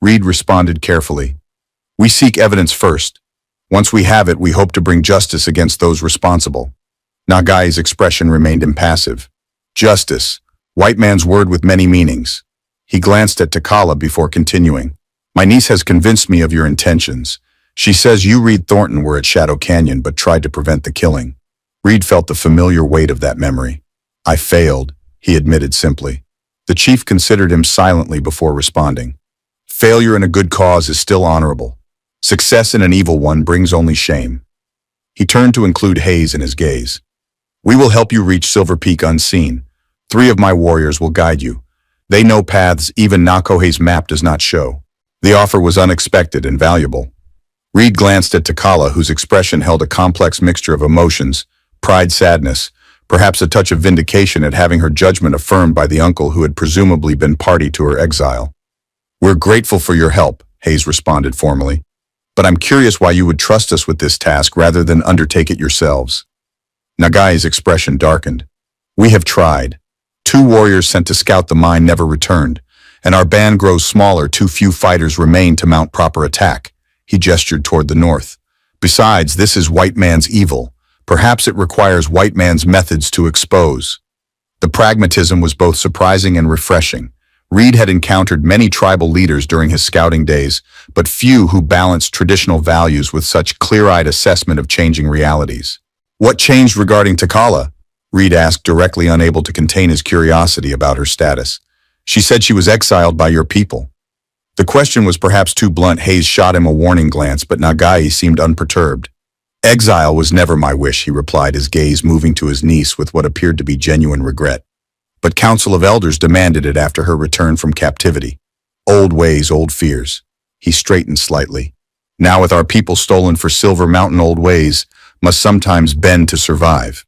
Reed responded carefully. "We seek evidence first. Once we have it, we hope to bring justice against those responsible." Nagai's expression remained impassive. "Justice, white man's word with many meanings." He glanced at Takala before continuing. "My niece has convinced me of your intentions. She says you, Reed Thornton, were at Shadow Canyon but tried to prevent the killing." Reed felt the familiar weight of that memory. "I failed," he admitted simply. The chief considered him silently before responding. "Failure in a good cause is still honorable. Success in an evil one brings only shame." He turned to include Hayes in his gaze. "We will help you reach Silver Peak unseen. 3 of my warriors will guide you. They know paths even Nakohe's map does not show." The offer was unexpected and valuable. Reed glanced at Takala, whose expression held a complex mixture of emotions: pride, sadness, perhaps a touch of vindication at having her judgment affirmed by the uncle who had presumably been party to her exile. "We're grateful for your help," Hayes responded formally. "But I'm curious why you would trust us with this task rather than undertake it yourselves." Nagai's expression darkened. "We have tried. 2 warriors sent to scout the mine never returned, and our band grows smaller. Too few fighters remain to mount proper attack." He gestured toward the north. "Besides, this is white man's evil. Perhaps it requires white man's methods to expose." The pragmatism was both surprising and refreshing. Reed had encountered many tribal leaders during his scouting days, but few who balanced traditional values with such clear-eyed assessment of changing realities. "What changed regarding Takala?" Reed asked, directly, unable to contain his curiosity about her status. "She said she was exiled by your people." The question was perhaps too blunt. Hayes shot him a warning glance, but Nagai seemed unperturbed. "Exile was never my wish," he replied, his gaze moving to his niece with what appeared to be genuine regret. "But Council of Elders demanded it after her return from captivity. Old ways, old fears." He straightened slightly. Now with our people stolen for Silver Mountain old ways, must sometimes bend to survive.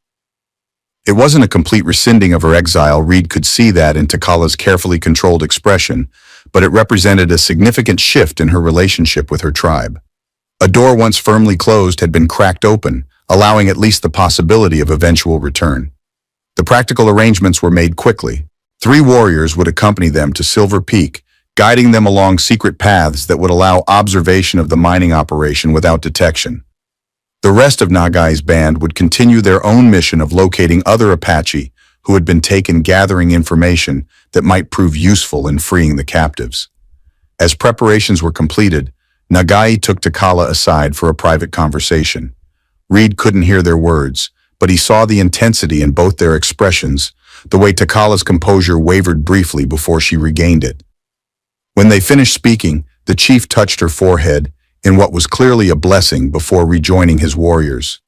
It wasn't a complete rescinding of her exile, Reed could see that in Takala's carefully controlled expression, but it represented a significant shift in her relationship with her tribe. A door once firmly closed had been cracked open, allowing at least the possibility of eventual return. The practical arrangements were made quickly. 3 warriors would accompany them to Silver Peak, guiding them along secret paths that would allow observation of the mining operation without detection. The rest of Nagai's band would continue their own mission of locating other Apache who had been taken, gathering information that might prove useful in freeing the captives. As preparations were completed, Nagai took Takala aside for a private conversation. Reed couldn't hear their words, but he saw the intensity in both their expressions, the way Takala's composure wavered briefly before she regained it. When they finished speaking, the chief touched her forehead in what was clearly a blessing before rejoining his warriors.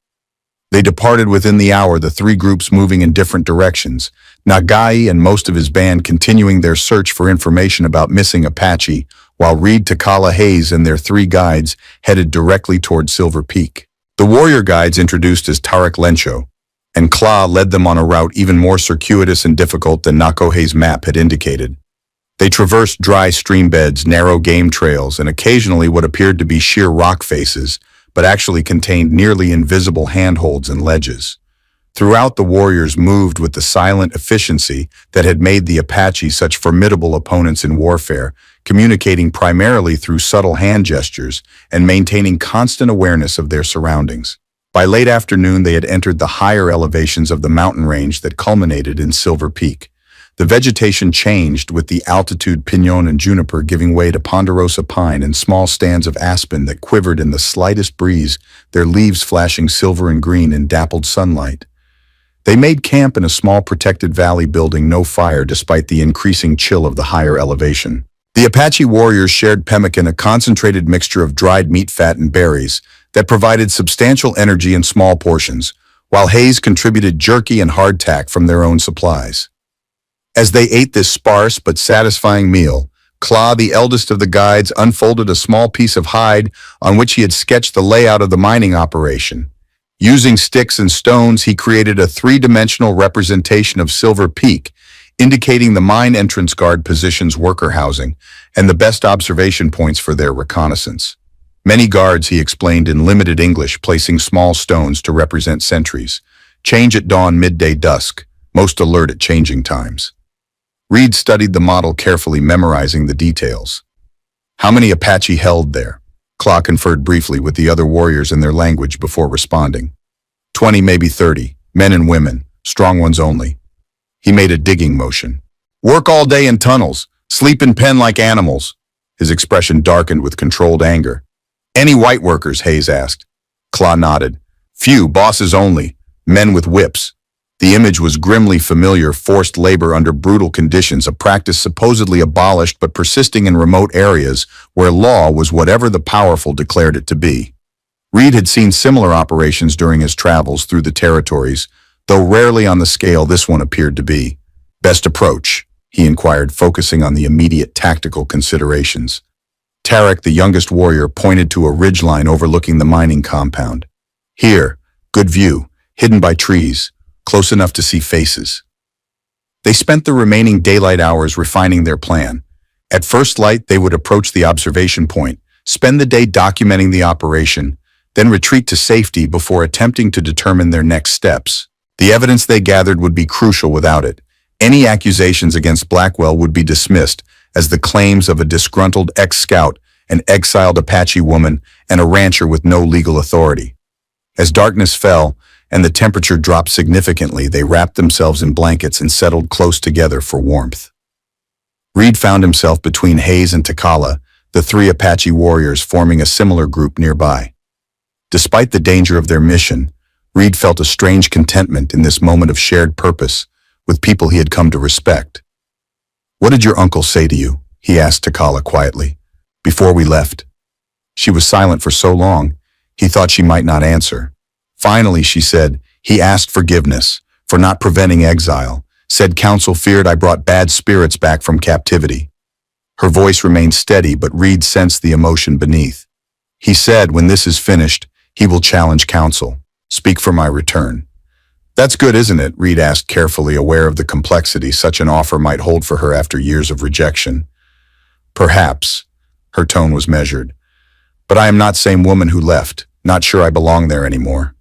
They departed within the hour, the 3 groups moving in different directions, Nagai and most of his band continuing their search for information about missing Apache, while Reed, Takala, Hayes, and their 3 guides headed directly toward Silver Peak. The warrior guides, introduced as Tarek Lencho, and Kla, led them on a route even more circuitous and difficult than Nakohe's map had indicated. They traversed dry stream beds, narrow game trails, and occasionally what appeared to be sheer rock faces, but actually contained nearly invisible handholds and ledges. Throughout, the warriors moved with the silent efficiency that had made the Apache such formidable opponents in warfare, communicating primarily through subtle hand gestures and maintaining constant awareness of their surroundings. By late afternoon, they had entered the higher elevations of the mountain range that culminated in Silver Peak. The vegetation changed, with the altitude pinon and juniper giving way to ponderosa pine and small stands of aspen that quivered in the slightest breeze, their leaves flashing silver and green in dappled sunlight. They made camp in a small protected valley, building no fire despite the increasing chill of the higher elevation. The Apache warriors shared pemmican, a concentrated mixture of dried meat, fat, and berries that provided substantial energy in small portions, while Hayes contributed jerky and hardtack from their own supplies. As they ate this sparse but satisfying meal, Kla, the eldest of the guides, unfolded a small piece of hide on which he had sketched the layout of the mining operation. Using sticks and stones, he created a 3-dimensional representation of Silver Peak, indicating the mine entrance, guard positions, worker housing, and the best observation points for their reconnaissance. Many guards, he explained in limited English, placing small stones to represent sentries. Change at dawn, midday, dusk, most alert at changing times. Reed studied the model carefully, memorizing the details. How many Apache held there? Kla conferred briefly with the other warriors in their language before responding. 20, maybe 30, men and women, strong ones only. He made a digging motion. Work all day in tunnels, sleep in pen like animals. His expression darkened with controlled anger. Any white workers? Hayes asked. Kla nodded. Few, bosses only, men with whips. The image was grimly familiar: forced labor under brutal conditions, a practice supposedly abolished but persisting in remote areas where law was whatever the powerful declared it to be. Reed had seen similar operations during his travels through the territories, though rarely on the scale this one appeared to be. Best approach, he inquired, focusing on the immediate tactical considerations. Tarek, the youngest warrior, pointed to a ridgeline overlooking the mining compound. Here, good view, hidden by trees, close enough to see faces. They spent the remaining daylight hours refining their plan. At first light, they would approach the observation point, spend the day documenting the operation, then retreat to safety before attempting to determine their next steps. The evidence they gathered would be crucial. Without it, any accusations against Blackwell would be dismissed as the claims of a disgruntled ex-scout, an exiled Apache woman, and a rancher with no legal authority. As darkness fell, and the temperature dropped significantly, they wrapped themselves in blankets and settled close together for warmth. Reed found himself between Hayes and Takala, the 3 Apache warriors forming a similar group nearby. Despite the danger of their mission, Reed felt a strange contentment in this moment of shared purpose with people he had come to respect. What did your uncle say to you? He asked Takala quietly. Before we left. She was silent for so long, he thought she might not answer. Finally, she said, he asked forgiveness for not preventing exile, said council feared I brought bad spirits back from captivity. Her voice remained steady, but Reed sensed the emotion beneath. He said when this is finished, he will challenge counsel. Speak for my return. That's good, isn't it? Reed asked carefully, aware of the complexity such an offer might hold for her after years of rejection. Perhaps. Her tone was measured. But I am not same woman who left. Not sure I belong there anymore.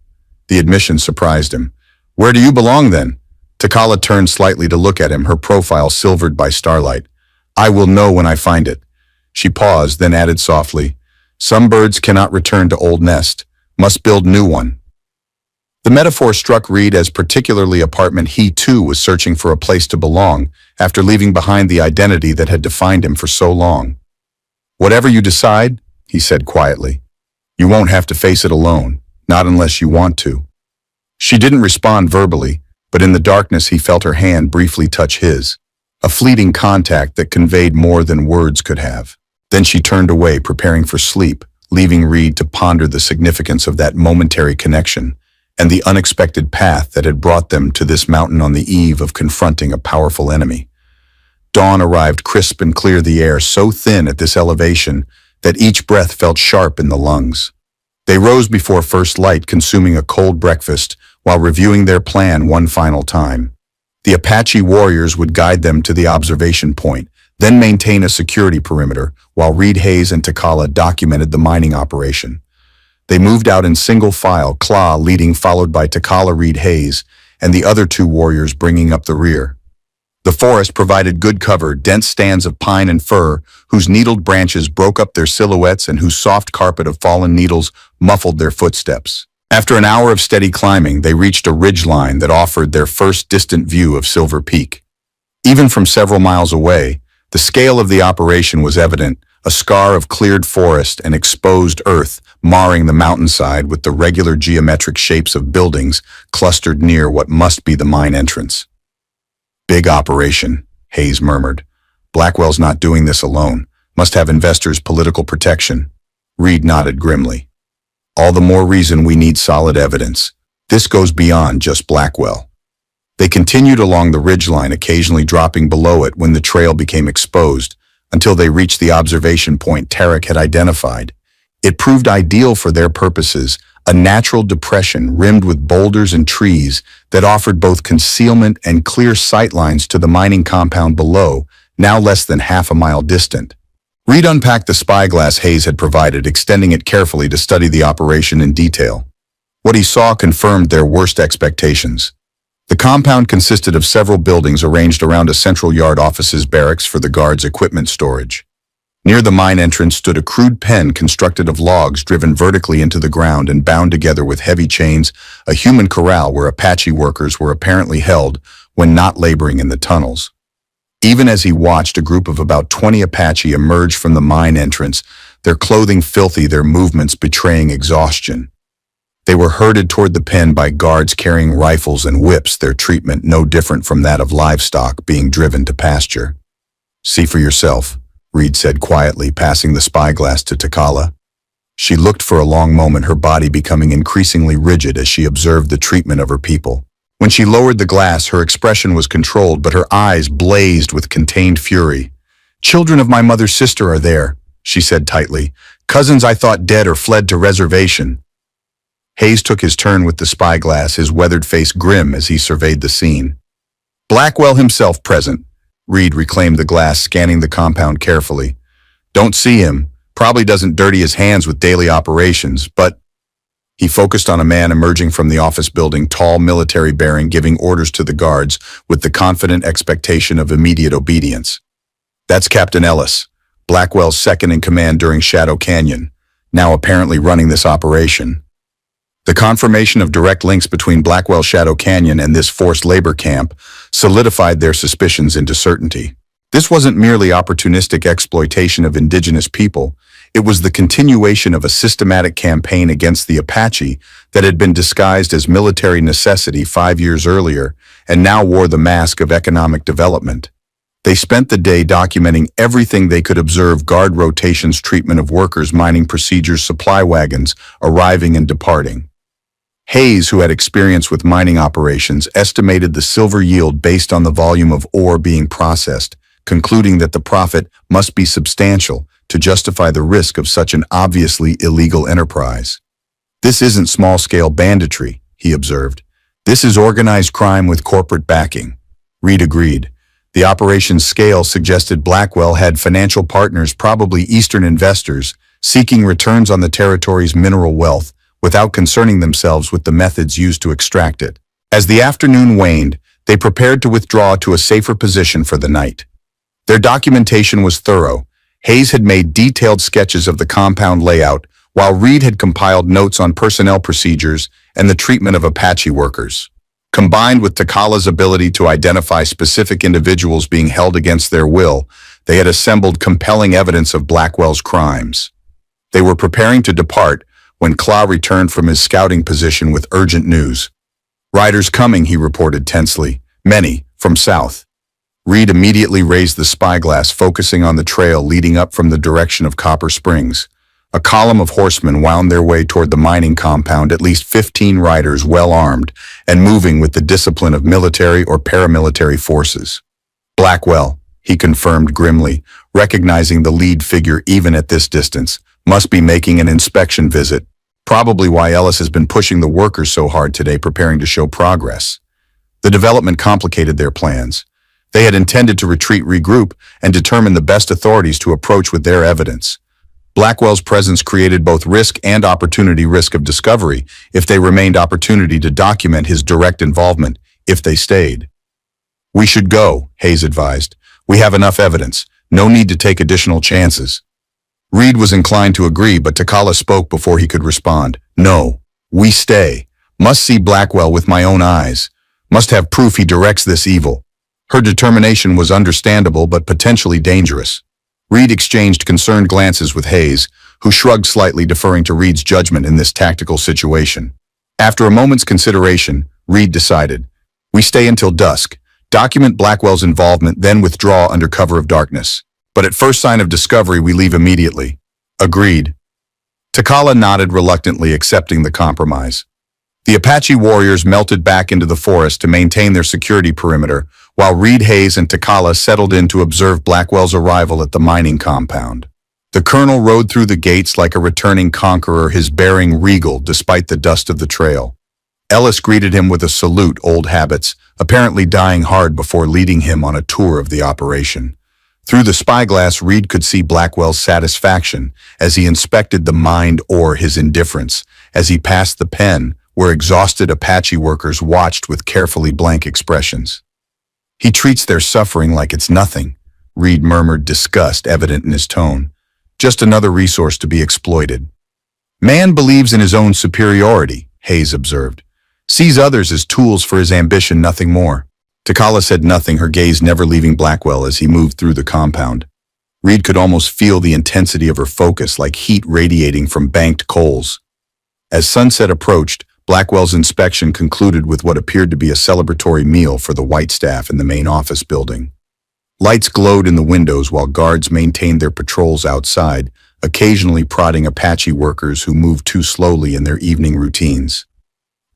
The admission surprised him. Where do you belong then? Takala turned slightly to look at him, her profile silvered by starlight. I will know when I find it. She paused, then added softly, some birds cannot return to old nest, must build new one. The metaphor struck Reed as particularly apartment. He too was searching for a place to belong after leaving behind the identity that had defined him for so long. Whatever you decide, he said quietly, you won't have to face it alone, not unless you want to. She didn't respond verbally, but in the darkness he felt her hand briefly touch his, a fleeting contact that conveyed more than words could have. Then she turned away, preparing for sleep, leaving Reed to ponder the significance of that momentary connection and the unexpected path that had brought them to this mountain on the eve of confronting a powerful enemy. Dawn arrived crisp and clear, the air so thin at this elevation that each breath felt sharp in the lungs. They rose before first light, consuming a cold breakfast while reviewing their plan one final time. The Apache warriors would guide them to the observation point, then maintain a security perimeter, while Reed, Hayes, and Takala documented the mining operation. They moved out in single file, Claw leading, followed by Takala, Reed, Hayes, and the other two warriors bringing up the rear. The forest provided good cover, dense stands of pine and fir, whose needled branches broke up their silhouettes and whose soft carpet of fallen needles muffled their footsteps. After an hour of steady climbing, they reached a ridgeline that offered their first distant view of Silver Peak. Even from several miles away, the scale of the operation was evident, a scar of cleared forest and exposed earth marring the mountainside with the regular geometric shapes of buildings clustered near what must be the mine entrance. Big operation, Hayes murmured. Blackwell's not doing this alone. Must have investors' political protection. Reed nodded grimly. All the more reason we need solid evidence. This goes beyond just Blackwell. They continued along the ridgeline, occasionally dropping below it when the trail became exposed, until they reached the observation point Tarek had identified. It proved ideal for their purposes, a natural depression rimmed with boulders and trees that offered both concealment and clear sightlines to the mining compound below, now less than half a mile distant. Reed unpacked the spyglass Hayes had provided, extending it carefully to study the operation in detail. What he saw confirmed their worst expectations. The compound consisted of several buildings arranged around a central yard, offices, barracks for the guards' equipment storage. Near the mine entrance stood a crude pen constructed of logs driven vertically into the ground and bound together with heavy chains, a human corral where Apache workers were apparently held when not laboring in the tunnels. Even as he watched, a group of about 20 Apache emerge from the mine entrance, their clothing filthy, their movements betraying exhaustion. They were herded toward the pen by guards carrying rifles and whips, their treatment no different from that of livestock being driven to pasture. See for yourself, Reed said quietly, passing the spyglass to Takala. She looked for a long moment, her body becoming increasingly rigid as she observed the treatment of her people. When she lowered the glass, her expression was controlled, but her eyes blazed with contained fury. Children of my mother's sister are there, she said tightly. Cousins I thought dead or fled to reservation. Hayes took his turn with the spyglass, his weathered face grim as he surveyed the scene. Blackwell himself present. Reed reclaimed the glass, scanning the compound carefully. Don't see him. Probably doesn't dirty his hands with daily operations, but... He focused on a man emerging from the office building, tall, military bearing, giving orders to the guards with the confident expectation of immediate obedience. That's Captain Ellis, Blackwell's second in command during Shadow Canyon, now apparently running this operation. The confirmation of direct links between Blackwell, Shadow Canyon, and this forced labor camp solidified their suspicions into certainty. This wasn't merely opportunistic exploitation of indigenous people. It was the continuation of a systematic campaign against the Apache that had been disguised as military necessity 5 years earlier and now wore the mask of economic development. They spent the day documenting everything they could observe: guard rotations, treatment of workers, mining procedures, supply wagons arriving and departing. Hayes, who had experience with mining operations, estimated the silver yield based on the volume of ore being processed, concluding that the profit must be substantial, to justify the risk of such an obviously illegal enterprise. This isn't small-scale banditry, he observed. This is organized crime with corporate backing. Reed agreed. The operation's scale suggested Blackwell had financial partners, probably Eastern investors, seeking returns on the territory's mineral wealth without concerning themselves with the methods used to extract it. As the afternoon waned, they prepared to withdraw to a safer position for the night. Their documentation was thorough. Hayes had made detailed sketches of the compound layout, while Reed had compiled notes on personnel procedures and the treatment of Apache workers. Combined with Takala's ability to identify specific individuals being held against their will, they had assembled compelling evidence of Blackwell's crimes. They were preparing to depart when Claw returned from his scouting position with urgent news. "Riders coming," he reported tensely. "Many, from south." Reed immediately raised the spyglass, focusing on the trail leading up from the direction of Copper Springs. A column of horsemen wound their way toward the mining compound, at least 15 riders well armed and moving with the discipline of military or paramilitary forces. "Blackwell," he confirmed grimly, recognizing the lead figure even at this distance, "must be making an inspection visit. Probably why Ellis has been pushing the workers so hard today, preparing to show progress." The development complicated their plans. They had intended to retreat, regroup, and determine the best authorities to approach with their evidence. Blackwell's presence created both risk and opportunity: risk of discovery if they remained, opportunity to document his direct involvement if they stayed. "We should go," Hayes advised. "We have enough evidence. No need to take additional chances." Reed was inclined to agree, but Takala spoke before he could respond. "No, we stay. Must see Blackwell with my own eyes. Must have proof he directs this evil." Her determination was understandable but potentially dangerous. Reed exchanged concerned glances with Hayes, who shrugged slightly, deferring to Reed's judgment in this tactical situation. After a moment's consideration, Reed decided, "We stay until dusk, document Blackwell's involvement, then withdraw under cover of darkness. But at first sign of discovery, we leave immediately." "Agreed." Takala nodded reluctantly, accepting the compromise. The Apache warriors melted back into the forest to maintain their security perimeter, while Reed, Hayes, and Takala settled in to observe Blackwell's arrival at the mining compound. The colonel rode through the gates like a returning conqueror, his bearing regal despite the dust of the trail. Ellis greeted him with a salute, old habits, apparently dying hard before leading him on a tour of the operation. Through the spyglass, Reed could see Blackwell's satisfaction as he inspected the mind, or his indifference, as he passed the pen, where exhausted Apache workers watched with carefully blank expressions. "He treats their suffering like it's nothing," Reed murmured, disgust evident in his tone. "Just another resource to be exploited." "Man believes in his own superiority," Hayes observed. "Sees others as tools for his ambition, nothing more." Takala said nothing, her gaze never leaving Blackwell as he moved through the compound. Reed could almost feel the intensity of her focus, like heat radiating from banked coals. As sunset approached, Blackwell's inspection concluded with what appeared to be a celebratory meal for the white staff in the main office building. Lights glowed in the windows while guards maintained their patrols outside, occasionally prodding Apache workers who moved too slowly in their evening routines.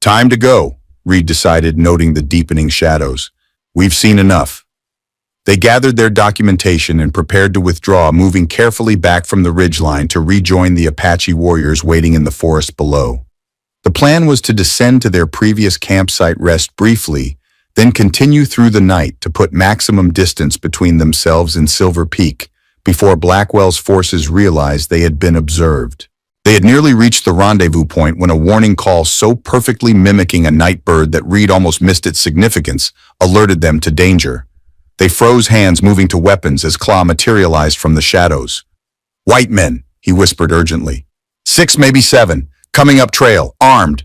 "Time to go," Reed decided, noting the deepening shadows. "We've seen enough." They gathered their documentation and prepared to withdraw, moving carefully back from the ridgeline to rejoin the Apache warriors waiting in the forest below. The plan was to descend to their previous campsite, rest briefly, then continue through the night to put maximum distance between themselves and Silver Peak before Blackwell's forces realized they had been observed. They had nearly reached the rendezvous point when a warning call, so perfectly mimicking a night bird that Reed almost missed its significance, alerted them to danger. They froze, hands moving to weapons as Claw materialized from the shadows. "White men," he whispered urgently. "6, maybe 7. Coming up trail, armed."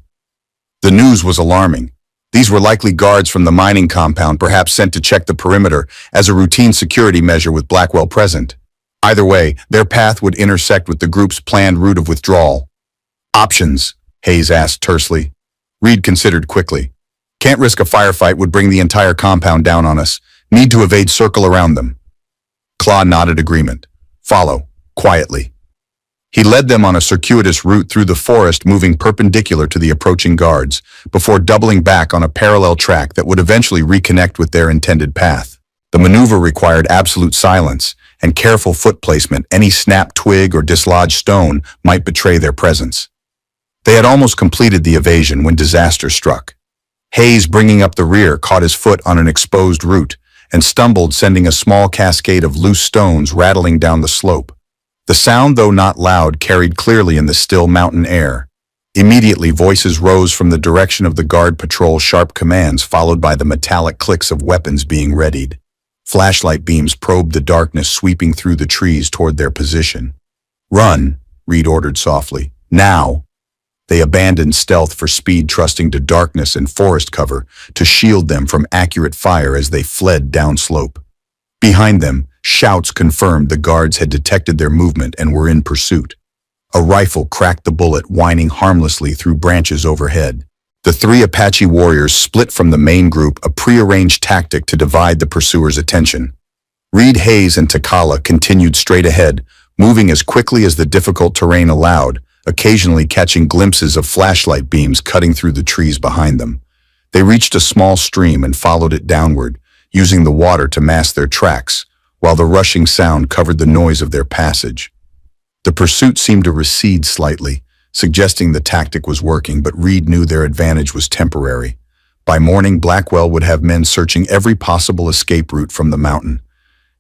The news was alarming. These were likely guards from the mining compound, perhaps sent to check the perimeter as a routine security measure with Blackwell present. Either way, their path would intersect with the group's planned route of withdrawal. "Options?" Hayes asked tersely. Reed considered quickly. "Can't risk a firefight, would bring the entire compound down on us. Need to evade, circle around them." Claw nodded agreement. "Follow, quietly." He led them on a circuitous route through the forest, moving perpendicular to the approaching guards, before doubling back on a parallel track that would eventually reconnect with their intended path. The maneuver required absolute silence, and careful foot placement, any snapped twig or dislodged stone might betray their presence. They had almost completed the evasion when disaster struck. Hayes, bringing up the rear, caught his foot on an exposed root and stumbled, sending a small cascade of loose stones rattling down the slope. The sound, though not loud, carried clearly in the still mountain air. Immediately, voices rose from the direction of the guard patrol, sharp commands followed by the metallic clicks of weapons being readied. Flashlight beams probed the darkness, sweeping through the trees toward their position. "Run," Reed ordered softly. "Now." They abandoned stealth for speed, trusting to darkness and forest cover to shield them from accurate fire as they fled downslope. Behind them, shouts confirmed the guards had detected their movement and were in pursuit. A rifle cracked the bullet, whining harmlessly through branches overhead. The three Apache warriors split from the main group, a prearranged tactic to divide the pursuers' attention. Reed, Hayes, and Takala continued straight ahead, moving as quickly as the difficult terrain allowed, occasionally catching glimpses of flashlight beams cutting through the trees behind them. They reached a small stream and followed it downward, using the water to mask their tracks, while the rushing sound covered the noise of their passage. The pursuit seemed to recede slightly, suggesting the tactic was working, but Reed knew their advantage was temporary. By morning, Blackwell would have men searching every possible escape route from the mountain.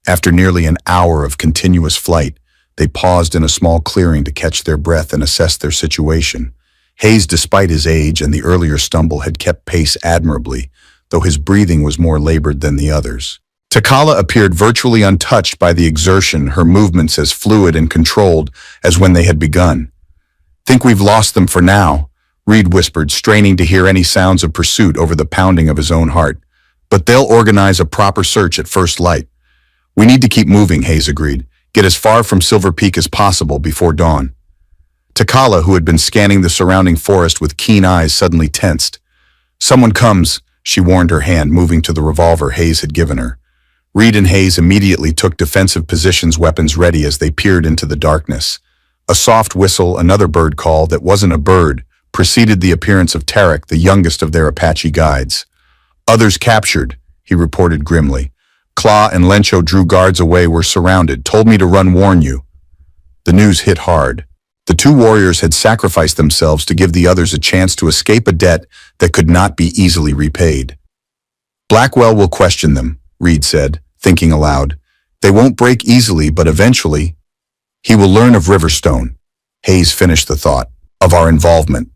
After nearly an hour of continuous flight, they paused in a small clearing to catch their breath and assess their situation. Hayes, despite his age and the earlier stumble, had kept pace admirably, though his breathing was more labored than the others. Takala appeared virtually untouched by the exertion, her movements as fluid and controlled as when they had begun. "Think we've lost them for now," Reed whispered, straining to hear any sounds of pursuit over the pounding of his own heart. "But they'll organize a proper search at first light." "We need to keep moving," Hayes agreed. "Get as far from Silver Peak as possible before dawn." Takala, who had been scanning the surrounding forest with keen eyes, suddenly tensed. "Someone comes," she warned, her hand moving to the revolver Hayes had given her. Reed and Hayes immediately took defensive positions, weapons ready as they peered into the darkness. A soft whistle, another bird call that wasn't a bird, preceded the appearance of Tarek, the youngest of their Apache guides. "Others captured," he reported grimly. "Claw and Lencho drew guards away, were surrounded, told me to warn you." The news hit hard. The two warriors had sacrificed themselves to give the others a chance to escape a debt that could not be easily repaid. "Blackwell will question them," Reed said, thinking aloud. "They won't break easily, but eventually he will learn of Riverstone." Hayes finished the thought. "Of our involvement."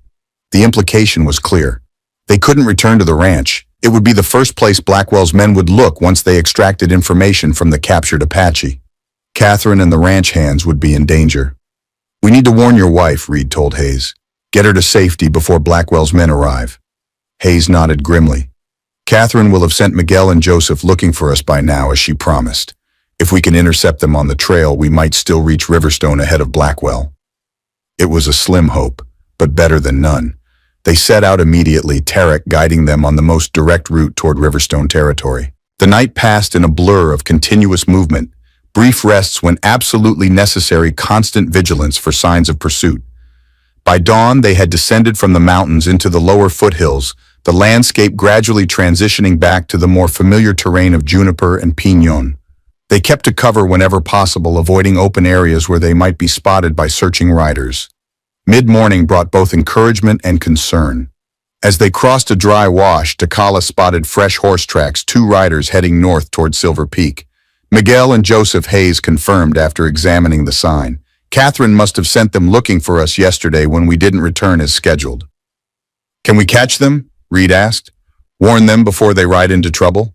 The implication was clear. They couldn't return to the ranch. It would be the first place Blackwell's men would look once they extracted information from the captured Apache. Catherine and the ranch hands would be in danger. "We need to warn your wife," Reed told Hayes. "Get her to safety before Blackwell's men arrive." Hayes nodded grimly. "Catherine will have sent Miguel and Joseph looking for us by now, as she promised. If we can intercept them on the trail, we might still reach Riverstone ahead of Blackwell." It was a slim hope, but better than none. They set out immediately, Tarek guiding them on the most direct route toward Riverstone territory. The night passed in a blur of continuous movement, brief rests when absolutely necessary, constant vigilance for signs of pursuit. By dawn, they had descended from the mountains into the lower foothills, the landscape gradually transitioning back to the more familiar terrain of juniper and piñon. They kept to cover whenever possible, avoiding open areas where they might be spotted by searching riders. Mid-morning brought both encouragement and concern. As they crossed a dry wash, Takala spotted fresh horse tracks, two riders heading north toward Silver Peak. Miguel and Joseph, Hayes confirmed after examining the sign. "Catherine must have sent them looking for us yesterday when we didn't return as scheduled." "Can we catch them?" Reed asked. "Warn them before they ride into trouble?"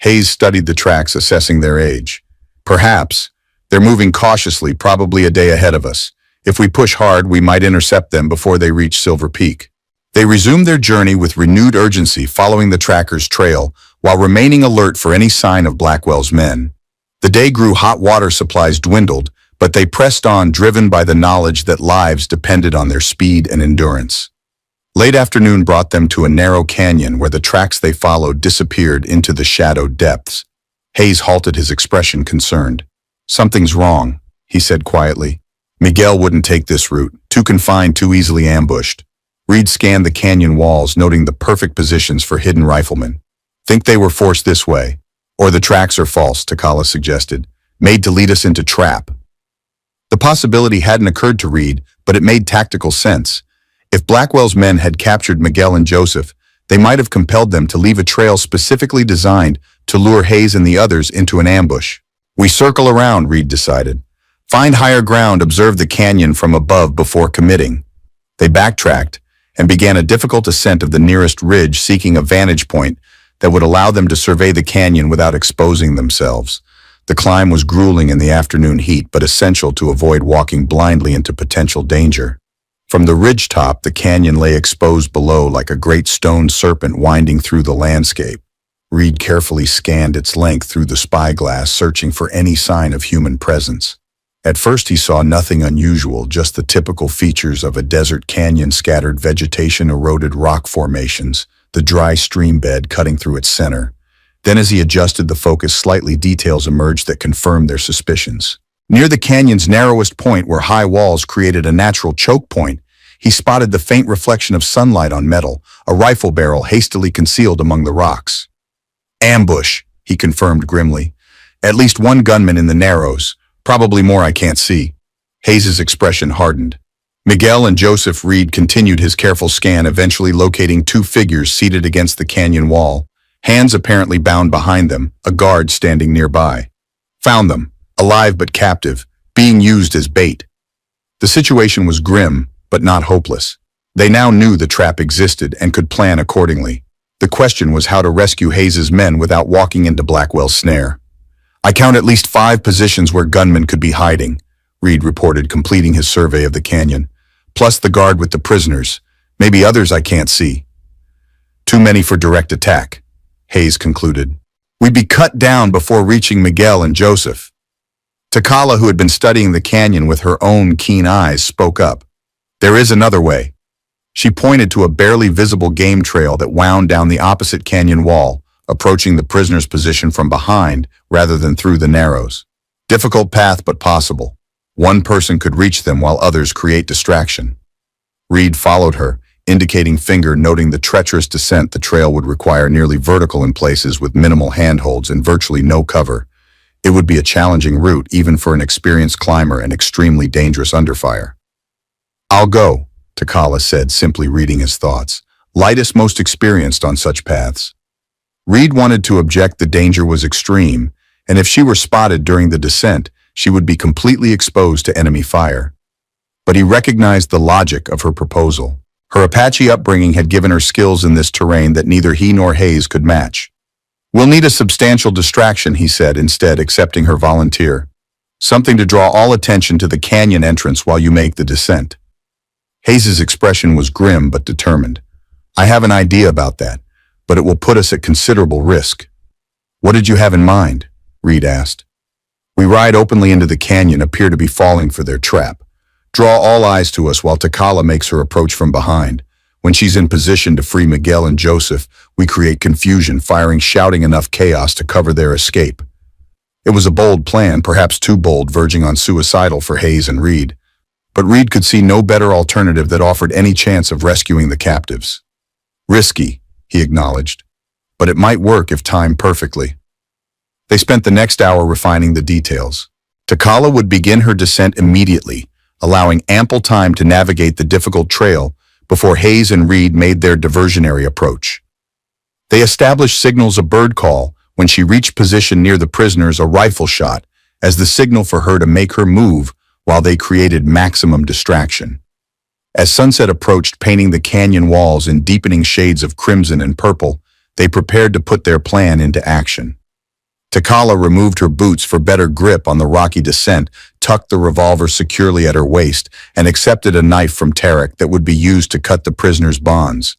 Hayes studied the tracks, assessing their age. "Perhaps. They're moving cautiously, probably a day ahead of us. If we push hard, we might intercept them before they reach Silver Peak." They resumed their journey with renewed urgency, following the tracker's trail, while remaining alert for any sign of Blackwell's men. The day grew hot, water supplies dwindled, but they pressed on, driven by the knowledge that lives depended on their speed and endurance. Late afternoon brought them to a narrow canyon where the tracks they followed disappeared into the shadowed depths. Hayes halted, his expression concerned. "Something's wrong," he said quietly. "Miguel wouldn't take this route, too confined, too easily ambushed." Reed scanned the canyon walls, noting the perfect positions for hidden riflemen. "Think they were forced this way? Or the tracks are false," Takala suggested. made to lead us into trap. The possibility hadn't occurred to Reed, but it made tactical sense. If Blackwell's men had captured Miguel and Joseph, they might have compelled them to leave a trail specifically designed to lure Hayes and the others into an ambush. We circle around, Reed decided. Find higher ground, observe the canyon from above before committing. They backtracked and began a difficult ascent of the nearest ridge, seeking a vantage point that would allow them to survey the canyon without exposing themselves. The climb was grueling in the afternoon heat, but essential to avoid walking blindly into potential danger. From the ridgetop, the canyon lay exposed below like a great stone serpent winding through the landscape. Reed carefully scanned its length through the spyglass, searching for any sign of human presence. At first he saw nothing unusual, just the typical features of a desert canyon: scattered vegetation, eroded rock formations, the dry stream bed cutting through its center. Then as he adjusted the focus slightly, details emerged that confirmed their suspicions. Near the canyon's narrowest point, where high walls created a natural choke point, he spotted the faint reflection of sunlight on metal, a rifle barrel hastily concealed among the rocks. Ambush, he confirmed grimly. At least one gunman in the narrows. Probably more I can't see. Hayes's expression hardened. Miguel and Joseph. Reed continued his careful scan, eventually locating two figures seated against the canyon wall, hands apparently bound behind them, a guard standing nearby. Found them, alive but captive, being used as bait. The situation was grim, but not hopeless. They now knew the trap existed and could plan accordingly. The question was how to rescue Hayes's men without walking into Blackwell's snare. I count at least 5 positions where gunmen could be hiding, Reed reported, completing his survey of the canyon. Plus the guard with the prisoners. Maybe others I can't see. Too many for direct attack, Hayes concluded. We'd be cut down before reaching Miguel and Joseph. Takala, who had been studying the canyon with her own keen eyes, spoke up. There is another way. She pointed to a barely visible game trail that wound down the opposite canyon wall, approaching the prisoner's position from behind rather than through the narrows. Difficult path, but possible. One person could reach them while others create distraction. Reed followed her, indicating finger, noting the treacherous descent. The trail would require nearly vertical in places with minimal handholds and virtually no cover. It would be a challenging route even for an experienced climber and extremely dangerous under fire. I'll go, Takala said, simply reading his thoughts. Lightest, most experienced on such paths. Reed wanted to object. The danger was extreme, and if she were spotted during the descent, she would be completely exposed to enemy fire. But he recognized the logic of her proposal. Her Apache upbringing had given her skills in this terrain that neither he nor Hayes could match. We'll need a substantial distraction, he said, instead accepting her volunteer. Something to draw all attention to the canyon entrance while you make the descent. Hayes's expression was grim but determined. I have an idea about that, but it will put us at considerable risk. What did you have in mind? Reed asked. We ride openly into the canyon, appear to be falling for their trap. Draw all eyes to us while Takala makes her approach from behind. When she's in position to free Miguel and Joseph, we create confusion, firing, shouting enough chaos to cover their escape. It was a bold plan, perhaps too bold, verging on suicidal for Hayes and Reed. But Reed could see no better alternative that offered any chance of rescuing the captives. Risky, he acknowledged, but it might work if timed perfectly. They spent the next hour refining the details. Takala would begin her descent immediately, allowing ample time to navigate the difficult trail before Hayes and Reed made their diversionary approach. They established signals: a bird call when she reached position near the prisoners, a rifle shot as the signal for her to make her move, while they created maximum distraction. As sunset approached, painting the canyon walls in deepening shades of crimson and purple, they prepared to put their plan into action. Takala removed her boots for better grip on the rocky descent, tucked the revolver securely at her waist, and accepted a knife from Tarek that would be used to cut the prisoner's bonds.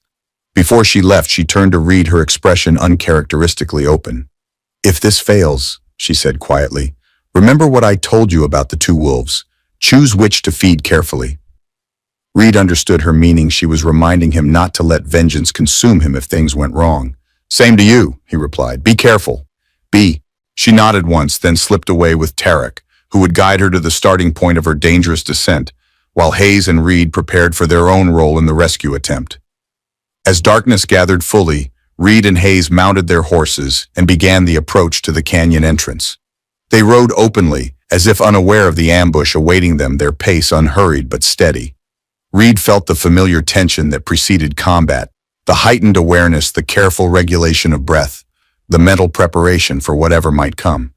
Before she left, she turned to Reed, her expression uncharacteristically open. If this fails, she said quietly, remember what I told you about the 2 wolves. Choose which to feed carefully. Reed understood her meaning. She was reminding him not to let vengeance consume him if things went wrong. Same to you, he replied. Be careful. She nodded once, then slipped away with Tarek, who would guide her to the starting point of her dangerous descent, while Hayes and Reed prepared for their own role in the rescue attempt. As darkness gathered fully, Reed and Hayes mounted their horses and began the approach to the canyon entrance. They rode openly, as if unaware of the ambush awaiting them, their pace unhurried but steady. Reed felt the familiar tension that preceded combat, the heightened awareness, the careful regulation of breath, the mental preparation for whatever might come.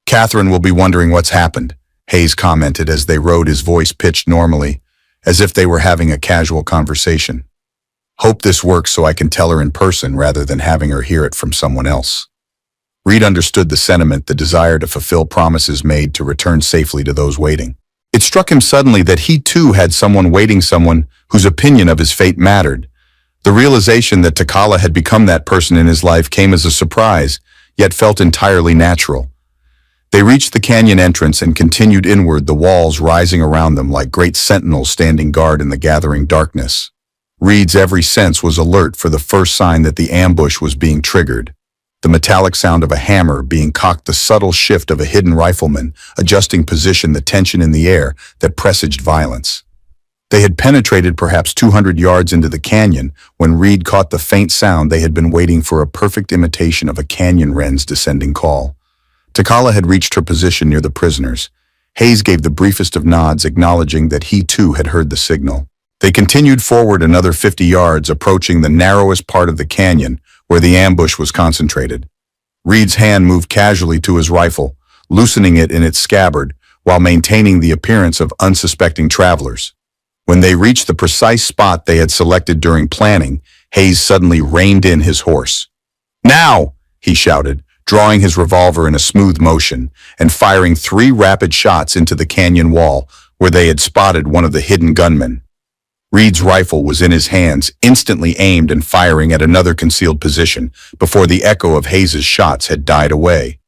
"Catherine will be wondering what's happened," Hayes commented as they rode, his voice pitched normally, as if they were having a casual conversation. "Hope this works so I can tell her in person rather than having her hear it from someone else." Reed understood the sentiment, the desire to fulfill promises made, to return safely to those waiting. It struck him suddenly that he too had someone waiting, someone whose opinion of his fate mattered. The realization that Takala had become that person in his life came as a surprise, yet felt entirely natural. They reached the canyon entrance and continued inward, the walls rising around them like great sentinels standing guard in the gathering darkness. Reed's every sense was alert for the first sign that the ambush was being triggered. The metallic sound of a hammer being cocked, the subtle shift of a hidden rifleman adjusting position, the tension in the air that presaged violence. They had penetrated perhaps 200 yards into the canyon when Reed caught the faint sound they had been waiting for, a perfect imitation of a canyon wren's descending call. Takala had reached her position near the prisoners. Hayes gave the briefest of nods, acknowledging that he too had heard the signal. They continued forward another 50 yards, approaching the narrowest part of the canyon where the ambush was concentrated. Reed's hand moved casually to his rifle, loosening it in its scabbard while maintaining the appearance of unsuspecting travelers. When they reached the precise spot they had selected during planning, Hayes suddenly reined in his horse. "Now!" he shouted, drawing his revolver in a smooth motion and firing 3 rapid shots into the canyon wall where they had spotted one of the hidden gunmen. Reed's rifle was in his hands, instantly aimed and firing at another concealed position before the echo of Hayes's shots had died away.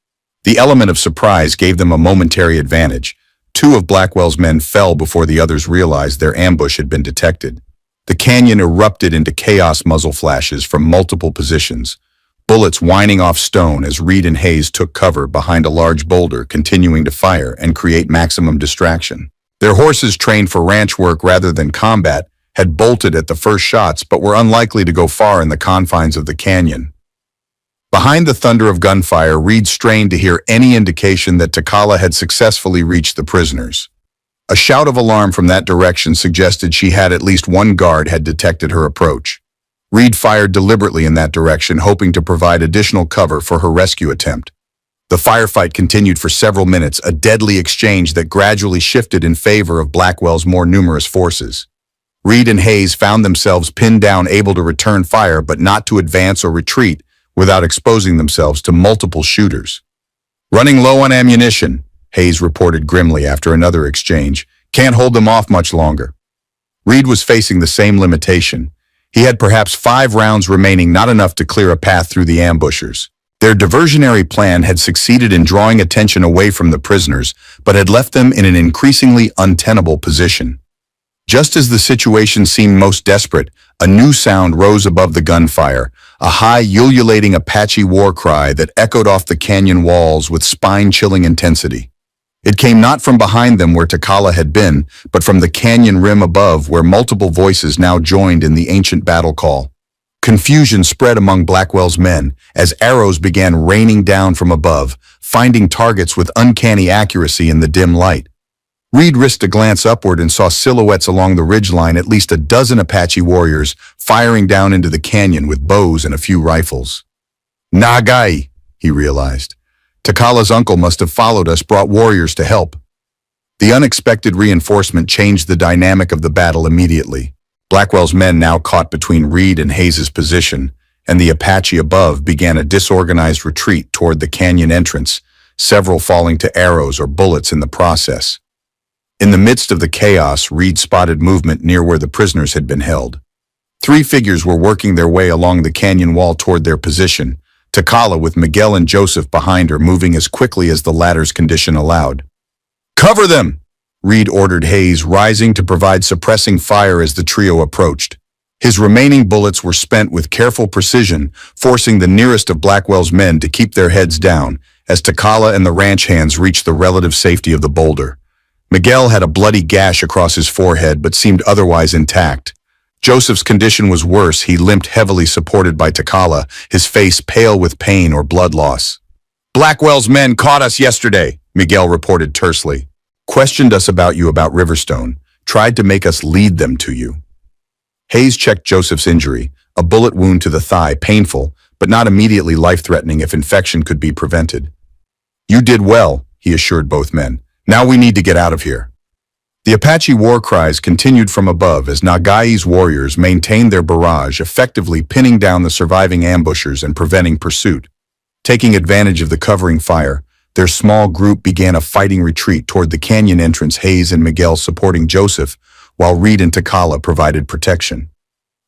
The element of surprise gave them a momentary advantage. 2 of Blackwell's men fell before the others realized their ambush had been detected. The canyon erupted into chaos, muzzle flashes from multiple positions, bullets whining off stone as Reed and Hayes took cover behind a large boulder, continuing to fire and create maximum distraction. Their horses, trained for ranch work rather than combat, had bolted at the first shots but were unlikely to go far in the confines of the canyon. Behind the thunder of gunfire, Reed strained to hear any indication that Takala had successfully reached the prisoners. A shout of alarm from that direction suggested she had at least one guard had detected her approach. Reed fired deliberately in that direction, hoping to provide additional cover for her rescue attempt. The firefight continued for several minutes, a deadly exchange that gradually shifted in favor of Blackwell's more numerous forces. Reed and Hayes found themselves pinned down, able to return fire but not to advance or retreat without exposing themselves to multiple shooters. "Running low on ammunition," Hayes reported grimly after another exchange. "Can't hold them off much longer." Reed was facing the same limitation. He had perhaps 5 rounds remaining, not enough to clear a path through the ambushers. Their diversionary plan had succeeded in drawing attention away from the prisoners, but had left them in an increasingly untenable position. Just as the situation seemed most desperate, a new sound rose above the gunfire, a high, ululating Apache war cry that echoed off the canyon walls with spine-chilling intensity. It came not from behind them where Takala had been, but from the canyon rim above, where multiple voices now joined in the ancient battle call. Confusion spread among Blackwell's men as arrows began raining down from above, finding targets with uncanny accuracy in the dim light. Reed risked a glance upward and saw silhouettes along the ridgeline, at least a dozen Apache warriors firing down into the canyon with bows and a few rifles. "Nagai," he realized. "Takala's uncle must have followed us, brought warriors to help." The unexpected reinforcement changed the dynamic of the battle immediately. Blackwell's men, now caught between Reed and Hayes's position, and the Apache above, began a disorganized retreat toward the canyon entrance, several falling to arrows or bullets in the process. In the midst of the chaos, Reed spotted movement near where the prisoners had been held. 3 figures were working their way along the canyon wall toward their position, Takala with Miguel and Joseph behind her, moving as quickly as the latter's condition allowed. "Cover them!" Reed ordered Hayes, rising to provide suppressing fire as the trio approached. His remaining bullets were spent with careful precision, forcing the nearest of Blackwell's men to keep their heads down as Takala and the ranch hands reached the relative safety of the boulder. Miguel had a bloody gash across his forehead but seemed otherwise intact. Joseph's condition was worse. He limped heavily, supported by Takala, his face pale with pain or blood loss. Blackwell's men caught us yesterday, Miguel reported tersely. Questioned us about you about Riverstone, tried to make us lead them to you. Hayes checked Joseph's injury, a bullet wound to the thigh, painful, but not immediately life-threatening if infection could be prevented. You did well, he assured both men. Now we need to get out of here. The Apache war cries continued from above as Nagai's warriors maintained their barrage, effectively pinning down the surviving ambushers and preventing pursuit. Taking advantage of the covering fire, their small group began a fighting retreat toward the canyon entrance, Hayes and Miguel supporting Joseph, while Reed and Takala provided protection.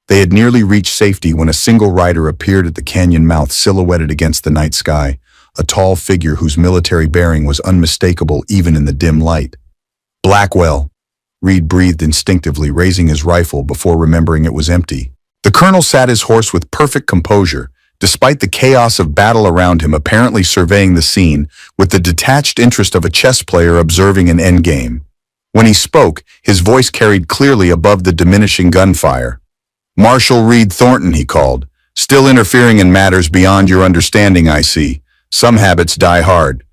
They had nearly reached safety when a single rider appeared at the canyon mouth, silhouetted against the night sky, a tall figure whose military bearing was unmistakable even in the dim light. Blackwell, Reed breathed instinctively, raising his rifle before remembering it was empty. The colonel sat his horse with perfect composure, despite the chaos of battle around him, apparently surveying the scene with the detached interest of a chess player observing an endgame. When he spoke, his voice carried clearly above the diminishing gunfire. Marshal Reed Thornton, he called. Still interfering in matters beyond your understanding, I see. Some habits die hard.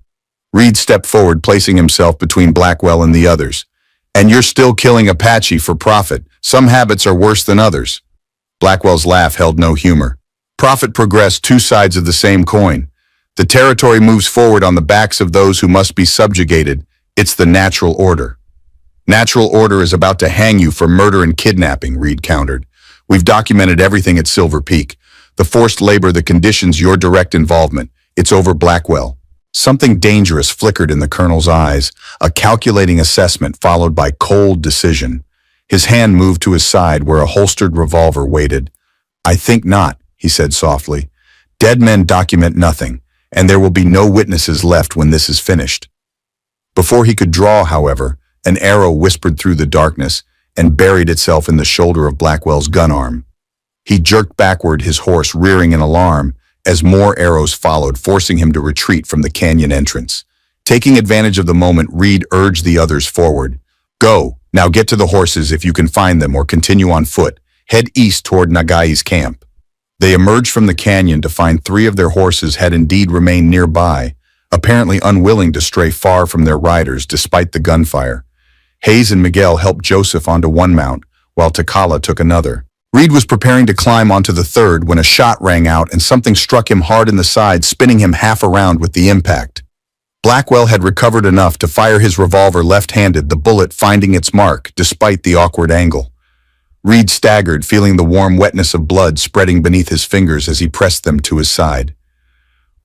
Reed stepped forward, placing himself between Blackwell and the others. And you're still killing Apache for profit. Some habits are worse than others. Blackwell's laugh held no humor. Profit progress, two sides of the same coin. The territory moves forward on the backs of those who must be subjugated. It's the natural order. Natural order is about to hang you for murder and kidnapping, Reed countered. We've documented everything at Silver Peak. The forced labor that conditions your direct involvement. It's over, Blackwell. Something dangerous flickered in the colonel's eyes, a calculating assessment followed by cold decision. His hand moved to his side where a holstered revolver waited. I think not, he said softly. Dead men document nothing, and there will be no witnesses left when this is finished. Before he could draw, however, an arrow whispered through the darkness and buried itself in the shoulder of Blackwell's gun arm. He jerked backward, his horse rearing in alarm, as more arrows followed, forcing him to retreat from the canyon entrance. Taking advantage of the moment, Reed urged the others forward. Go, now get to the horses if you can find them, or continue on foot. Head east toward Nagai's camp. They emerged from the canyon to find 3 of their horses had indeed remained nearby, apparently unwilling to stray far from their riders despite the gunfire. Hayes and Miguel helped Joseph onto one mount, while Takala took another. Reed was preparing to climb onto the third when a shot rang out and something struck him hard in the side, spinning him half around with the impact. Blackwell had recovered enough to fire his revolver left-handed, the bullet finding its mark despite the awkward angle. Reed staggered, feeling the warm wetness of blood spreading beneath his fingers as he pressed them to his side.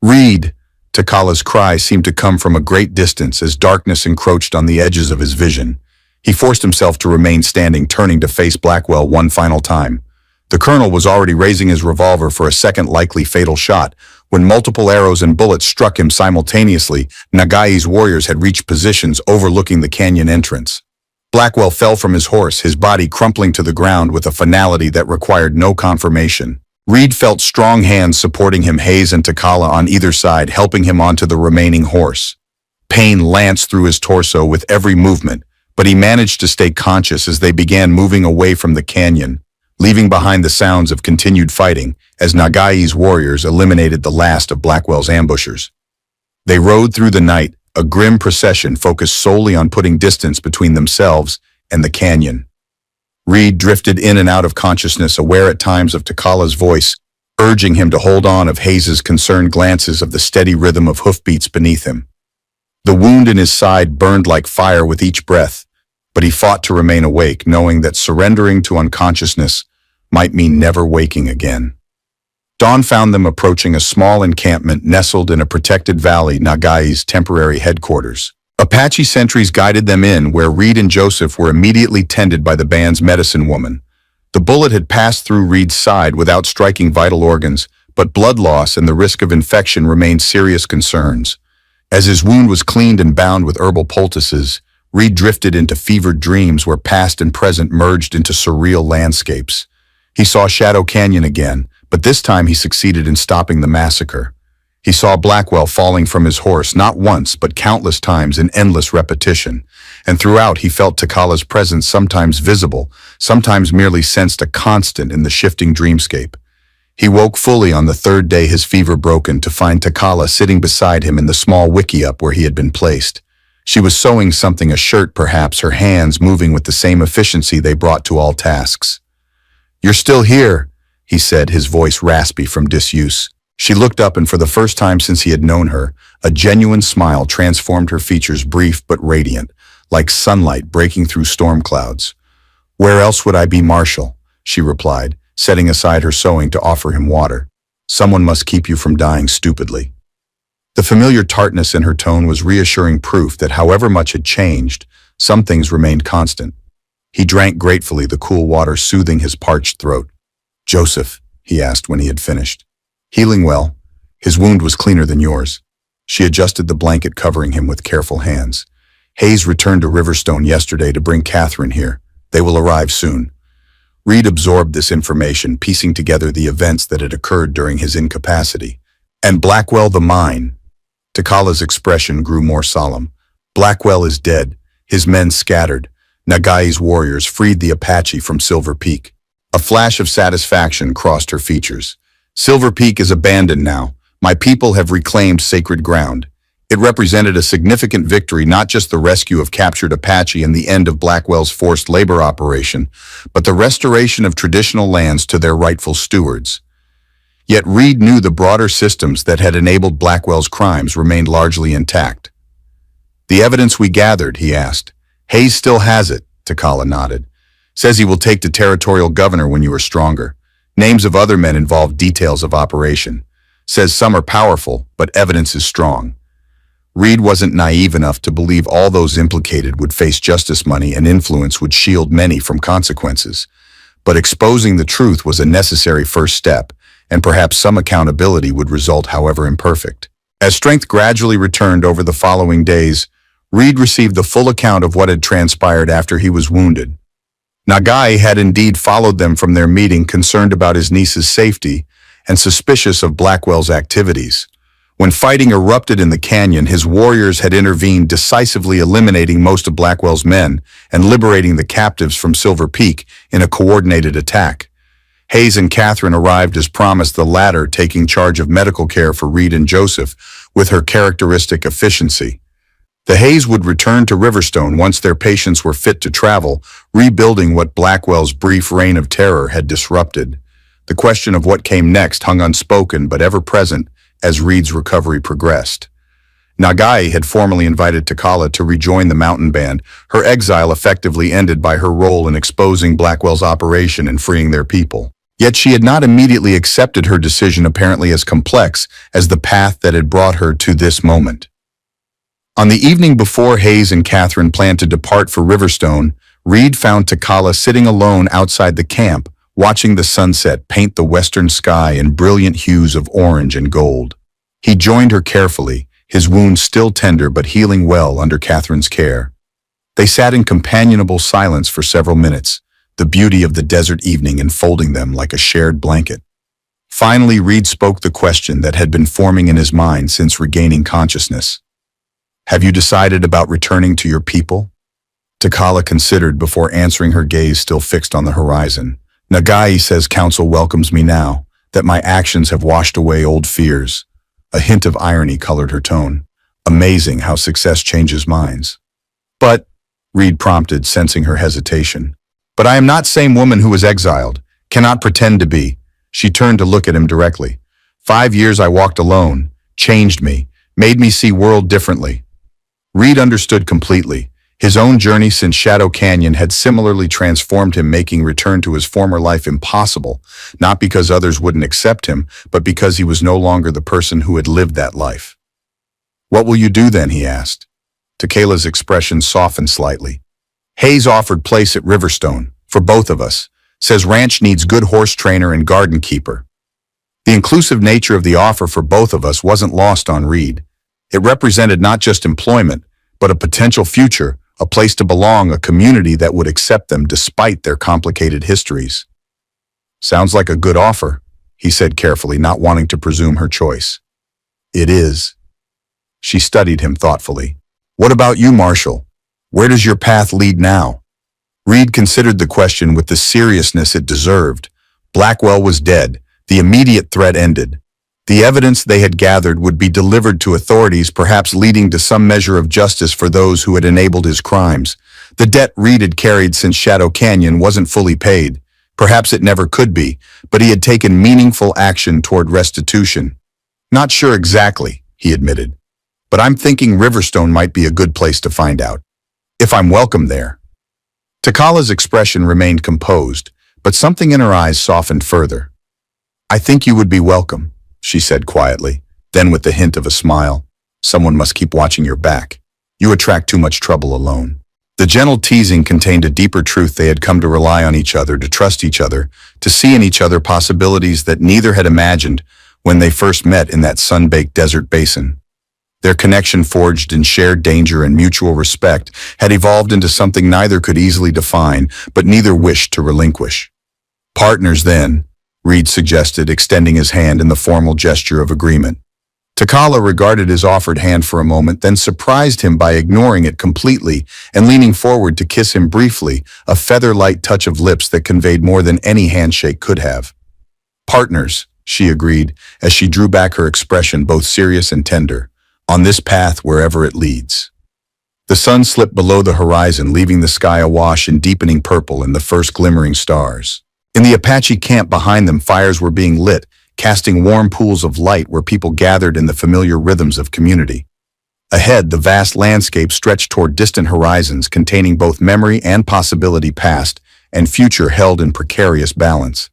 Reed! Takala's cry seemed to come from a great distance as darkness encroached on the edges of his vision. He forced himself to remain standing, turning to face Blackwell one final time. The colonel was already raising his revolver for a second likely fatal shot when multiple arrows and bullets struck him simultaneously. Nagai's warriors had reached positions overlooking the canyon entrance. Blackwell fell from his horse, his body crumpling to the ground with a finality that required no confirmation. Reed felt strong hands supporting him, Hayes and Takala on either side, helping him onto the remaining horse. Pain lanced through his torso with every movement, but he managed to stay conscious as they began moving away from the canyon, leaving behind the sounds of continued fighting as Nagai's warriors eliminated the last of Blackwell's ambushers. They rode through the night, a grim procession focused solely on putting distance between themselves and the canyon. Reed drifted in and out of consciousness, aware at times of Takala's voice, urging him to hold on, of Hayes's concerned glances, of the steady rhythm of hoofbeats beneath him. The wound in his side burned like fire with each breath, but he fought to remain awake, knowing that surrendering to unconsciousness might mean never waking again. Dawn found them approaching a small encampment nestled in a protected valley, Nagai's temporary headquarters. Apache sentries guided them in, where Reed and Joseph were immediately tended by the band's medicine woman. The bullet had passed through Reed's side without striking vital organs, but blood loss and the risk of infection remained serious concerns. As his wound was cleaned and bound with herbal poultices, Reed drifted into fevered dreams where past and present merged into surreal landscapes. He saw Shadow Canyon again, but this time he succeeded in stopping the massacre. He saw Blackwell falling from his horse not once but countless times in endless repetition, and throughout he felt Takala's presence, sometimes visible, sometimes merely sensed, a constant in the shifting dreamscape. He woke fully on the third day, his fever broken, to find Takala sitting beside him in the small wickiup where he had been placed. She was sewing something, a shirt perhaps, her hands moving with the same efficiency they brought to all tasks. "You're still here," he said, his voice raspy from disuse. She looked up, and for the first time since he had known her, a genuine smile transformed her features, brief but radiant, like sunlight breaking through storm clouds. "Where else would I be, Marshal?" she replied, setting aside her sewing to offer him water. "Someone must keep you from dying stupidly." The familiar tartness in her tone was reassuring proof that however much had changed, some things remained constant. He drank gratefully, the cool water soothing his parched throat. "Joseph," he asked when he had finished. "Healing well? His wound was cleaner than yours." She adjusted the blanket covering him with careful hands. "Hayes returned to Riverstone yesterday to bring Catherine here. They will arrive soon." Reed absorbed this information, piecing together the events that had occurred during his incapacity. "And Blackwell the mine?" Takala's expression grew more solemn. "Blackwell is dead, his men scattered. Nagai's warriors freed the Apache from Silver Peak." A flash of satisfaction crossed her features. "Silver Peak is abandoned now. My people have reclaimed sacred ground." It represented a significant victory, not just the rescue of captured Apache and the end of Blackwell's forced labor operation, but the restoration of traditional lands to their rightful stewards. Yet Reed knew the broader systems that had enabled Blackwell's crimes remained largely intact. "The evidence we gathered," he asked. "Hayes still has it," Takala nodded. "Says he will take to territorial governor when you are stronger. Names of other men involved, details of operation. Says some are powerful, but evidence is strong." Reed wasn't naive enough to believe all those implicated would face justice. Money and influence would shield many from consequences. But exposing the truth was a necessary first step, and perhaps some accountability would result, however imperfect. As strength gradually returned over the following days, Reed received the full account of what had transpired after he was wounded. Nagai had indeed followed them from their meeting, concerned about his niece's safety and suspicious of Blackwell's activities. When fighting erupted in the canyon, his warriors had intervened, decisively eliminating most of Blackwell's men and liberating the captives from Silver Peak in a coordinated attack. Hayes and Catherine arrived as promised, the latter taking charge of medical care for Reed and Joseph with her characteristic efficiency. The Hayes would return to Riverstone once their patients were fit to travel, rebuilding what Blackwell's brief reign of terror had disrupted. The question of what came next hung unspoken but ever present as Reed's recovery progressed. Nagai had formally invited Takala to rejoin the mountain band, her exile effectively ended by her role in exposing Blackwell's operation and freeing their people. Yet she had not immediately accepted her decision, apparently as complex as the path that had brought her to this moment. On the evening before Hayes and Catherine planned to depart for Riverstone, Reed found Takala sitting alone outside the camp, watching the sunset paint the western sky in brilliant hues of orange and gold. He joined her carefully, his wound still tender but healing well under Catherine's care. They sat in companionable silence for several minutes, the beauty of the desert evening enfolding them like a shared blanket. Finally, Reed spoke the question that had been forming in his mind since regaining consciousness. "Have you decided about returning to your people?" Takala considered before answering, her gaze still fixed on the horizon. "Nagai says council welcomes me now, that my actions have washed away old fears." A hint of irony colored her tone. Amazing how success changes minds. "But," Reed prompted, sensing her hesitation. "But I am not same woman who was exiled. Cannot pretend to be." She turned to look at him directly. 5 years I walked alone, changed me, made me see world differently." Reed understood completely. His own journey since Shadow Canyon had similarly transformed him, making return to his former life impossible, not because others wouldn't accept him, but because he was no longer the person who had lived that life. "What will you do then?" he asked. Takala's expression softened slightly. "Hayes offered place at Riverstone, for both of us. Says ranch needs good horse trainer and garden keeper." The inclusive nature of the offer for both of us wasn't lost on Reed. It represented not just employment, but a potential future, a place to belong, a community that would accept them despite their complicated histories. "Sounds like a good offer," he said carefully, not wanting to presume her choice. "It is." She studied him thoughtfully. "What about you, Marshal? Where does your path lead now?" Reed considered the question with the seriousness it deserved. Blackwell was dead. The immediate threat ended. The evidence they had gathered would be delivered to authorities, perhaps leading to some measure of justice for those who had enabled his crimes. The debt Reed had carried since Shadow Canyon wasn't fully paid. Perhaps it never could be, but he had taken meaningful action toward restitution. Not sure exactly, he admitted, but I'm thinking Riverstone might be a good place to find out. If I'm welcome there. Takala's expression remained composed, but something in her eyes softened further. I think you would be welcome, she said quietly, then with the hint of a smile. Someone must keep watching your back. You attract too much trouble alone. The gentle teasing contained a deeper truth. They had come to rely on each other, to trust each other, to see in each other possibilities that neither had imagined when they first met in that sun-baked desert basin. Their connection, forged in shared danger and mutual respect, had evolved into something neither could easily define, but neither wished to relinquish. Partners, then, Reed suggested, extending his hand in the formal gesture of agreement. Takala regarded his offered hand for a moment, then surprised him by ignoring it completely and leaning forward to kiss him briefly, a feather-light touch of lips that conveyed more than any handshake could have. Partners, she agreed, as she drew back, her expression both serious and tender, on this path wherever it leads. The sun slipped below the horizon, leaving the sky awash in deepening purple and the first glimmering stars. In the Apache camp behind them, fires were being lit, casting warm pools of light where people gathered in the familiar rhythms of community. Ahead, the vast landscape stretched toward distant horizons, containing both memory and possibility, past and future held in precarious balance.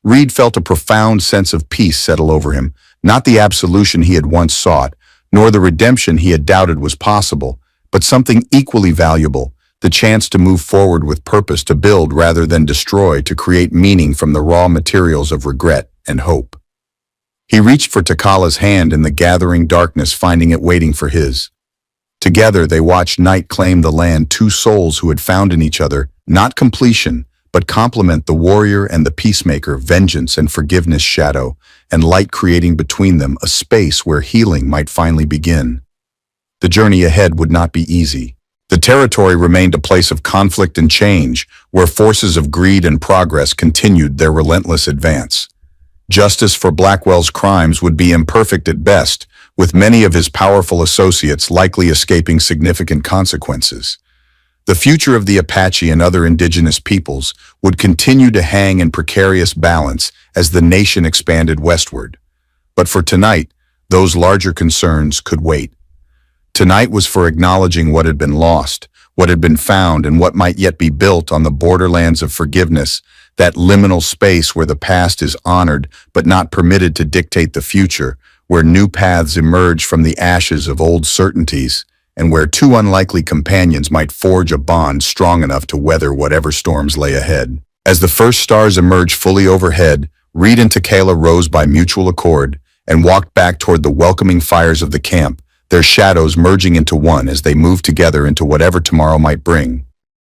Reed felt a profound sense of peace settle over him, not the absolution he had once sought, nor the redemption he had doubted was possible, but something equally valuable, the chance to move forward with purpose, to build rather than destroy, to create meaning from the raw materials of regret and hope. He reached for Takala's hand in the gathering darkness, finding it waiting for his. Together they watched night claim the land, two souls who had found in each other not completion, but complement, the warrior and the peacemaker, vengeance and forgiveness, shadow and light creating between them a space where healing might finally begin. The journey ahead would not be easy. The territory remained a place of conflict and change, where forces of greed and progress continued their relentless advance. Justice for Blackwell's crimes would be imperfect at best, with many of his powerful associates likely escaping significant consequences. The future of the Apache and other indigenous peoples would continue to hang in precarious balance as the nation expanded westward. But for tonight, those larger concerns could wait. Tonight was for acknowledging what had been lost, what had been found, and what might yet be built on the borderlands of forgiveness, that liminal space where the past is honored but not permitted to dictate the future, where new paths emerge from the ashes of old certainties, and where two unlikely companions might forge a bond strong enough to weather whatever storms lay ahead. As the first stars emerged fully overhead, Reed and Takala rose by mutual accord and walked back toward the welcoming fires of the camp, their shadows merging into one as they moved together into whatever tomorrow might bring.